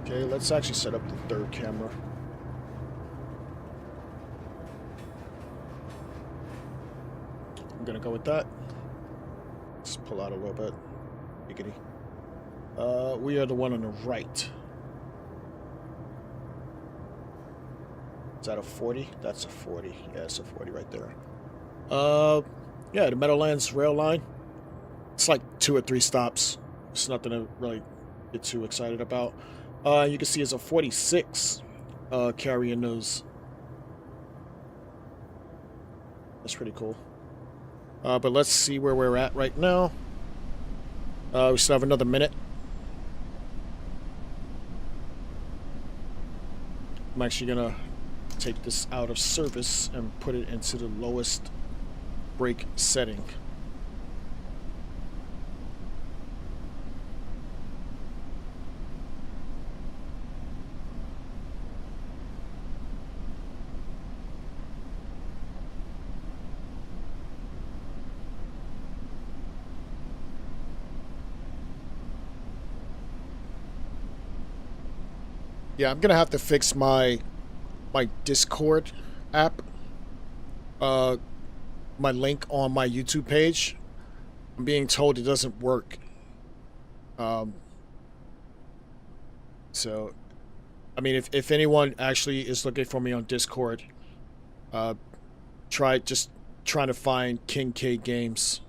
Okay, let's actually set up the third camera. I'm gonna go with that. Let's pull out a little bit. Giggity. We are the one on the right. Is that a 40? That's a 40. Yeah, it's a 40 right there. Yeah, the Meadowlands rail line. It's like 2 or 3 stops. It's nothing to really get too excited about. You can see it's a 46 carrying those. That's pretty cool. But let's see where we're at right now. We still have another minute. I'm actually gonna take this out of service and put it into the lowest brake setting. Yeah, I'm gonna have to fix my Discord app. My link on my YouTube page. I'm being told it doesn't work. So, I mean, if anyone actually is looking for me on Discord, trying to find King Kaye Games.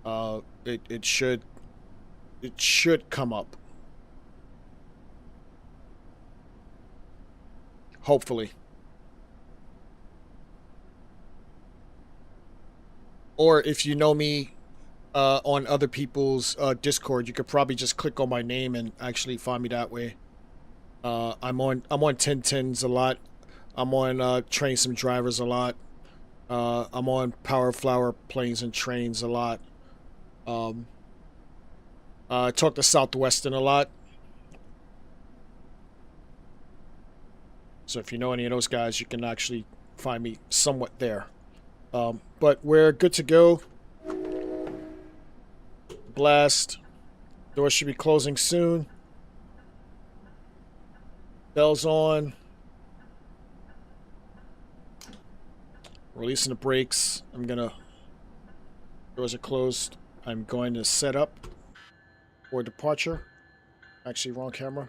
It should come up. Hopefully. Or if you know me on other people's Discord, you could probably just click on my name and actually find me that way. I'm on 1010s a lot. I'm on Train Some Drivers a lot. I'm on Power Flower Planes and Trains a lot. I talk to Southwestern a lot. So if you know any of those guys, you can actually find me somewhat there. But we're good to go. Blast. Doors should be closing soon. Bells on. Releasing the brakes. Doors are closed. I'm going to set up for departure. Actually, wrong camera.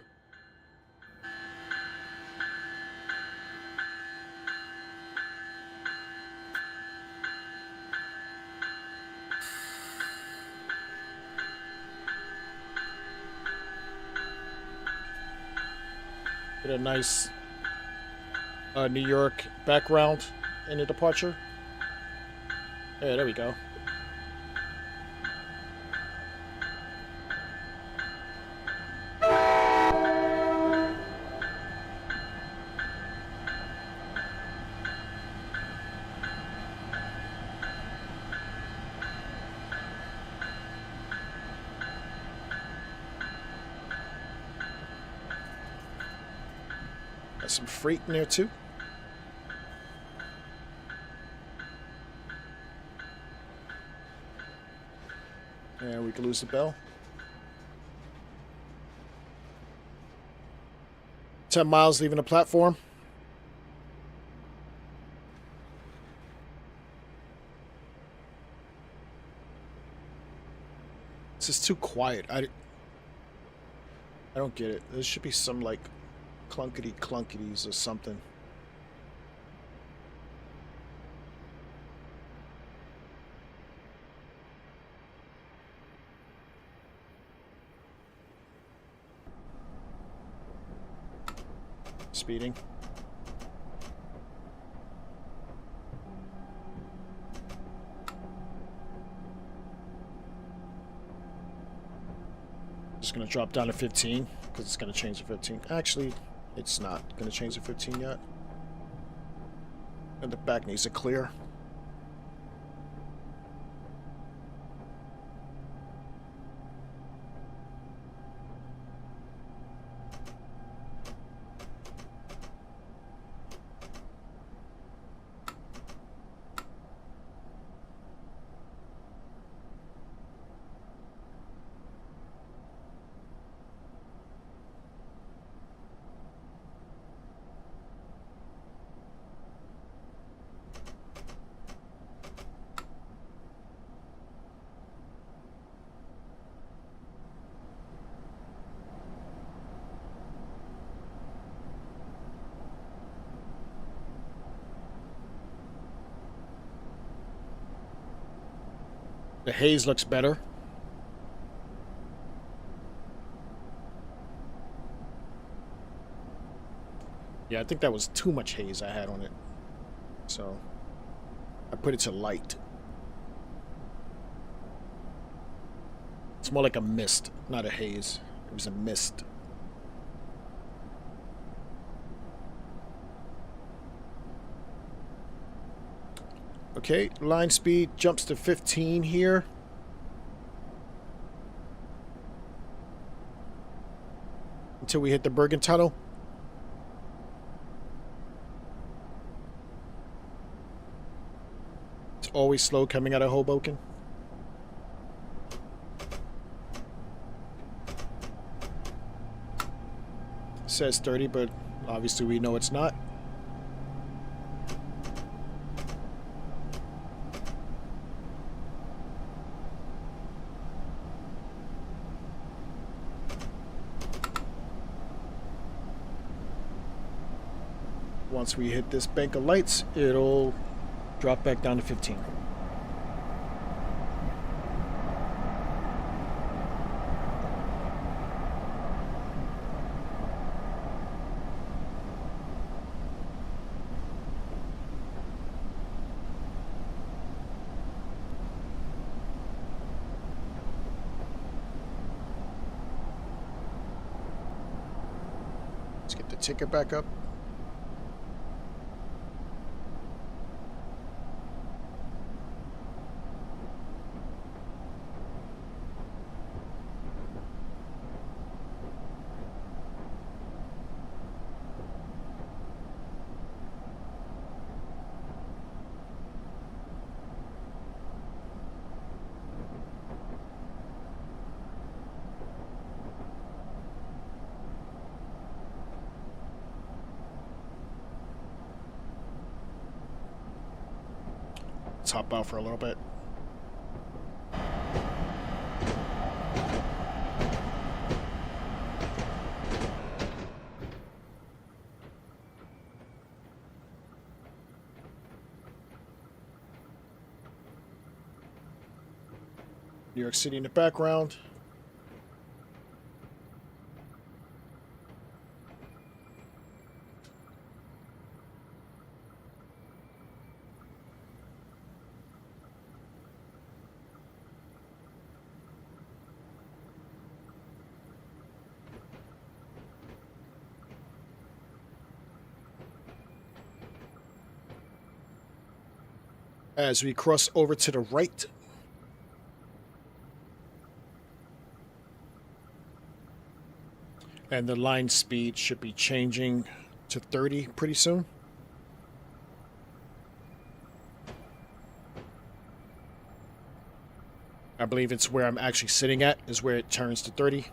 Get a nice New York background in the departure. Yeah, there we go. Got some freight in there too. And we can lose the bell. 10 miles leaving the platform. This is too quiet. I don't get it. There should be some like clunkety clunkities or something. Speeding. Just gonna drop down to 15. because it's going to change to 15. Actually, it's not going to change to 15 yet. And the back needs to clear. The haze looks better. Yeah, I think that was too much haze I had on it. So I put it to light. It's more like a mist, not a haze. It was a mist. Okay, line speed jumps to 15 here. Until we hit the Bergen Tunnel. It's always slow coming out of Hoboken. It says 30, but obviously we know it's not. Once we hit this bank of lights, it'll drop back down to 15. Let's get the ticker back up. Let's hop out for a little bit. New York City in the background. As we cross over to the right, and the line speed should be changing to 30 pretty soon. I believe it's where I'm actually sitting at is where it turns to 30.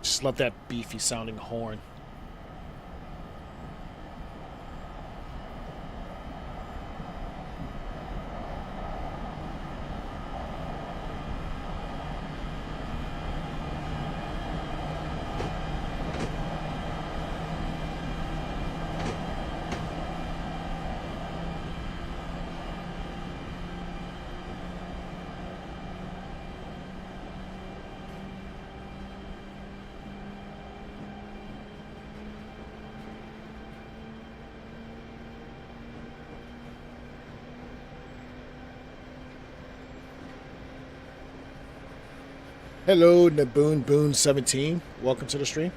Just love that beefy sounding horn. Hello, Naboon Boon 17. Welcome to the stream.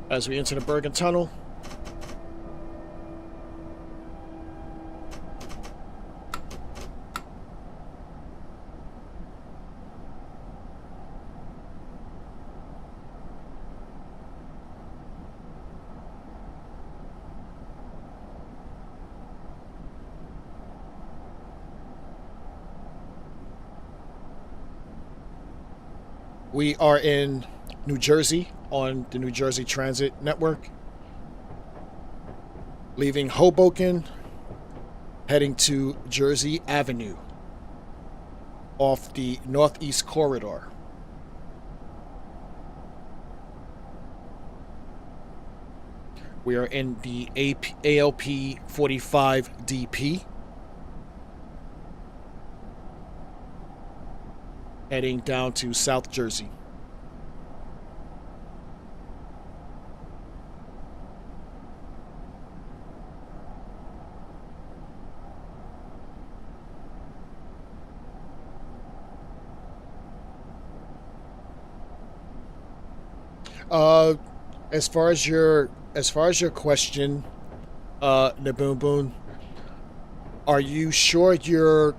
As we enter the Bergen Tunnel, we are in New Jersey on the New Jersey Transit Network, leaving Hoboken, heading to Jersey Avenue off the Northeast Corridor. We are in the ALP 45 DP, heading down to South Jersey. As far as your question, Naboon Boon, are you sure you're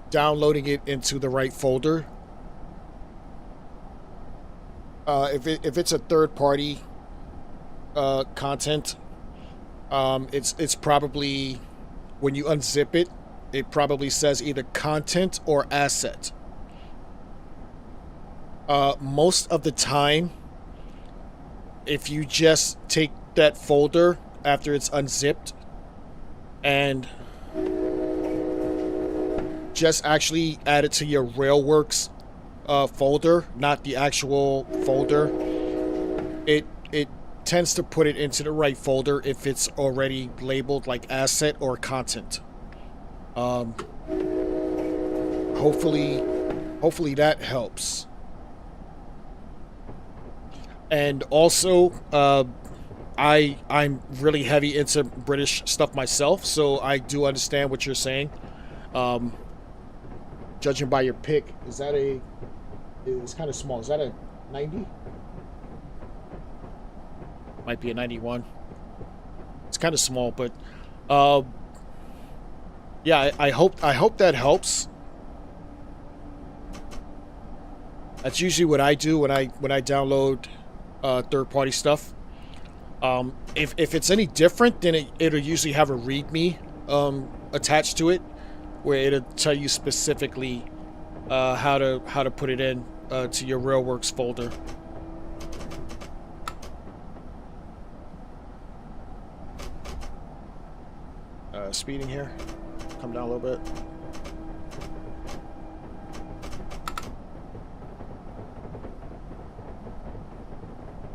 downloading it into the right folder? If it's a third party content, it's probably, when you unzip it, it probably says either content or asset. Most of the time, if you just take that folder after it's unzipped and just actually add it to your Railworks folder, not the actual folder, it tends to put it into the right folder if it's already labeled like asset or content. Hopefully that helps. And also, I'm really heavy into British stuff myself, so I do understand what you're saying. Judging by your pick, it's kind of small. Is that a 90? Might be a 91. It's kind of small, but yeah, I hope that helps. That's usually what I do when I download third-party stuff. If it's any different, then it'll usually have a README attached to it, where it'll tell you specifically how to put it in to your Railworks folder. Speeding here. Come down a little bit.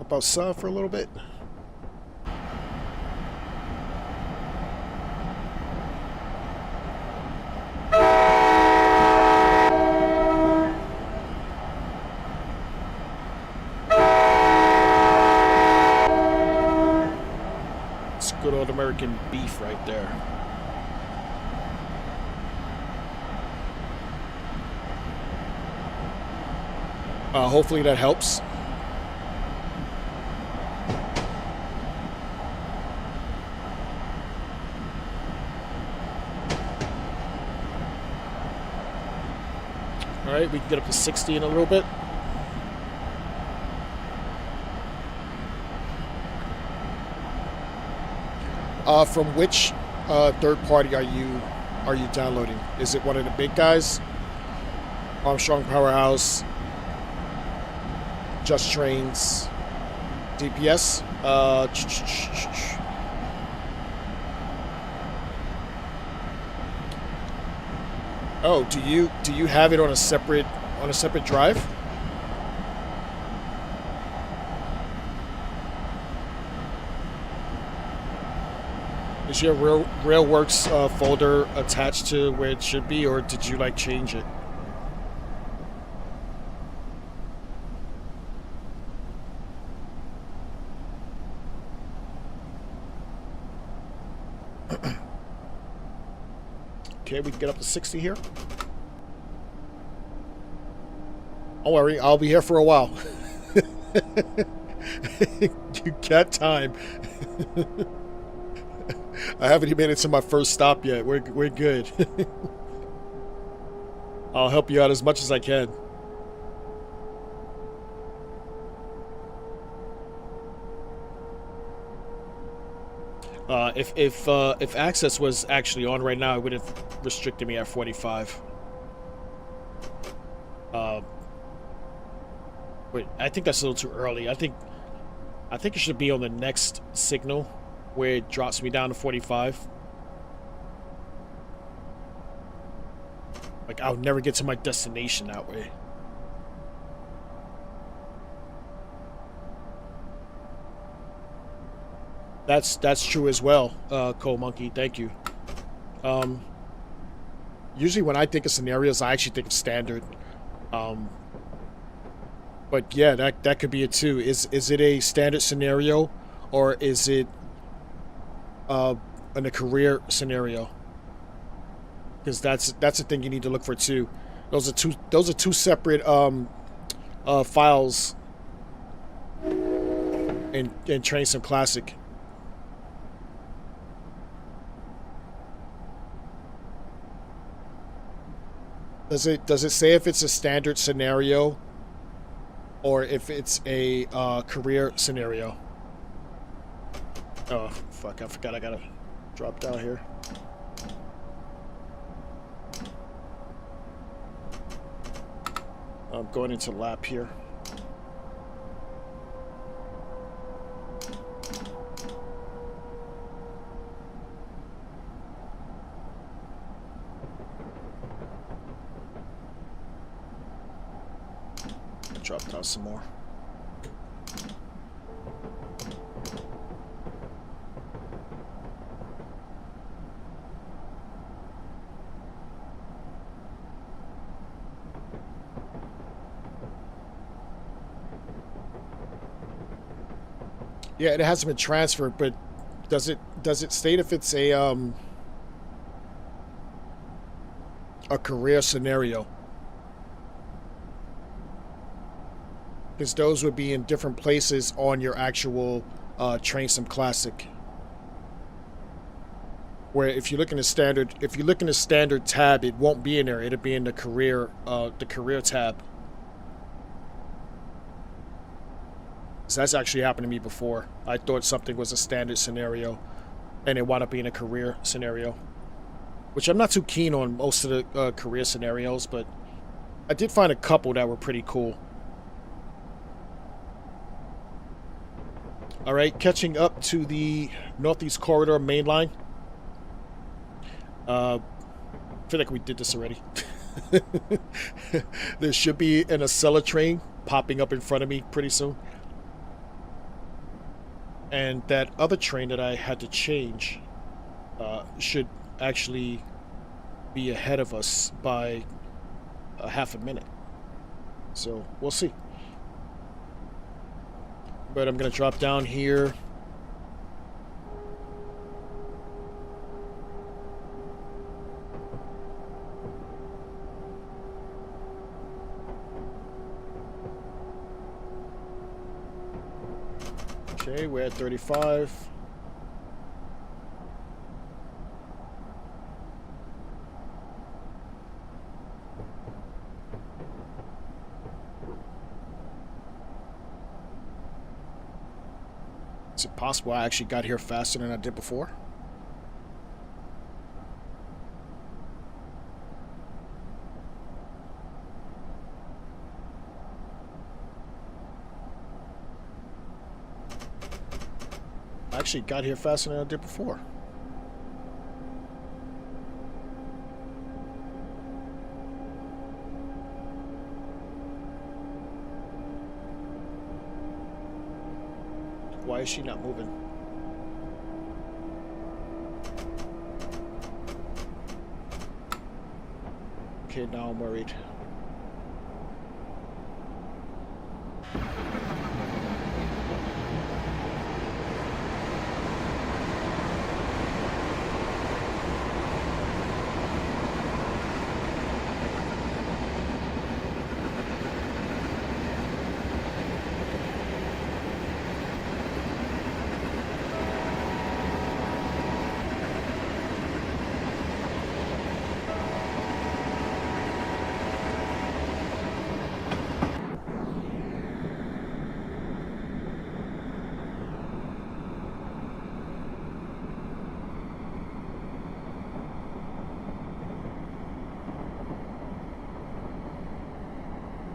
Up outside for a little bit. It's good old American beef right there. Hopefully that helps. All right, we can get up to 60 in a little bit. From which third party are you downloading? Is it one of the big guys? Armstrong Powerhouse, Just Trains, DPS. Oh, do you have it on a separate drive? Is your Railworks folder attached to where it should be, or did you like change it? Okay, we can get up to 60 here. Don't worry, I'll be here for a while. You got time. I haven't even made it to my first stop yet. We're good. I'll help you out as much as I can. If access was actually on right now, it would have restricted me at 45. Wait, I think that's a little too early. I think it should be on the next signal where it drops me down to 45. Like, I'll never get to my destination that way. That's true as well, Cole Monkey. Thank you. Usually when I think of scenarios, I actually think of standard. But yeah, that could be it too. Is it a standard scenario, or is it in a career scenario? Because that's a thing you need to look for too. Those are two separate files in Train Sim Classic. Does it say if it's a standard scenario or if it's a career scenario? Oh fuck! I forgot I gotta drop down here. I'm going into lap here. Drop down some more. Yeah, it hasn't been transferred, but does it state if it's a career scenario? Because those would be in different places on your actual Train Sim Classic. Where if you look in the standard tab, it won't be in there. It'll be in the career tab. So that's actually happened to me before. I thought something was a standard scenario, and it wound up being a career scenario. Which I'm not too keen on most of the career scenarios, but I did find a couple that were pretty cool. Alright, catching up to the Northeast Corridor mainline. I feel like we did this already. There should be an Acela train popping up in front of me pretty soon. And that other train that I had to change should actually be ahead of us by a half a minute. So, we'll see. But I'm going to drop down here. Okay, we're at 35. Is it possible I actually got here faster than I did before? I actually got here faster than I did before. Why is she not moving? Okay, now I'm worried.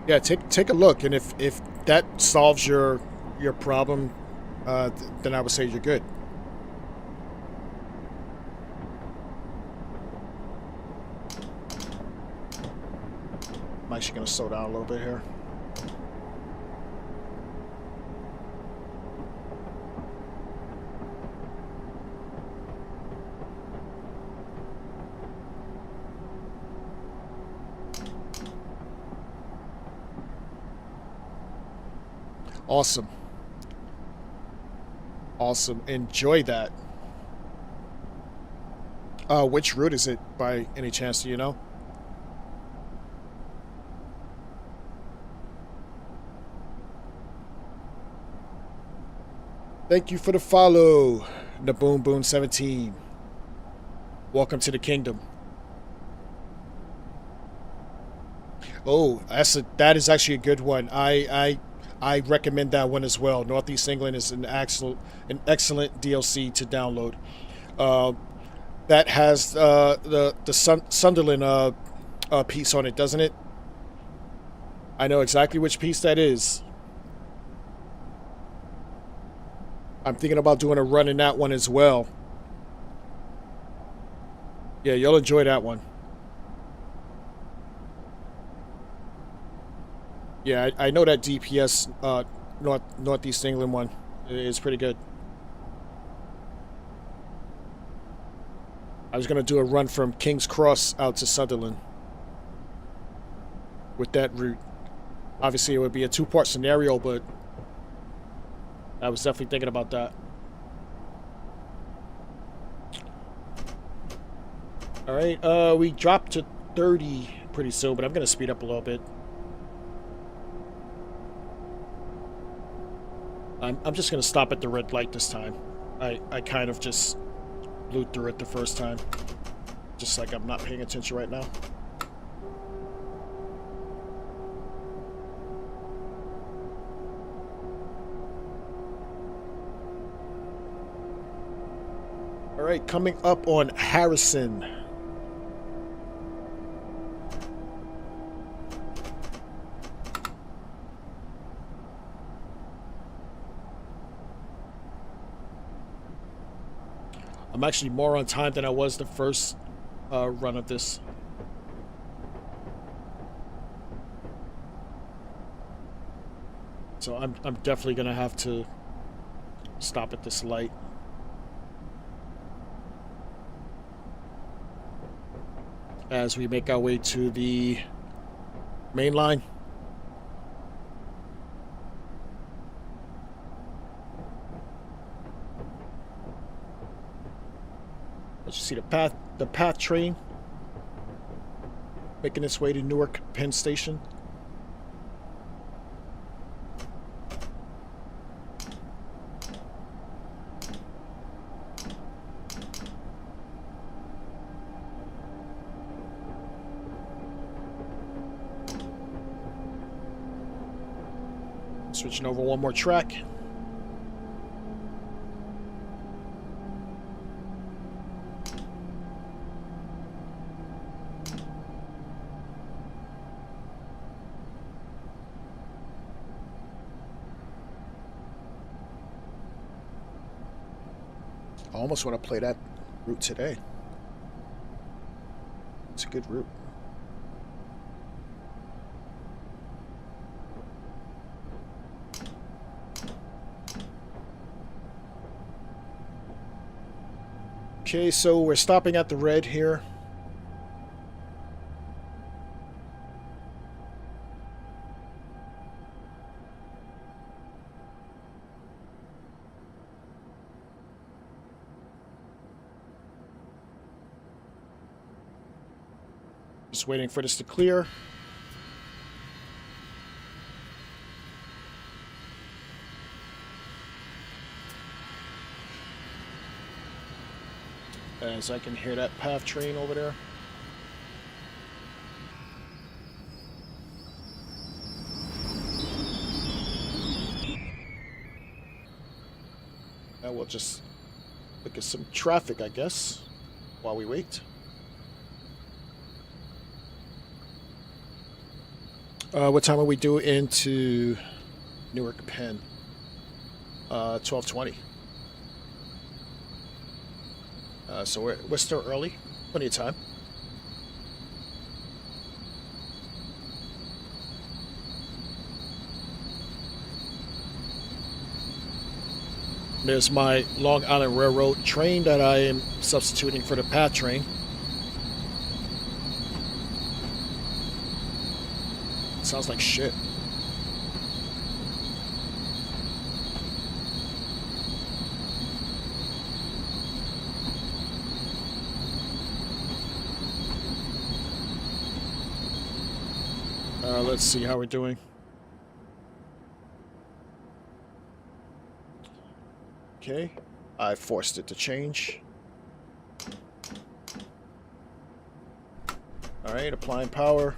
Yeah, take a look, and if that solves your problem, then I would say you're good. I'm actually gonna slow down a little bit here. Awesome. Awesome. Enjoy that. Which route is it by any chance, do you know? Thank you for the follow, Naboom Boom 17. Welcome to the kingdom. Oh, that is actually a good one. I recommend that one as well. Northeast England is an excellent DLC to download. Uh, that has the Sunderland piece on it, doesn't it? I know exactly which piece that is. I'm thinking about doing a run in that one as well. Yeah, you'll enjoy that one. Yeah, I know that DPS Northeast England one is pretty good. I was gonna do a run from King's Cross out to Sunderland with that route. Obviously, it would be a two-part scenario, but I was definitely thinking about that. All right, we dropped to 30 pretty soon, but I'm gonna speed up a little bit. I'm just gonna stop at the red light this time. I kind of just blew through it the first time, just like I'm not paying attention right now. All right, coming up on Harrison. I'm actually more on time than I was the first run of this. So I'm definitely gonna have to stop at this light. As we make our way to the main line. Let's see the path train making its way to Newark Penn Station. Switching over one more track. I almost want to play that route today. It's a good route. Okay, so we're stopping at the red here. Just waiting for this to clear. As I can hear that PATH train over there. And we'll just look at some traffic, I guess, while we wait. What time are we due into Newark Penn? 12:20. So we're still early. Plenty of time. There's my Long Island Railroad train that I am substituting for the PATH train. Sounds like shit. Let's see how we're doing. Okay, I forced it to change. All right, applying power.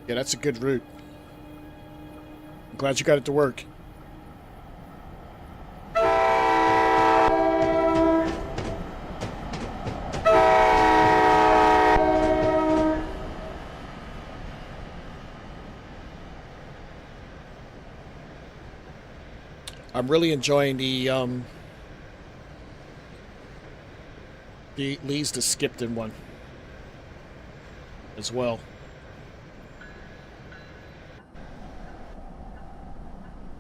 Yeah, that's a good route. I'm glad you got it to work. I'm really enjoying the Lee's to Skipton one as well.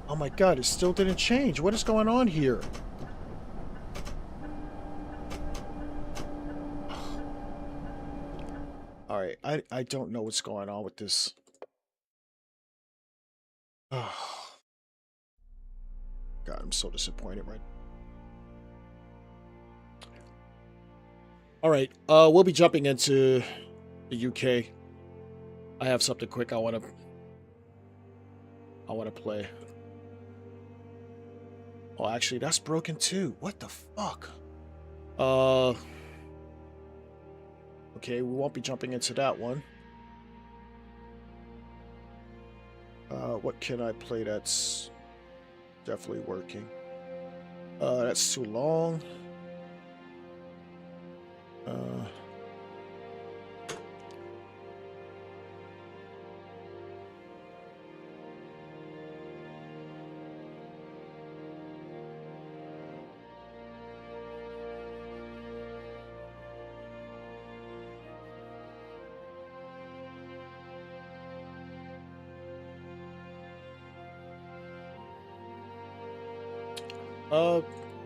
Oh my god, it still didn't change. What is going on here? Alright, I don't know what's going on with this. God, I'm so disappointed right now. Alright, we'll be jumping into the UK. I have something quick I wanna play. Oh, actually, that's broken too. What the fuck? Okay, we won't be jumping into that one. What can I play that's definitely working? That's too long.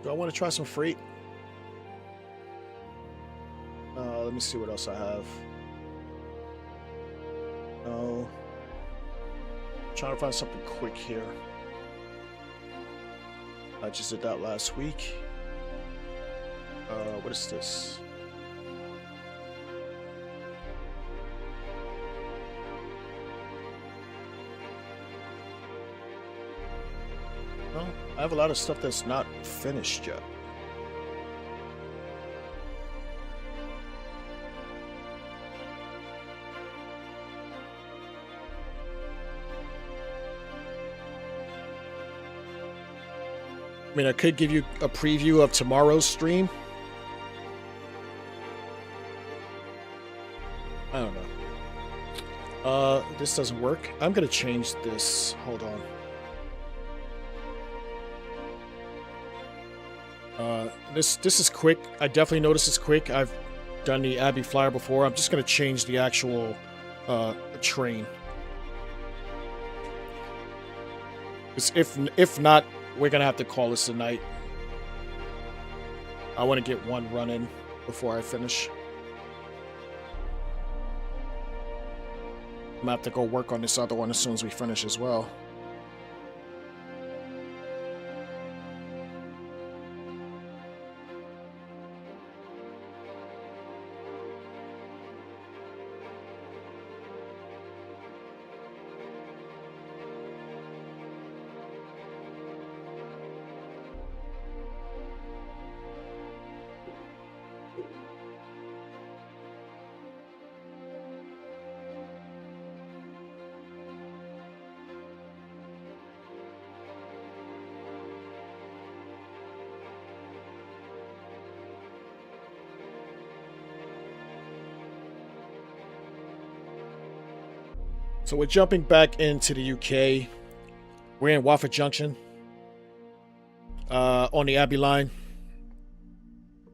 Do I want to try some freight? Let me see what else I have. Oh, trying to find something quick here. I just did that last week. What is this? Well, I have a lot of stuff that's not finished yet. I mean, I could give you a preview of tomorrow's stream. I don't know. This doesn't work. I'm gonna change this. Hold on. This is quick. I definitely notice it's quick. I've done the Abbey Flyer before. I'm just gonna change the actual train. 'Cause if not, we're gonna have to call this a night. I want to get one run in before I finish. I'm gonna have to go work on this other one as soon as we finish as well. So we're jumping back into the UK. We're in Watford Junction on the Abbey line.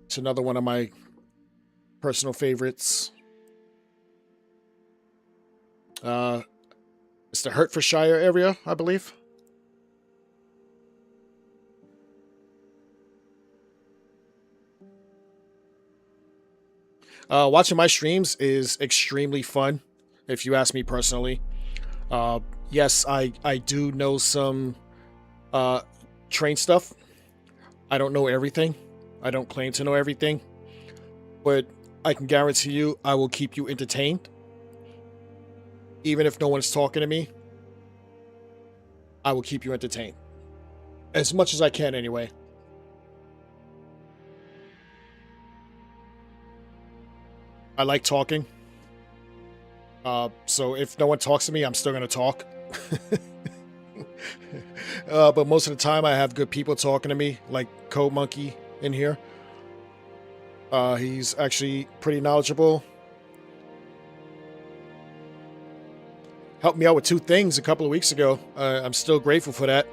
It's another one of my personal favorites. It's the Hertfordshire area, I believe. Watching my streams is extremely fun, if you ask me personally. Yes, I do know some train stuff. I don't know everything. I don't claim to know everything. But I can guarantee you I will keep you entertained. Even if no one's talking to me, I will keep you entertained. As much as I can, anyway. I like talking. So if no one talks to me, I'm still going to talk. But most of the time, I have good people talking to me, like Code Monkey in here. He's actually pretty knowledgeable. Helped me out with 2 things a couple of weeks ago. I'm still grateful for that.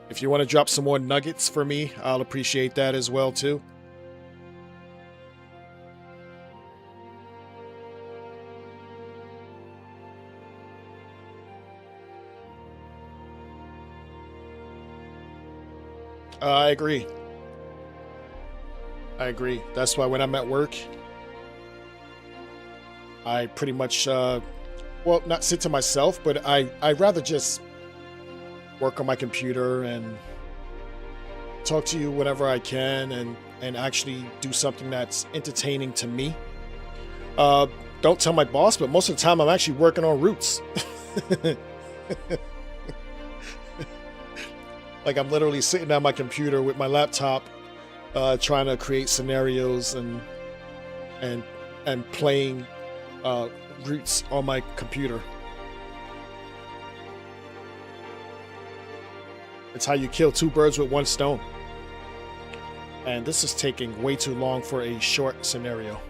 If you want to drop some more nuggets for me, I'll appreciate that as well, too. I agree. I agree. That's why when I'm at work, I pretty much, well, not sit to myself, but I'd rather just work on my computer and talk to you whenever I can and actually do something that's entertaining to me. Don't tell my boss, but most of the time I'm actually working on routes. Like I'm literally sitting at my computer with my laptop, trying to create scenarios and playing routes on my computer. It's how you kill 2 birds with 1 stone. And this is taking way too long for a short scenario.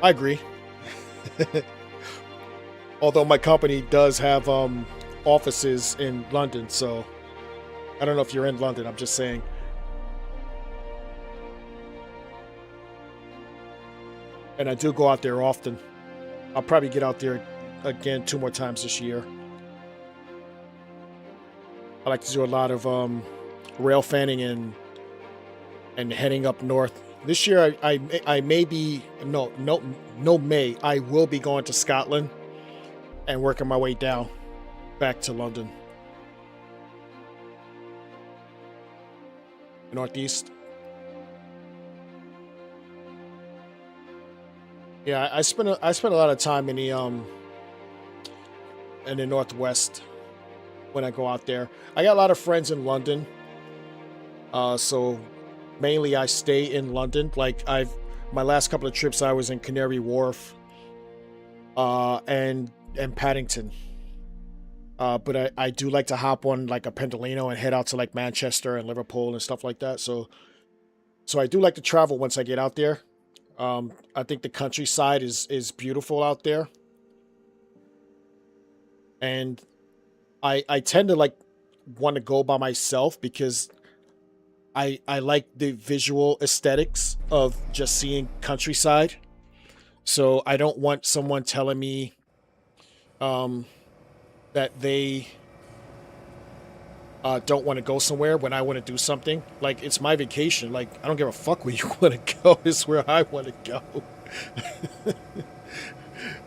I agree. Although my company does have offices in London, so I don't know if you're in London, I'm just saying. And I do go out there often. I'll probably get out there again 2 more times this year. I like to do a lot of rail fanning and heading up north. This year I may be I will be going to Scotland and working my way down back to London. Northeast. Yeah, I spent a lot of time in the Northwest when I go out there. I got a lot of friends in London. So mainly I stay in London. Like my last couple of trips I was in Canary Wharf and Paddington. But I do like to hop on like a Pendolino and head out to like Manchester and Liverpool and stuff like that. So I do like to travel once I get out there. I think the countryside is beautiful out there, and I tend to like want to go by myself because I like the visual aesthetics of just seeing countryside. So I don't want someone telling me um, that they don't want to go somewhere when I want to do something. Like it's my vacation. Like I don't give a fuck where you want to go. It's where I want to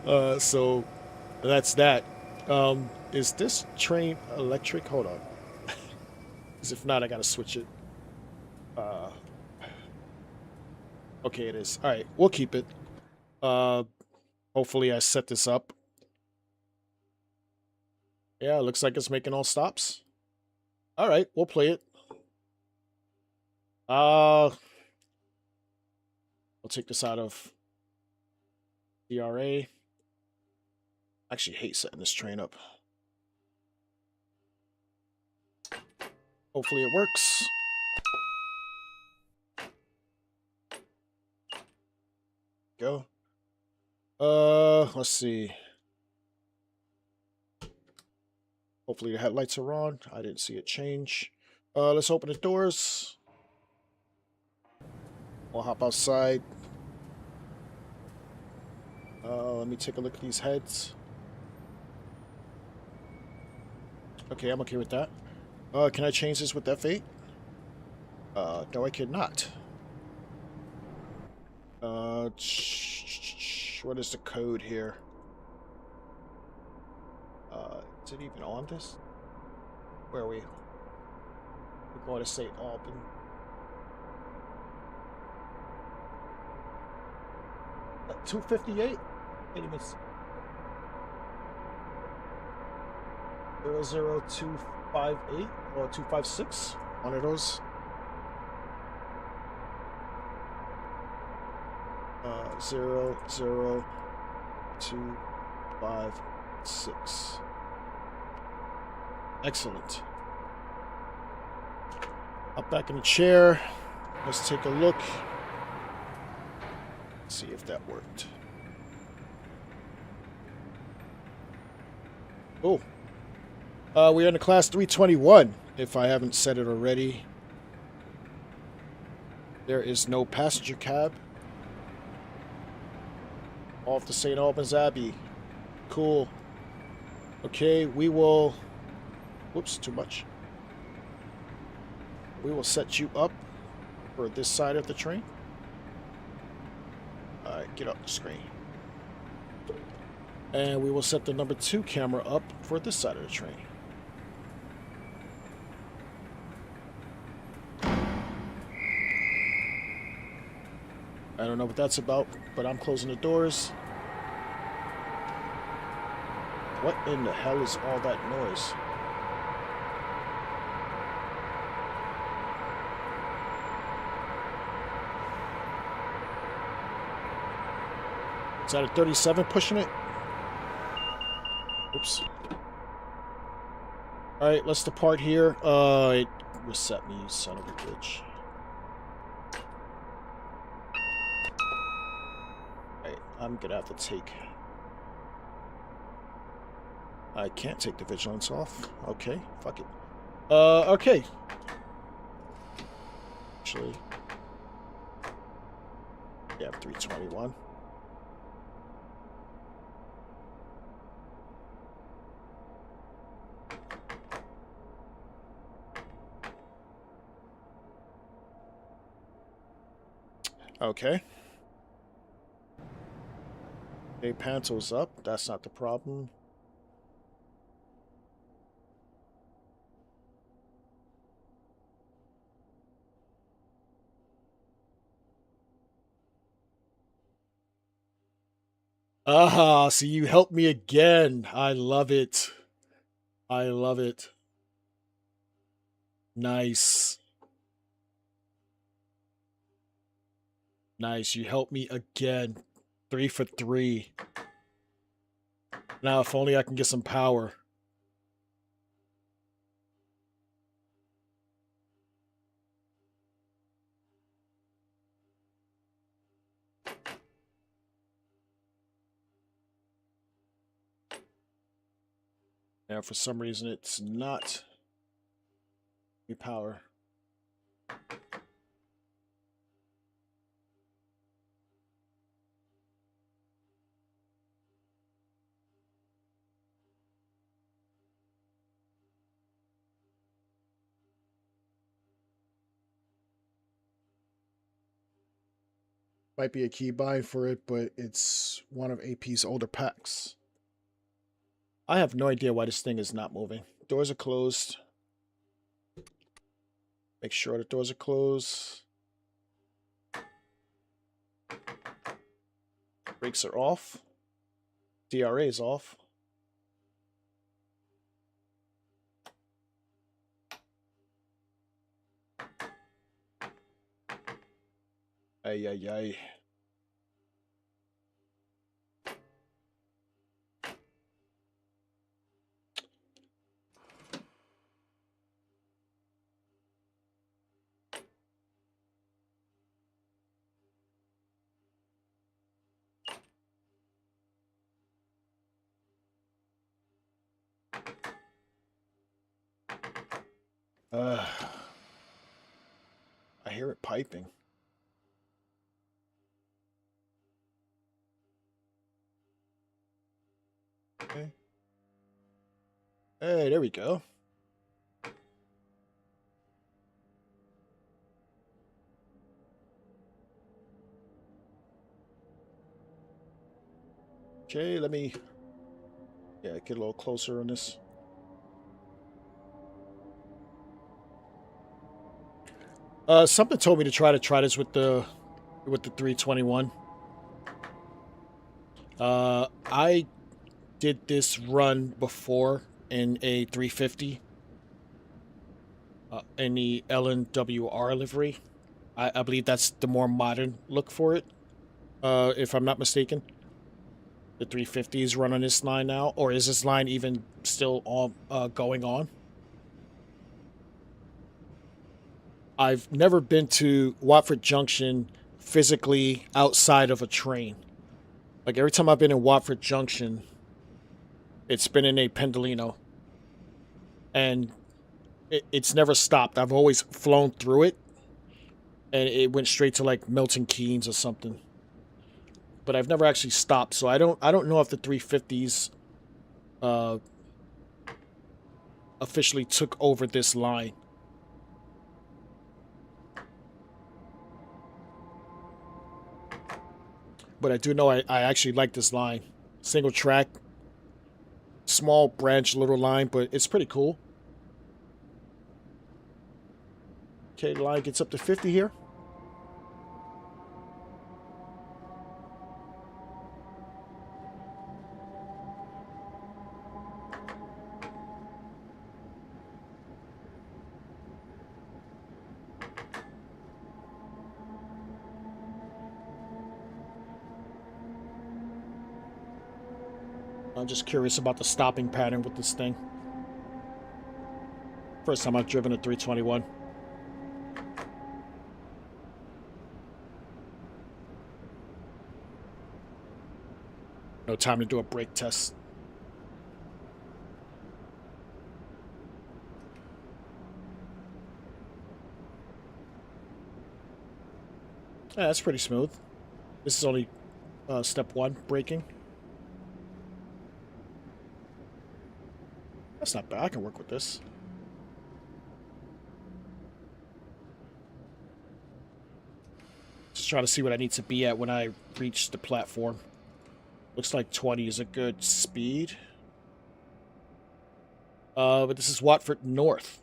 go. So that's that. Is this train electric? Hold on. Because if not, I gotta switch it. Uh, okay, it is. All right, we'll keep it. Uh, hopefully, I set this up. Yeah, it looks like it's making all stops. All right, we'll play it. I'll take this out of DRA. I actually hate setting this train up. Hopefully it works. Go. Let's see. Hopefully the headlights are on. I didn't see it change. Let's open the doors. We'll hop outside. Let me take a look at these heads. Okay, I'm okay with that. Can I change this with F8? No, I cannot. What is the code here? Is it even on this? Where are we? We're going to St. Alban. At 258? Wait a minute. 00258 or 256? One of those. 00256. Excellent. Up back in the chair. Let's take a look. See if that worked. Oh. We're in the class 321, if I haven't said it already. There is no passenger cab. Off to St. Albans Abbey. Cool. Okay, we will... Whoops, too much. We will set you up for this side of the train. Alright, get up the screen. And we will set the number 2 camera up for this side of the train. I don't know what that's about, but I'm closing the doors. What in the hell is all that noise? Is that a 37 pushing it? Oops. Alright, let's depart here. It reset me, you son of a bitch. Alright, I'm gonna have to take... I can't take the vigilance off. Okay, fuck it. Okay. Actually... Yeah, 321. Okay. Okay, Panto's up. That's not the problem. Ah, so you helped me again. I love it. I love it. Nice. Nice. You helped me again. 3 for 3. Now, if only I can get some power. Now, for some reason, it's not power. Might be a key buy for it, but it's one of AP's older packs. I have no idea why this thing is not moving. Doors are closed. Make sure the doors are closed. Brakes are off. DRA is off. Ay, ay, ay. I hear it piping. Okay. Hey, there we go. Okay, let me get a little closer on this. Something told me to try this with the 321. I did this run before in a 350 in the LNWR livery. I believe that's the more modern look for it, if I'm not mistaken. The 350s run on this line now, or is this line even still on, going on? I've never been to Watford Junction physically outside of a train. Like every time I've been in Watford Junction, it's been in a Pendolino, and it's never stopped. I've always flown through it, and it went straight to like Milton Keynes or something. But I've never actually stopped, so I don't know if the 350s uh, officially took over this line. But I do know I actually like this line. Single track, small branch, little line, but it's pretty cool. Okay, the line gets up to 50 here. I'm just curious about the stopping pattern with this thing. First time I've driven a 321. No time to do a brake test. Yeah, that's pretty smooth. This is only step one, braking. That's not bad. I can work with this. Just trying to see what I need to be at when I reach the platform. Looks like 20 is a good speed. But this is Watford North.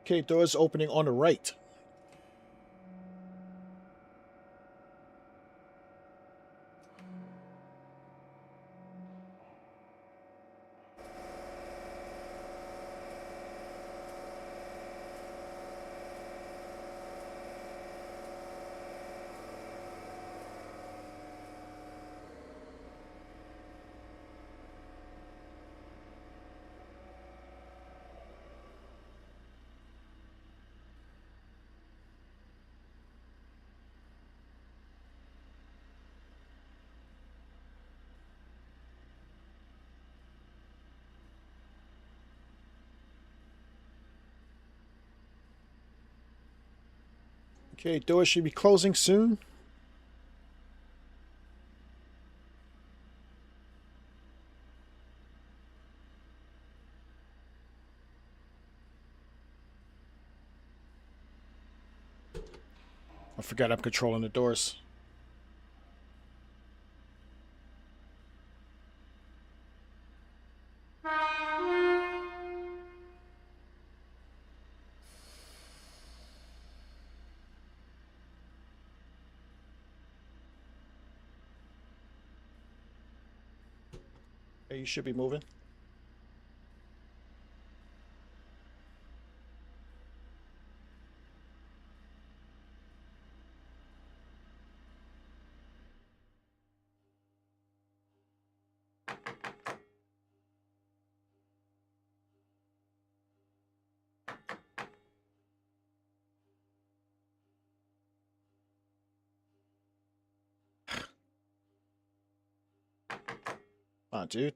Okay, doors opening on the right. Okay, doors should be closing soon. I forgot I'm controlling the doors. Hey, you should be moving. Come on, dude.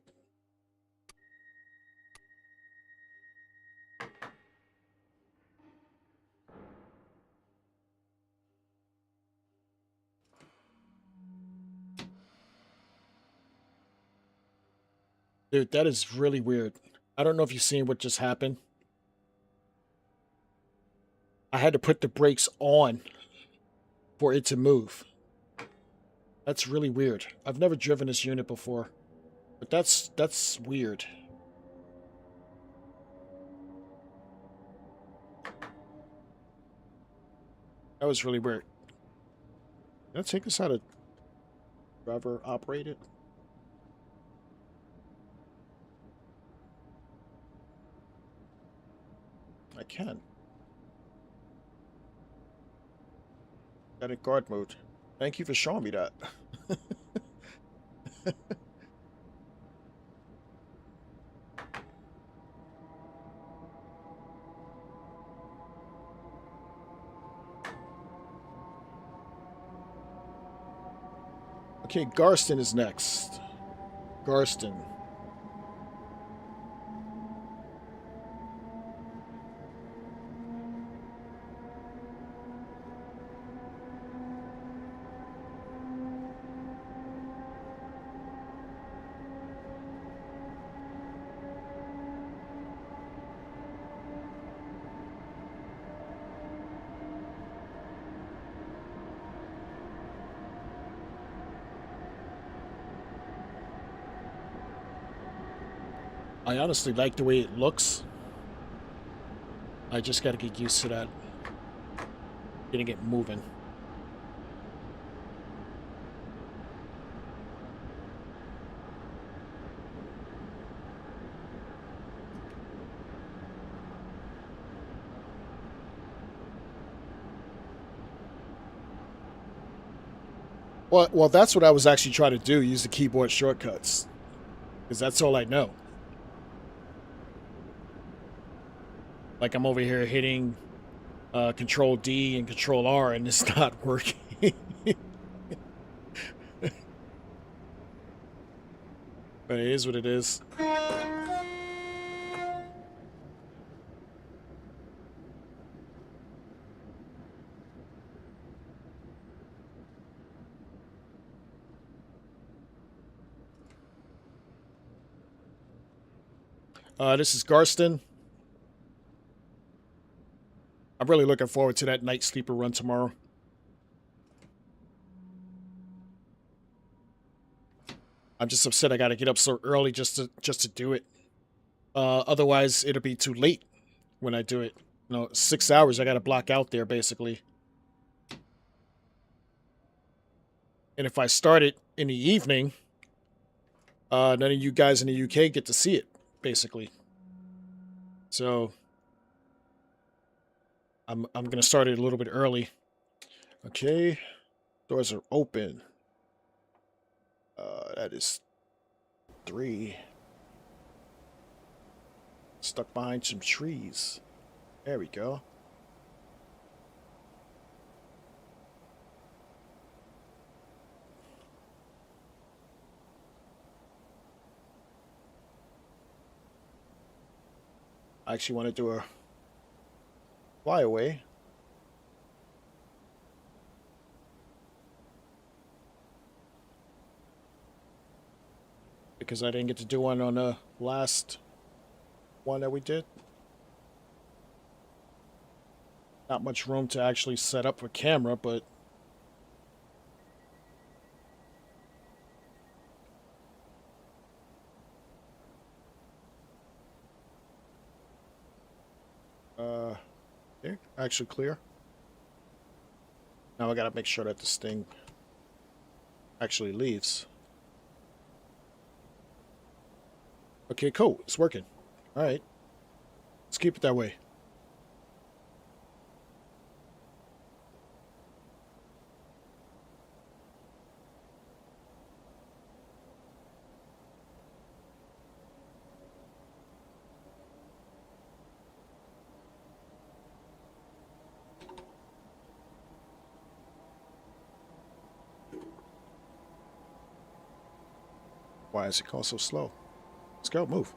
Dude, that is really weird. I don't know if you've seen what just happened. I had to put the brakes on for it to move. That's really weird. I've never driven this unit before, but that's weird. That was really weird. Can I take this out of driver operated? I can. Got in guard mode. Thank you for showing me that. Okay, Garston is next. Garston. I honestly like the way it looks. I just gotta get used to that. Getting it moving. Well, that's what I was actually trying to do. Use the keyboard shortcuts, because that's all I know. Like I'm over here hitting Control D and Control R, and it's not working. But it is what it is. This is Garston. I'm really looking forward to that night sleeper run tomorrow. I'm just upset I got to get up so early just to do it. Otherwise, it'll be too late when I do it. 6 hours I got to block out there basically. And if I start it in the evening, none of you guys in the UK get to see it basically. So I'm gonna start it a little bit early. Okay, doors are open. That is 3. Stuck behind some trees. There we go. I actually want to do a flyaway. because I didn't get to do one on the last one that we did. Not much room to actually set up a camera, but okay, actually clear. Now I gotta make sure that this thing actually leaves. Okay, cool. It's working. All right. Let's keep it that way. Why is it going so slow? Let's go. Move.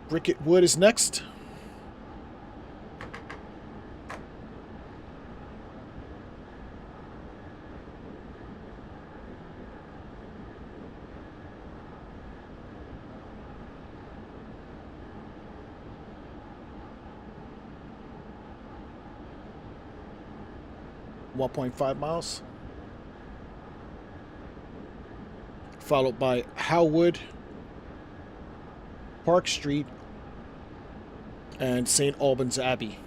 'Bricket wood is next. $1.5 miles. Followed by Howwood, Park Street, and St. Albans Abbey.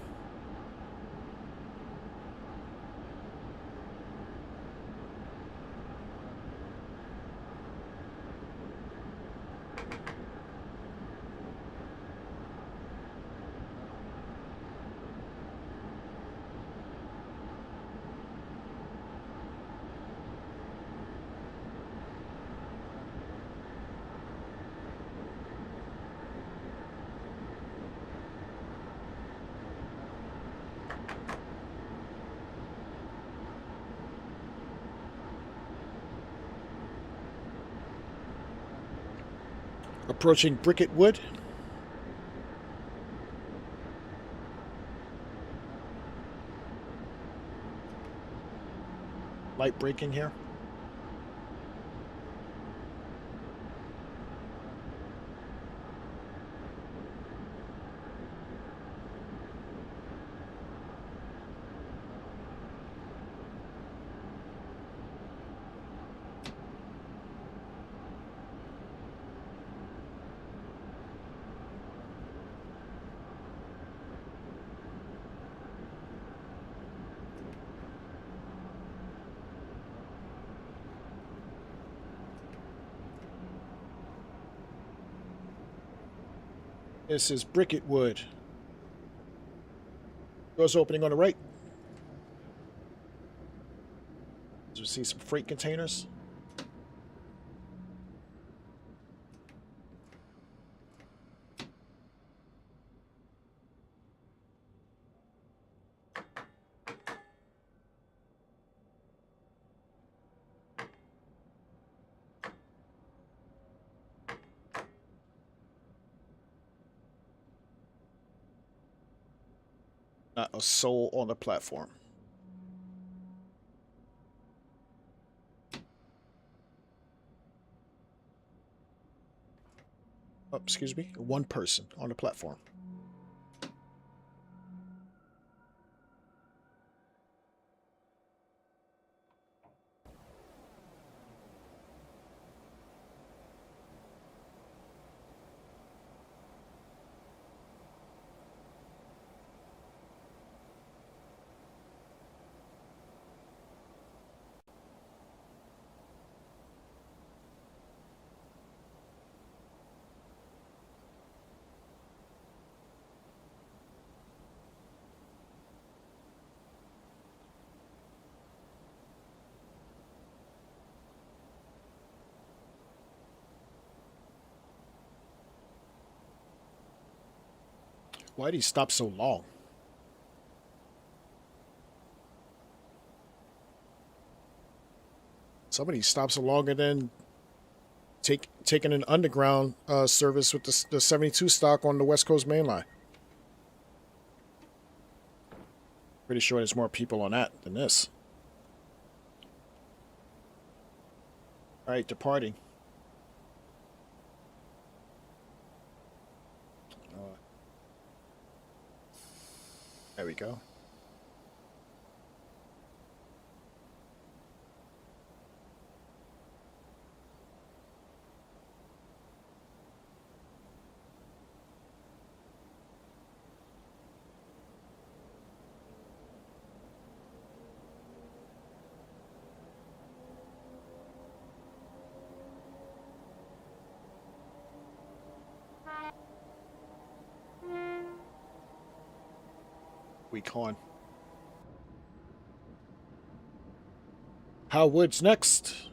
Approaching Bricket Wood. Light braking here. This is Bricket Wood. Doors opening on the right. You see some freight containers. Not a soul on the platform. Oh, excuse me. One person on the platform. Why did he stop so long? Somebody stops so long and then taking an underground service with the 72 stock on the West Coast mainline. Pretty sure there's more people on that than this. All right, departing. There we go. Week on. Howard's next.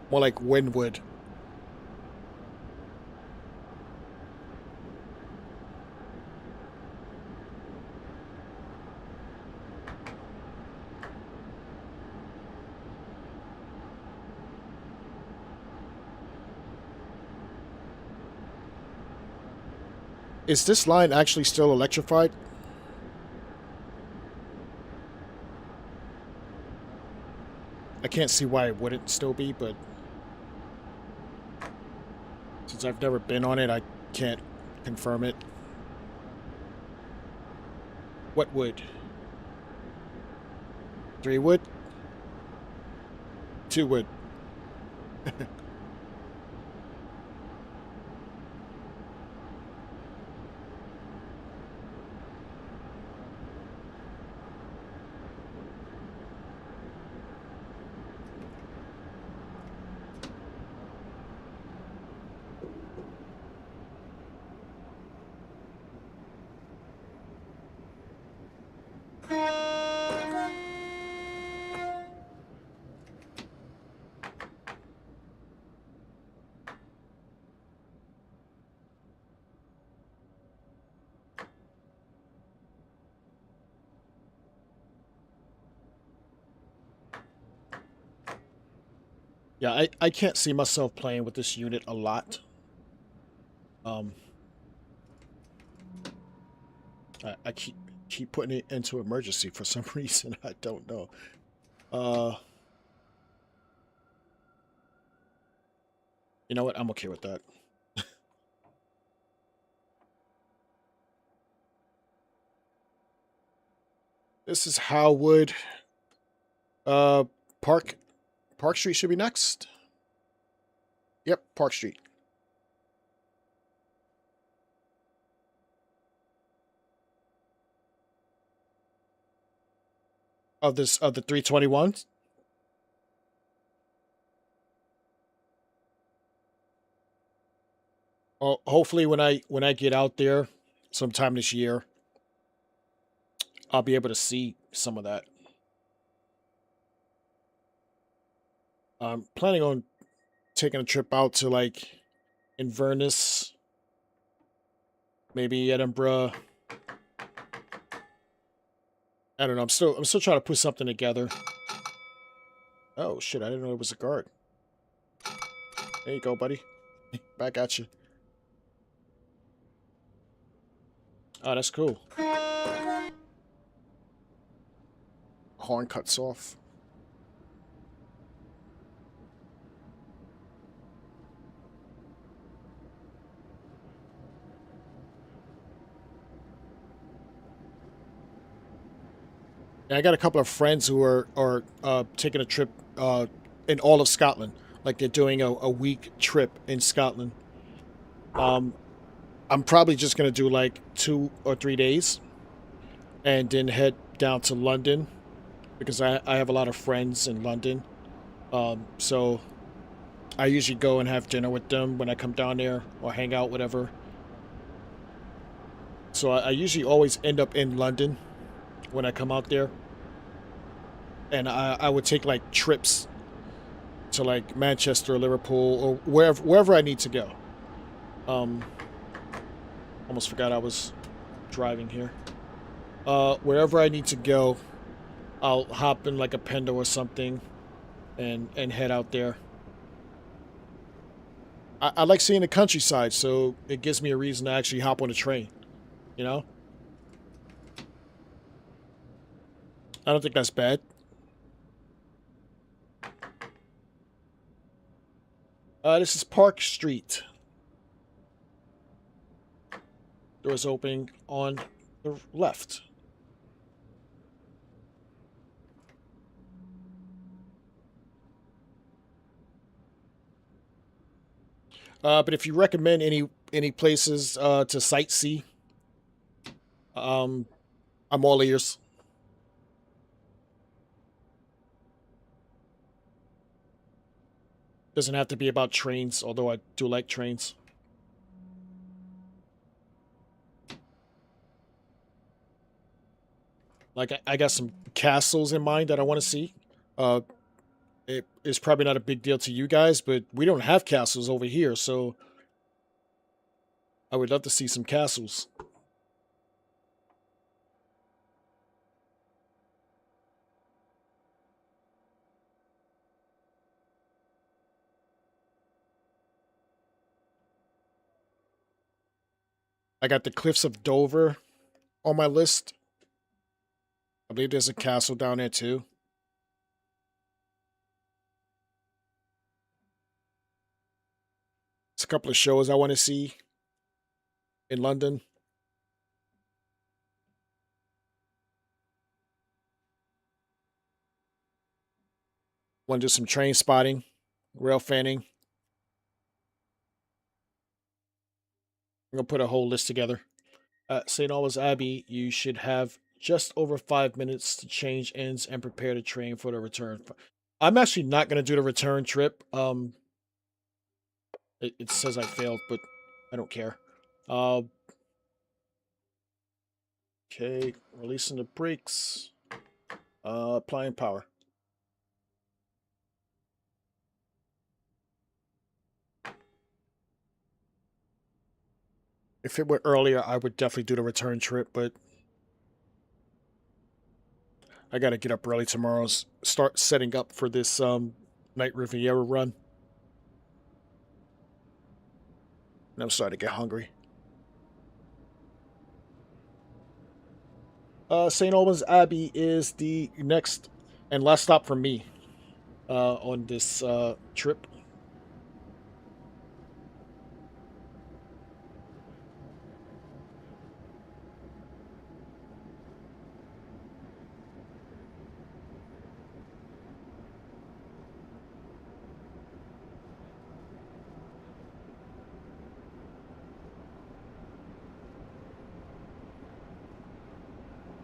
More like Wynwood. Is this line actually still electrified? I can't see why it wouldn't still be, but since I've never been on it, I can't confirm it. What wood? 3 wood? 2 wood. Yeah, I can't see myself playing with this unit a lot. Um, I keep putting it into emergency for some reason. I don't know. Uh, you know what? I'm okay with that. This is Howwood. Uh, Park Street should be next. Yep, Park Street. Of the 321s. Well, hopefully when I get out there sometime this year, I'll be able to see some of that. I'm planning on taking a trip out to like Inverness, maybe Edinburgh. I don't know. I'm still trying to put something together. Oh shit! I didn't know it was a guard. There you go, buddy. Back at you. Oh, that's cool. Horn cuts off. And I got a couple of friends who are taking a trip in all of Scotland. Like they're doing a week trip in Scotland. Um, I'm probably just gonna do like 2 or 3 days. and then head down to London because I have a lot of friends in London. So I usually go and have dinner with them when I come down there or hang out, whatever. So I usually always end up in London when I come out there, and I would take like trips to like Manchester, or Liverpool, or wherever I need to go. Um, Almost forgot I was driving here. Wherever I need to go, I'll hop in like a Pendo or something, and head out there. I like seeing the countryside, so it gives me a reason to actually hop on a train. You know, I don't think that's bad. This is Park Street. Doors opening on the left. But if you recommend any places to sightsee, um, I'm all ears. Doesn't have to be about trains, although I do like trains. Like I got some castles in mind that I want to see. Uh, it is probably not a big deal to you guys, but we don't have castles over here, so I would love to see some castles. I got the Cliffs of Dover on my list. I believe there's a castle down there too. It's a couple of shows I want to see in London. Want to do some train spotting, rail fanning. I'm gonna put a whole list together. At St. Albans Abbey, you should have just over 5 minutes to change ends and prepare the train for the return. I'm actually not gonna do the return trip. It says I failed, but I don't care. Uh, okay, releasing the brakes. Applying power. If it were earlier, I would definitely do the return trip, but I gotta get up early tomorrow. Start setting up for this night Riviera run. And I'm starting to get hungry. St. Albans Abbey is the next and last stop for me on this trip.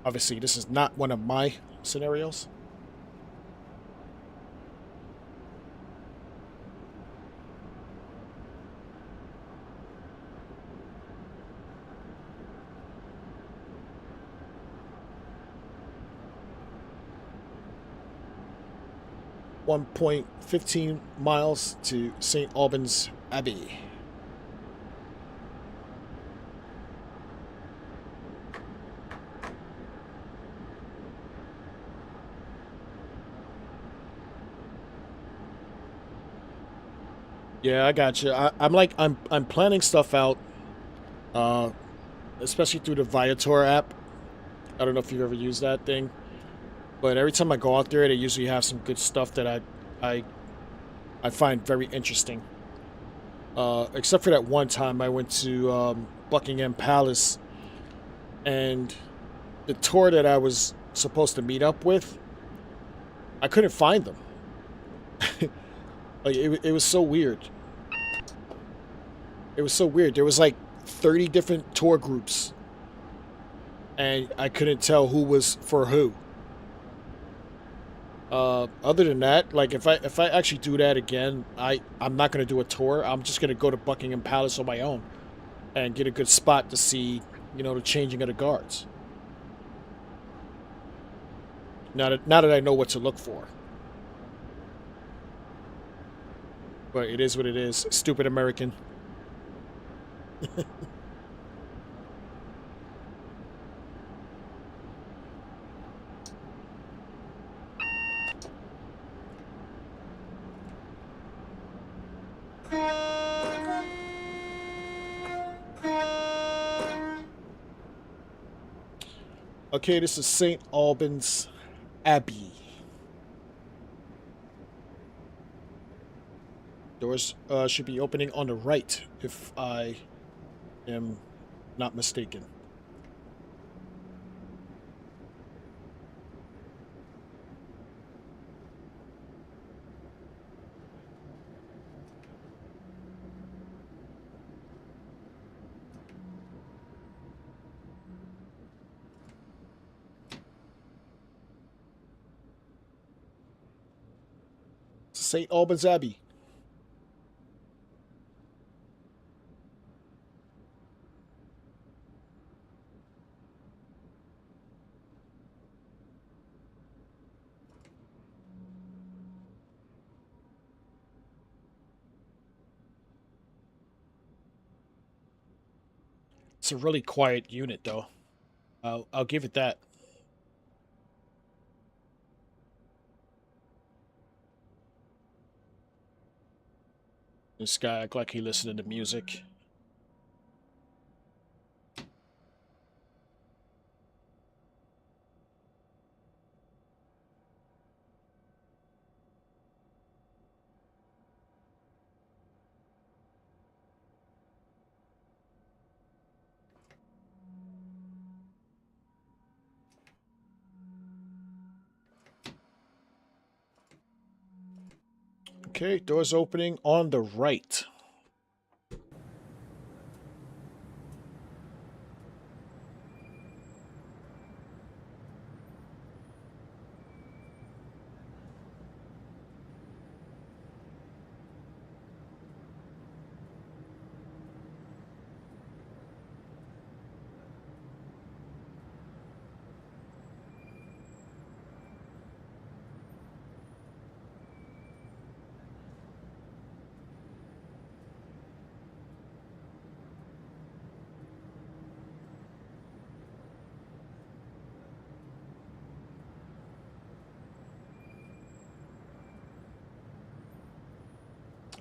Obviously, this is not one of my scenarios. .15 miles to St. Albans Abbey. Yeah, I got you. I'm planning stuff out, uh, especially through the Viator app. I don't know if you've ever used that thing, but every time I go out there, they usually have some good stuff that I I find very interesting. Except for that one time I went to Buckingham Palace, and the tour that I was supposed to meet up with, I couldn't find them. Like it was so weird. It was so weird. There was like 30 different tour groups, and I couldn't tell who was for who. Other than that, like if I actually do that again, I'm not gonna do a tour. I'm just gonna go to Buckingham Palace on my own and get a good spot to see, the changing of the guards. Now that I know what to look for, but it is what it is. Stupid American. Okay, this is St. Albans Abbey. Doors should be opening on the right, if I am not mistaken. St. Albans Abbey. It's a really quiet unit, though. I'll give it that. This guy act like he listening to music. Okay, doors opening on the right.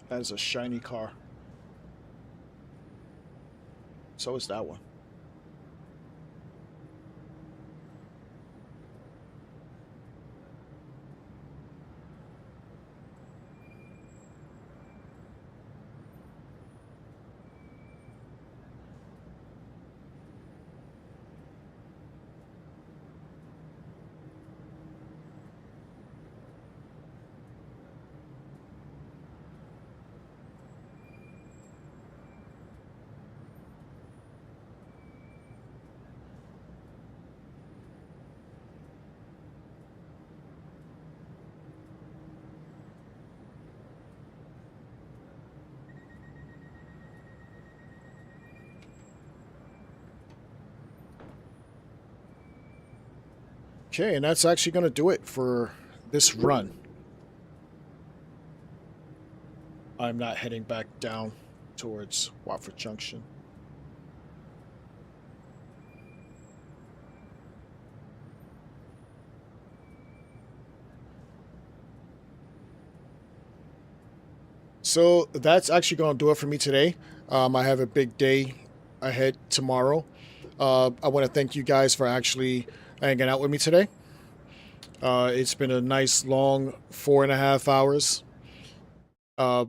That is a shiny car. So is that one. Okay, and that's actually going to do it for this run. I'm not heading back down towards Watford Junction. So that's actually going to do it for me today. I have a big day ahead tomorrow. I want to thank you guys for actually hanging out with me today. It's been a nice long 4.5 hours. Uh,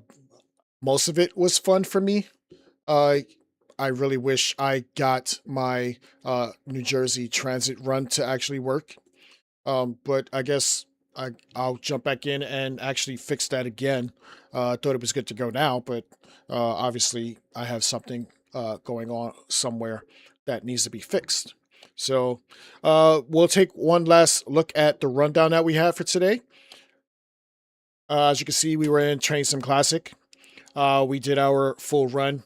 Most of it was fun for me. Uh, I really wish I got my New Jersey transit run to actually work. But I guess I'll jump back in and actually fix that again. I thought it was good to go now, but obviously I have something going on somewhere that needs to be fixed. So we'll take one last look at the rundown that we have for today. As you can see, we were in Train Sim Classic. We did our full run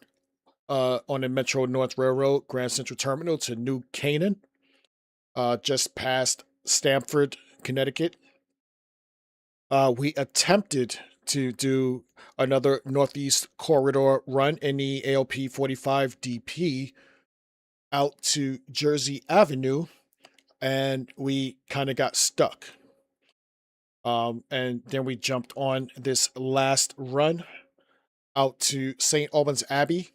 on the Metro North Railroad Grand Central Terminal to New Canaan, just past Stamford, Connecticut. We attempted to do another Northeast Corridor run in the ALP 45 DP out to Jersey Avenue, and we kind of got stuck. And then we jumped on this last run out to St. Albans Abbey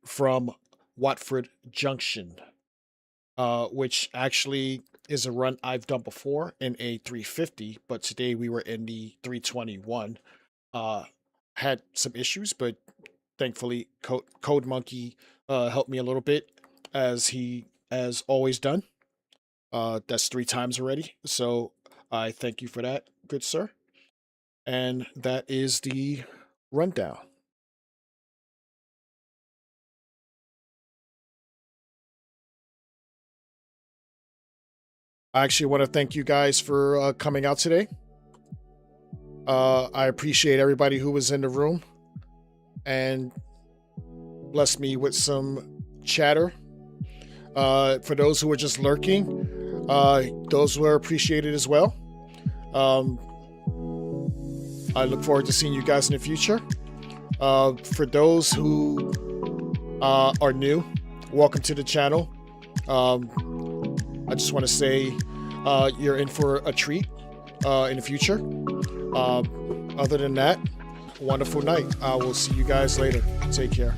from Watford Junction, which actually is a run I've done before in a 350, but today we were in the 321. Had some issues, but thankfully Code Monkey helped me a little bit, as he has always done. That's 3 times already, so I thank you for that, good sir. And that is the rundown. I actually want to thank you guys for coming out today. I appreciate everybody who was in the room and blessed me with some chatter. For those who were just lurking, those were appreciated as well. I look forward to seeing you guys in the future. For those who are new, welcome to the channel. I just want to say you're in for a treat in the future. Other than that, wonderful night. I will see you guys later. Take care.